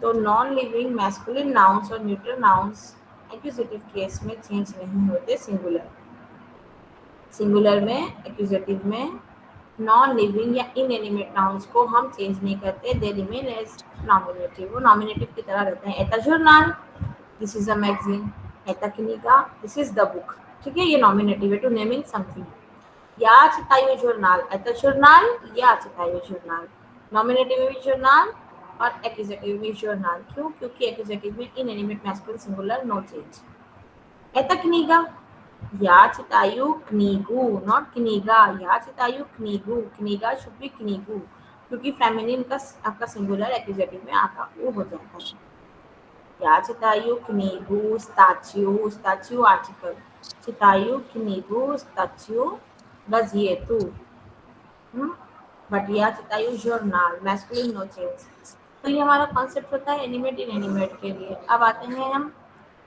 Speaker 1: तो नॉन लिविंग मैस्कुलिन नाउन्स और न्यूट्रल नाउन्स एक्यूजेटिव केस में चेंज नहीं होते. सिंगुलर में, एक्यूजेटिव में नॉन लिविंग या इनएनिमेट नाउन्स को हम चेंज नहीं करते. दे रिमेन एज नॉमिनेटिव, वो नॉमिनेटिव की तरह रहते हैं. एता journal, this is a magazine. एता किनिगा, दिस इज द बुक. ठीक है, ये नॉमिनेटिव है टू नेमिंग समथिंग. या चितायु जर्नल, एता जर्नल, या चितायु जर्नल. नॉमिनेटिव में भी जर्नल और एक्यूजेटिव में जर्नल. क्यों? क्योंकि एक्यूजेटिव में inanimate masculine singular, no change. एता किनिगा, या चितायु कनीगु, नॉट किनीगा. या चितायु कनीगु, किनीगा शुड बी कनीगु, क्योंकि फेमिनिन का आपका सिंगुलर एक्यूजेटिव में आपका वो हो जाता है. या चितायु कनीगु स्टैच्यू, स्टैच्यू आर्टिकल. चितायु कनीगु स्टैच्यू गजिएतु. बट या चितायु जर्नल, मैस्कुलिन, नो चेंज. तो ये हमारा कॉन्सेप्ट होता है एनिमेट इन एनिमेट के लिए. अब आते हैं हम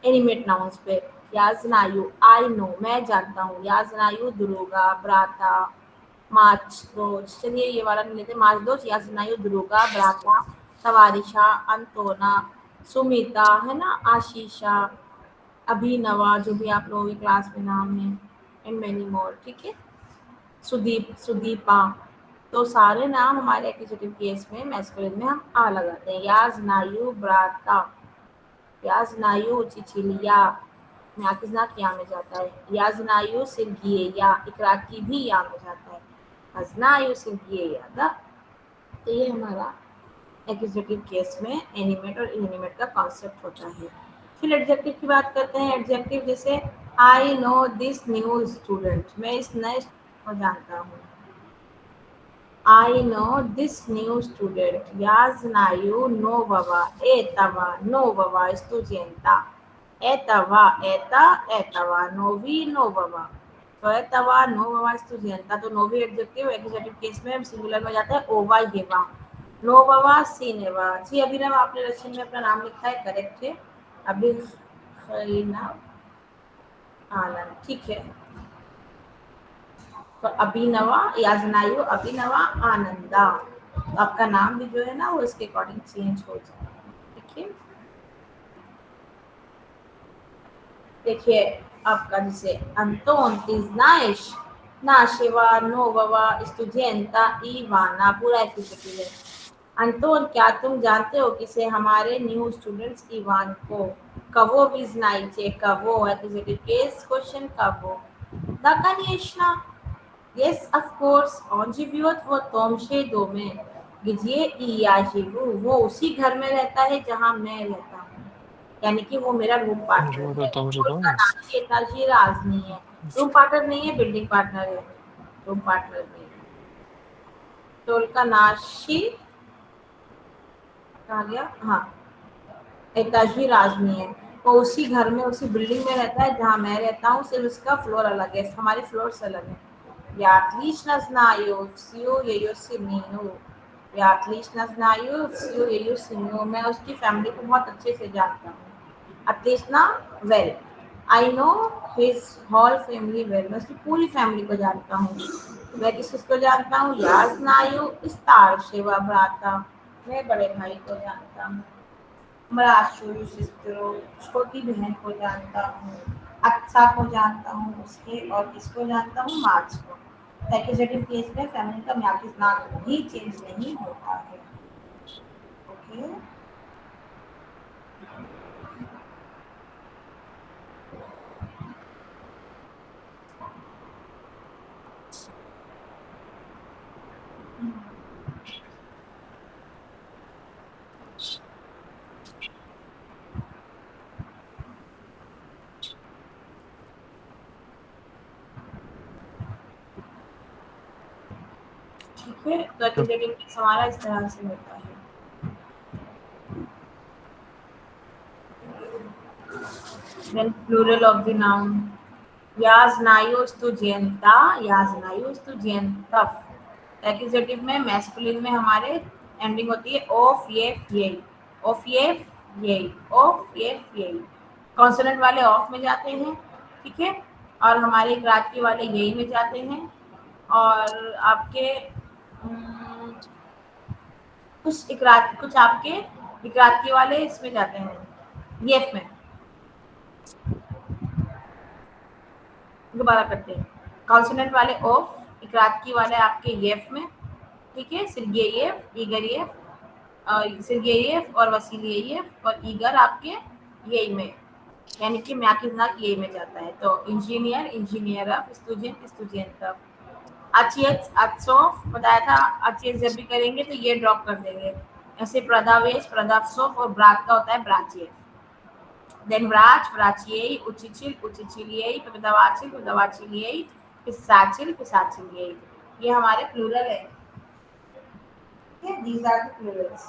Speaker 1: एनिमेट नाउन्स पे. याजनायु, आई नो, मैं जानता हूँ. याजनायु दुरुगा ब्राता माचदोज. चलिए ये वाला नहीं लेते. माचदोज, याजनायु दुरुगा ब्राता तवारिशा अंतोना सुमिता, है ना, आशीषा, अभिनवा, जो भी आप लोगों के क्लास में नाम है, एंड मेनी मोर. ठीक है. सुदीप, सुदीपा. तो सारे नाम हमारे एक्यूजेटिव केस में मैस्कुलिन में हम आ लगाते हैं. याजनायु ब्राता, याजनायु चिचिलिया, नाकिज़नाक या में जाता है. याजनायु सिरगिए, या इकरार की भी या में जाता है. अजनायु सिरगिए या. तो ये हमारा एक्यूजेटिव केस में एनिमेट और इनएनिमेट का कॉन्सेप्ट होता है. फिर एडजेक्टिव की बात करते हैं. एडजेक्टिव जैसे I know this new student, मैं इस नए को जानता हूँ. I know this new student. Я знаю нового этого нового студента. Этого новый нового. तो этого нового स्टूडेंटा. तो नोवी एडजेक्टिव एक्यूजेटिव केस में सिंगुलर में जाता है ओवा येवा. नोवा सीनेवा. जी अभिनव, आपने रशियन में अपना नाम लिखा है, करेक्ट है. अभी आनंद, ठीक है. तो अभिनवा, याजनायु अभिनवा आनंदा. तो आपका नाम भी जो है ना वो इसके अकॉर्डिंग चेंज हो जाएगा. ठीक है. देखिए आपका जैसे अंतोन तिznaешь нашего нового студента Ивана, पूरा एक्यूजेटिव है. अंतोन, क्या तुम जानते हो किसे, हमारे न्यू स्टूडेंट्स इवान को. कवो भी знаете, कवो accusative case question कवो. Да, конечно. Yes, of course. On живет в том же доме, где и я живу. वो उसी घर में रहता है जहाँ मैं रहता हूँ, यानी कि वो मेरा रूम पार्टनर है. उसका नाम एताजी राजनी है. रूम पार्टनर नहीं है, बिल्डिंग पार्टनर है. रूम पार्टनर नहीं है. तो उनका नाशी कहा गया, हाँ, एताजी राजनी है. वो उसी घर में, उसी बिल्डिंग में रहता है जहाँ मैं रहता हूँ, सिर्फ उसका फ्लोर अलग है, हमारे फ्लोर्स अलग है. Я отлично знаю всю ее семью. Я отлично знаю всю ее семью. मैं उसकी फैमिली को बहुत अच्छे से जानता हूँ. Отлично, well. I know his whole family well. मैं उसकी पूरी फैमिली को जानता हूँ. मैं किसको जानता हूँ? Я знаю старшего брата. मैं बड़े भाई को जानता हूँ. मराशु सिस्टरों, छोटी बहन को जानता हूँ. अच्छा को जानता हूँ उसके, और किसको जानता हूँ? मार्च को. एक्यूजेटिव केस में फैमिली का म्याकिज़नाक भी चेंज नहीं होता है. ओके. ठीक है, तो एक्यूजेटिव टेंस हमारा इस तरह से होता है। Then plural of the noun. याजनायोस्तुजेंता, याजनायोस्तुजेंतफ। एक्यूजेटिव में मैस्कुलिन में हमारे एंडिंग होती है ऑफ ये ये, ऑफ ये ये, ऑफ ये। कॉन्सोनेंट वाले ऑफ में जाते हैं, ठीक है, और हमारे इकराती वाले यही में जाते हैं, और आपके कुछ आपके इकराती वाले इसमें जाते हैं, येफ में। दोबारा करते हैं, कॉन्सोनेंट वाले ऑफ, इकराती वाले आपके येफ में, ठीक है, सिर्गेयेव, ईगरयेव, सिर्गेयेव और वसीलियेव, और ईगर आपके यही में, यानी कि मैकिजनाक यही में जाता है। तो इंजीनियर, इंजीनियरफ, स्टूडेंट, स्टूडेंटफ। अचियत, अचोफ बताया था, अचियत जब भी करेंगे तो ये ड्रॉप कर देंगे। ऐसे प्रदावेश, प्रदावसोफ, और ब्राक का होता है ब्राचियफ। Then vrach, vrachiei, uchichil, uchichiliei, pedavachil, pedavachiliei, pisachil, pisachiliei। ये हमारे प्लूरल है। Okay, these are the plurals.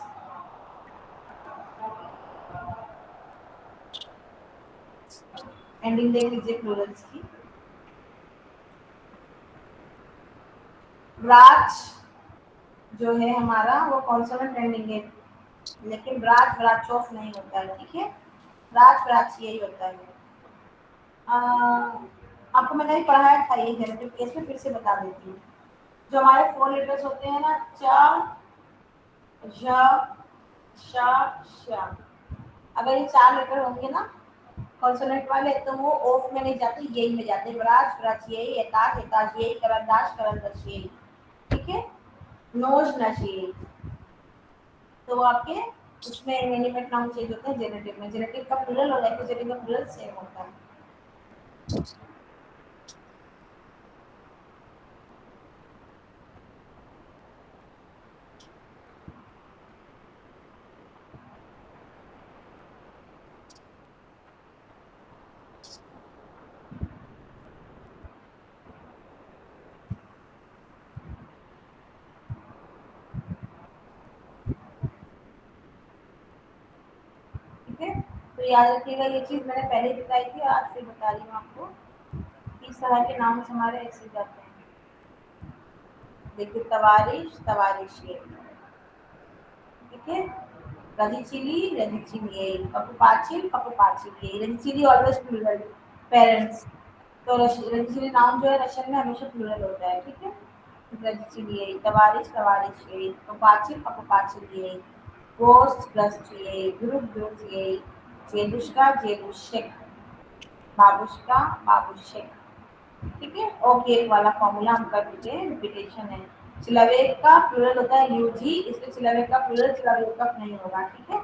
Speaker 1: Ending देख लीजिए प्लूरल्स की। व्राच जो है हमारा वो कॉन्सोनेंट एंडिंग है, लेकिन व्राच व्राचोफ नहीं होता है, ठीक है, व्राच व्राच यही होता है। आपको मैंने भी पढ़ाया था ये जेनेटिव केस में, फिर से बता देती हूँ। जो हमारे 4 लेटर्स होते हैं ना, च, झ, श, श, अगर ये 4 लेटर होंगे ना कॉन्सोनेंट वाले, तो वो ऑफ में नहीं जाते, यही में जाते। व्राच व्राच यही, एताज एताज यही, करंदाश करंदाश यही, ठीक है, नोज नश यही। तो वो आपके उसमें एनिमेट नाउन चेंज होते हैं जेनेटिव में। जेनेटिव का प्लूरल और एक्यूजेटिव का प्लूरल सेम होता है। तो याद रखिएगा, ये चीज मैंने पहले ही बताई थी, आज फिर बता रही हूँ आपको। इस तरह के नाम हमारे ऐसे जाते हैं। देखिए, तवारिश, तवारिशे, ठीक है, रजिचिली, रजिचिलिये, पपुपाचिल, पपुपाचिलिये। रजिचिली ऑलवेज प्लूरल, पेरेंट्स। तो रजिचिली नाउन जो है रशियन में हमेशा प्लूरल होता है, ठीक है। रजिचिलिये, तवारिश, तवारिशे, पपुपाचिल, पपुपाचिलिये, गोस्ट, गस्टिये, ग्रुप, ग्रुपिये, जेबुश्का, जेबुशेक, बाबुश्का, बाबुशेक, ठीक है। ओके वाला फॉर्मूला हम कर दीजिए, रिपीटेशन है। सिलावेक का प्लूरल होता है यूजी, इसलिए सिलावेक का प्लूरल सिलावेकफ नहीं होगा, ठीक है।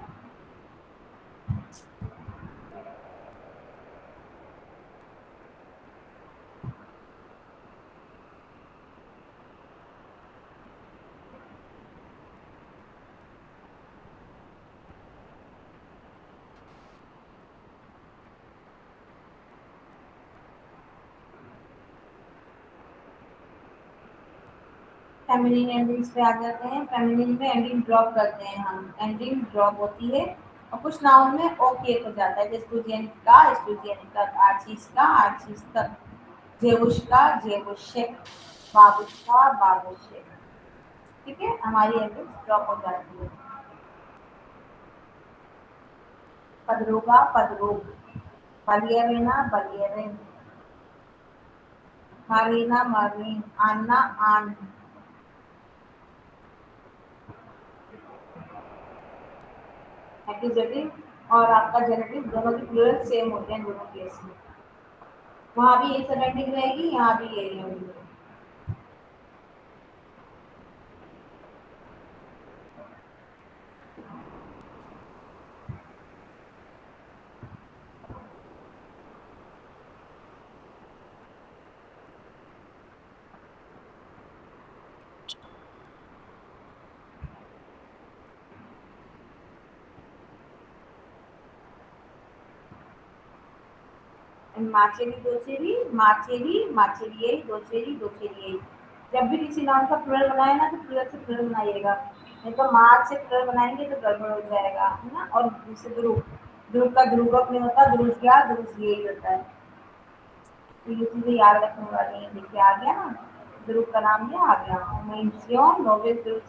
Speaker 1: फेमिनिन एंडिंग्स पे आ जाते हैं। फेमिनिन में एंडिंग ड्रॉप करते हैं हम, एंडिंग ड्रॉप होती है, और कुछ नाउन में ओके हो जाता है, जैसे स्टूडेंट का, स्टूडेंट तक, आर्टिस्ट का, आर्टिस्ट तक, जेबुश का, जेबुशेक, बाबुश का, बाबुशेक, ठीक है, हमारी एंडिंग ड्रॉप हो जाती है। पदरोगा, पदरोग, बलियरेना, बलियरेन, मारीना, मारीन, आना, आन, एक्यूजेटिव और आपका जेनेटिव दोनों की प्लूरल सेम होते हैं दोनों केस में। वहाँ भी यही सब एंडिंग रहेगी, यहाँ भी यही एंडिंग रहेगी। माचेरी, दोचेरी, माचेरी, माचेरिये, दोचेरी, दोचेरिये। जब भी किसी नाउन का प्लूरल बनाए ना तो प्लूरल से प्लूरल बनाइएगा, नहीं तो मार्च से प्लूरल बनाएंगे तो गड़बड़ हो जाएगा, है ना। और जैसे ध्रुव, ध्रुव का ध्रुवक नहीं होता, ध्रुव क्या, ध्रुव यही होता है। तो ये चीजें याद रखने वाली है। देखिए आ गया ना, ध्रुव का नाम ये आ गया, मेंशन नोविस ध्रुव,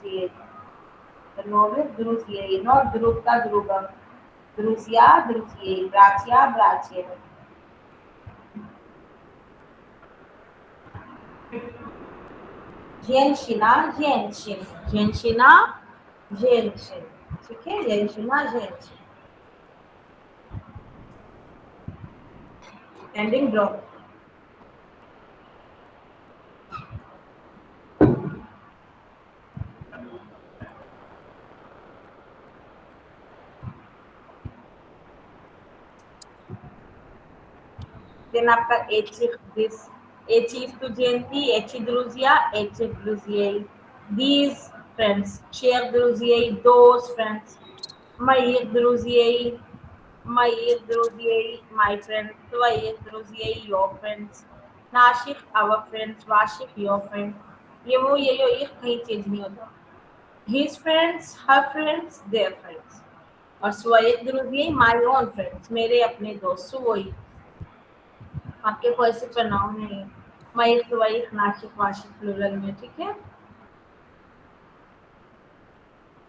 Speaker 1: नोविस ध्रुव, नॉट ध्रुव का ध्रुवक, ध्रुसिया ध्रुसिए, ब्राचिया ब्राचिए। जेनशिना जेनशिन, जेनशिना जेनशिन, ठीक है, जेनशिना जेनशिन। Ending drop. देन आपका एच दिस, एच टू जयंती, एच ड्रुजिया, एच ड्रुजिए, these friends, share ड्रुजिए, those friends, my ड्रुजिए, my ड्रुजिए, my friends, त्वये ड्रुजिए, your friends, नाशिक our friends, वाशिक your friends। ये वो ये जो ये कहीं चेंज नहीं होता, his friends, her friends, their friends। और स्वयं ध्रुवीय my own friends, मेरे अपने दोस्त, वही आपके पॉजिटिव प्रोनाउन है। मयिक वयिक नाशिक वाशिक प्लूरल में, ठीक है।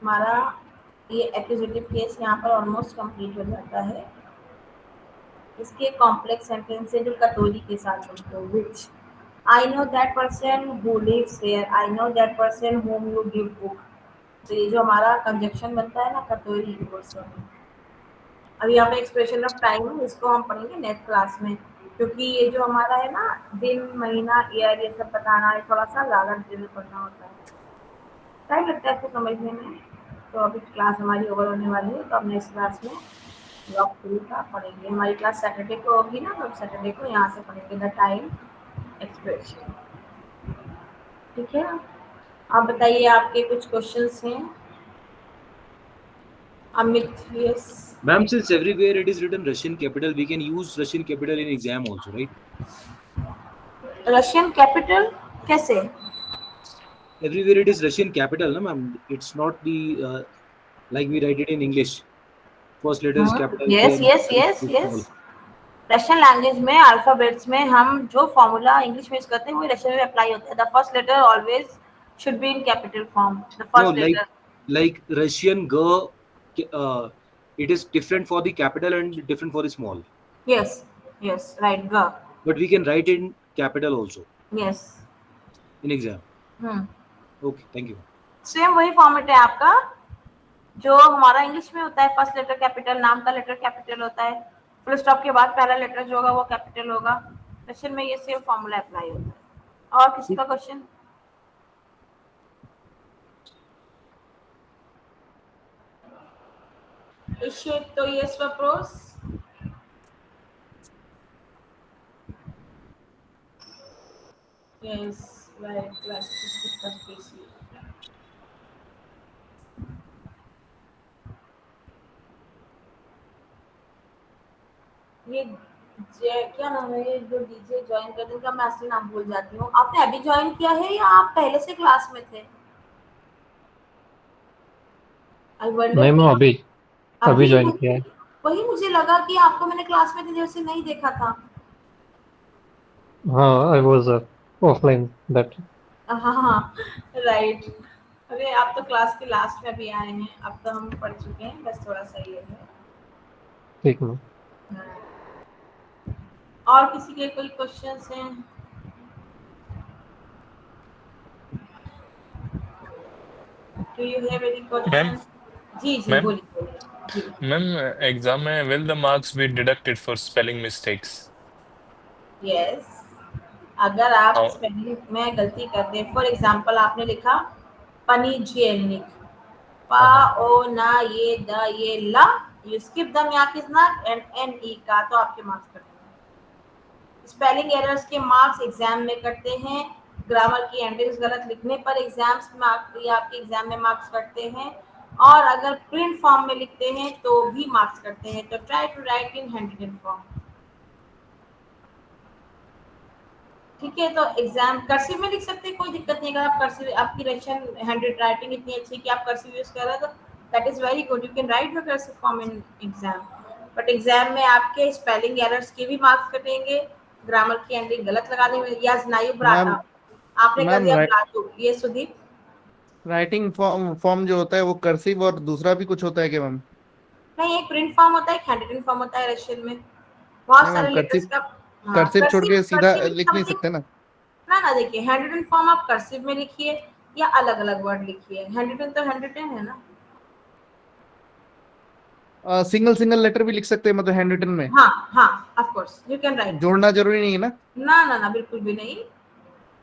Speaker 1: हमारा ये एक्यूजेटिव केस यहाँ पर ऑलमोस्ट कंप्लीट हो जाता है। इसके कॉम्प्लेक्स सेंटेंस है जो कटोरी के साथ बनते हैं, which I know that person who lives here, I know that person whom you give book। तो ये जो हमारा कंजक्शन बनता है ना कटोरी, अभी यहाँ पे एक्सप्रेशन ऑफ टाइम है, इसको हम पढ़ेंगे नेक्स्ट क्लास में, क्योंकि ये जो हमारा है ना दिन महीना ईयर ये सब बताना है, थोड़ा सा ज़्यादा डिटेल में पढ़ना होता है, टाइम लगता है इसको समझने में। तो अभी क्लास हमारी ओवर होने वाली है, तो अब नेक्स्ट क्लास में ब्लॉक 2 का पढ़ेंगे। हमारी क्लास सैटरडे को होगी ना, तो सैटरडे को यहाँ से पढ़ेंगे द टाइम एक्सप्रेशन, ठीक है। आप बताइए आपके कुछ क्वेश्चंस हैं। Amit, yes
Speaker 5: Ma'am, since everywhere it is written Russian capital, we can use Russian capital in exam also, right?
Speaker 1: Russian capital कैसे?
Speaker 5: Everywhere it is Russian capital, no, ma'am. It's not the like we write it in English. First letter is capital.
Speaker 1: Yes
Speaker 5: then
Speaker 1: yes yes
Speaker 5: is
Speaker 1: yes,
Speaker 5: small.
Speaker 1: Russian language में अल्फाबेट्स में हम जो फॉर्मूला इंग्लिश में यूज करते हैं वो रशियन में अप्लाई होता है। The first letter always should be in capital form, the
Speaker 5: No,
Speaker 1: first letter.
Speaker 5: like Russian it is different for the capital and different for the small.
Speaker 1: Yes yes right, ग,
Speaker 5: But we can write in capital also
Speaker 1: yes,
Speaker 5: in exam. Okay, thank you.
Speaker 1: Same वही फॉर्मेट है आपका जो हमारा इंग्लिश में होता है। फर्स्ट लेटर कैपिटल, नाम का लेटर कैपिटल होता है, फुल स्टॉप के बाद पहला लेटर जो होगा वो कैपिटल होगा। रशियन में ये सेम फॉर्मूला अप्लाई होता है। और किसी का क्वेश्चन? तो यस वप्रोस। यस राइट, क्लास ये क्या नाम है, ये जो डीजे ज्वाइन करने का मैं असली नाम भूल जाती हूँ। आपने अभी ज्वाइन किया है या आप पहले से क्लास में थे?
Speaker 8: नहीं, मैं अभी ज्वाइन किया है।
Speaker 1: वही मुझे लगा कि आपको मैंने क्लास में थे जैसे नहीं देखा था।
Speaker 8: हाँ, आई वाज ऑफलाइन दैट।
Speaker 1: हाँ राइट। अरे आप तो क्लास के लास्ट में भी आए हैं, अब तो हम पढ़ चुके हैं, बस थोड़ा सा ये है।
Speaker 8: ठीक है।
Speaker 1: और किसी के कोई क्वेश्चंस हैं? Do you have any question? जी जी
Speaker 3: मैम,
Speaker 1: बोलिए।
Speaker 3: मैम एग्जाम में will the marks be deducted for spelling mistakes?
Speaker 1: Yes, अगर आप
Speaker 3: How?
Speaker 1: स्पेलिंग में गलती करते हैं, फॉर एग्जांपल आपने लिखा पनीजेनिक, पा ओ ना ये द ये ला, यू स्किप द म्याक इज नॉट एंड एन ई का, तो आपके मार्क्स कटेंगे। स्पेलिंग एरर्स के मार्क्स एग्जाम में कटते हैं, ग्रामर की एंडिंग्स गलत लिखने पर एग्जाम्स मार्क्स या आपके एग्जाम में मार्क्स कटते हैं, और अगर प्रिंट फॉर्म में लिखते हैं तो भी मार्क्स कटते हैं। तो try to write in hand written form. ठीक है, तो एग्जाम कर्सिव में लिख सकते हैं, कोई दिक्कत नहीं। अगर आप कर्सिव, आपकी रशियन हैंड राइटिंग इतनी अच्छी है कि आप कर्सिव यूज कर रहे हैं, तो that is very good, you can write your cursive form in exam. But exam में आपके स्पेलिंग एरर्स के भी मार्क्स कटेंगे, ग्रामर की एंडिंग गलत लगा देंगे। या स्नायु ब्राटा, आपने कर
Speaker 9: मैम,
Speaker 1: दिया ब्राटू, ये सुदीप।
Speaker 9: राइटिंग फॉर्म जो होता है वो कर्सिव और दूसरा भी कुछ होता है क्या मैम?
Speaker 1: नहीं, एक प्रिंट फॉर्म होता है, एक हैंड रिटन फॉर्म होता है रशियन में, बहुत
Speaker 9: नहीं
Speaker 1: सारे
Speaker 9: मैम,
Speaker 1: लेटर्स का। हाँ,
Speaker 9: कर्सिव छोड़ के सीधा
Speaker 1: कर्सिव
Speaker 9: लिख नहीं
Speaker 1: something-
Speaker 9: सकते ना?
Speaker 1: ना देखिए, हैंड रिटन फॉर्म आप कर्सिव में लिखिए या अलग अलग वर्ड लिखिए। हैंड रिटन तो हैंड रिटन है ना।
Speaker 9: सिंगल लेटर भी लिख सकते हैं मतलब हैंड रिटन में?
Speaker 1: हाँ, of course you can write.
Speaker 9: जोड़ना जरूरी नहीं है ना?
Speaker 1: ना बिल्कुल भी नहीं।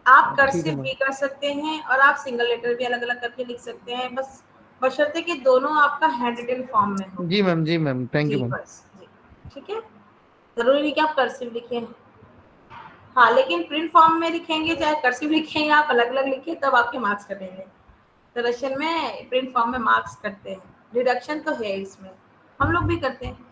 Speaker 1: आप
Speaker 9: ठीक है
Speaker 1: कर्सिव
Speaker 9: मैम।
Speaker 1: भी कर सकते हैं और आप सिंगल लेटर भी अलग अलग करके लिख सकते हैं, बस बशर्ते कि दोनों आपका हैंड रिटन फॉर्म में हो।
Speaker 9: जी मैम, थैंक यू
Speaker 1: जी
Speaker 9: मैम।
Speaker 1: बस जी, ठीक है, जरूरी नहीं कि आप कर्सिव लिखें। हाँ, लेकिन प्रिंट फॉर्म में लिखेंगे चाहे कर्सिव लिखेंगे, आप अलग अलग लिखिए तब आपके मार्क्स कटेंगे। तो रशियन में प्रिंट फॉर्म में मार्क्स कटते हैं, डिडक्शन तो है इसमें, हम लोग भी करते हैं।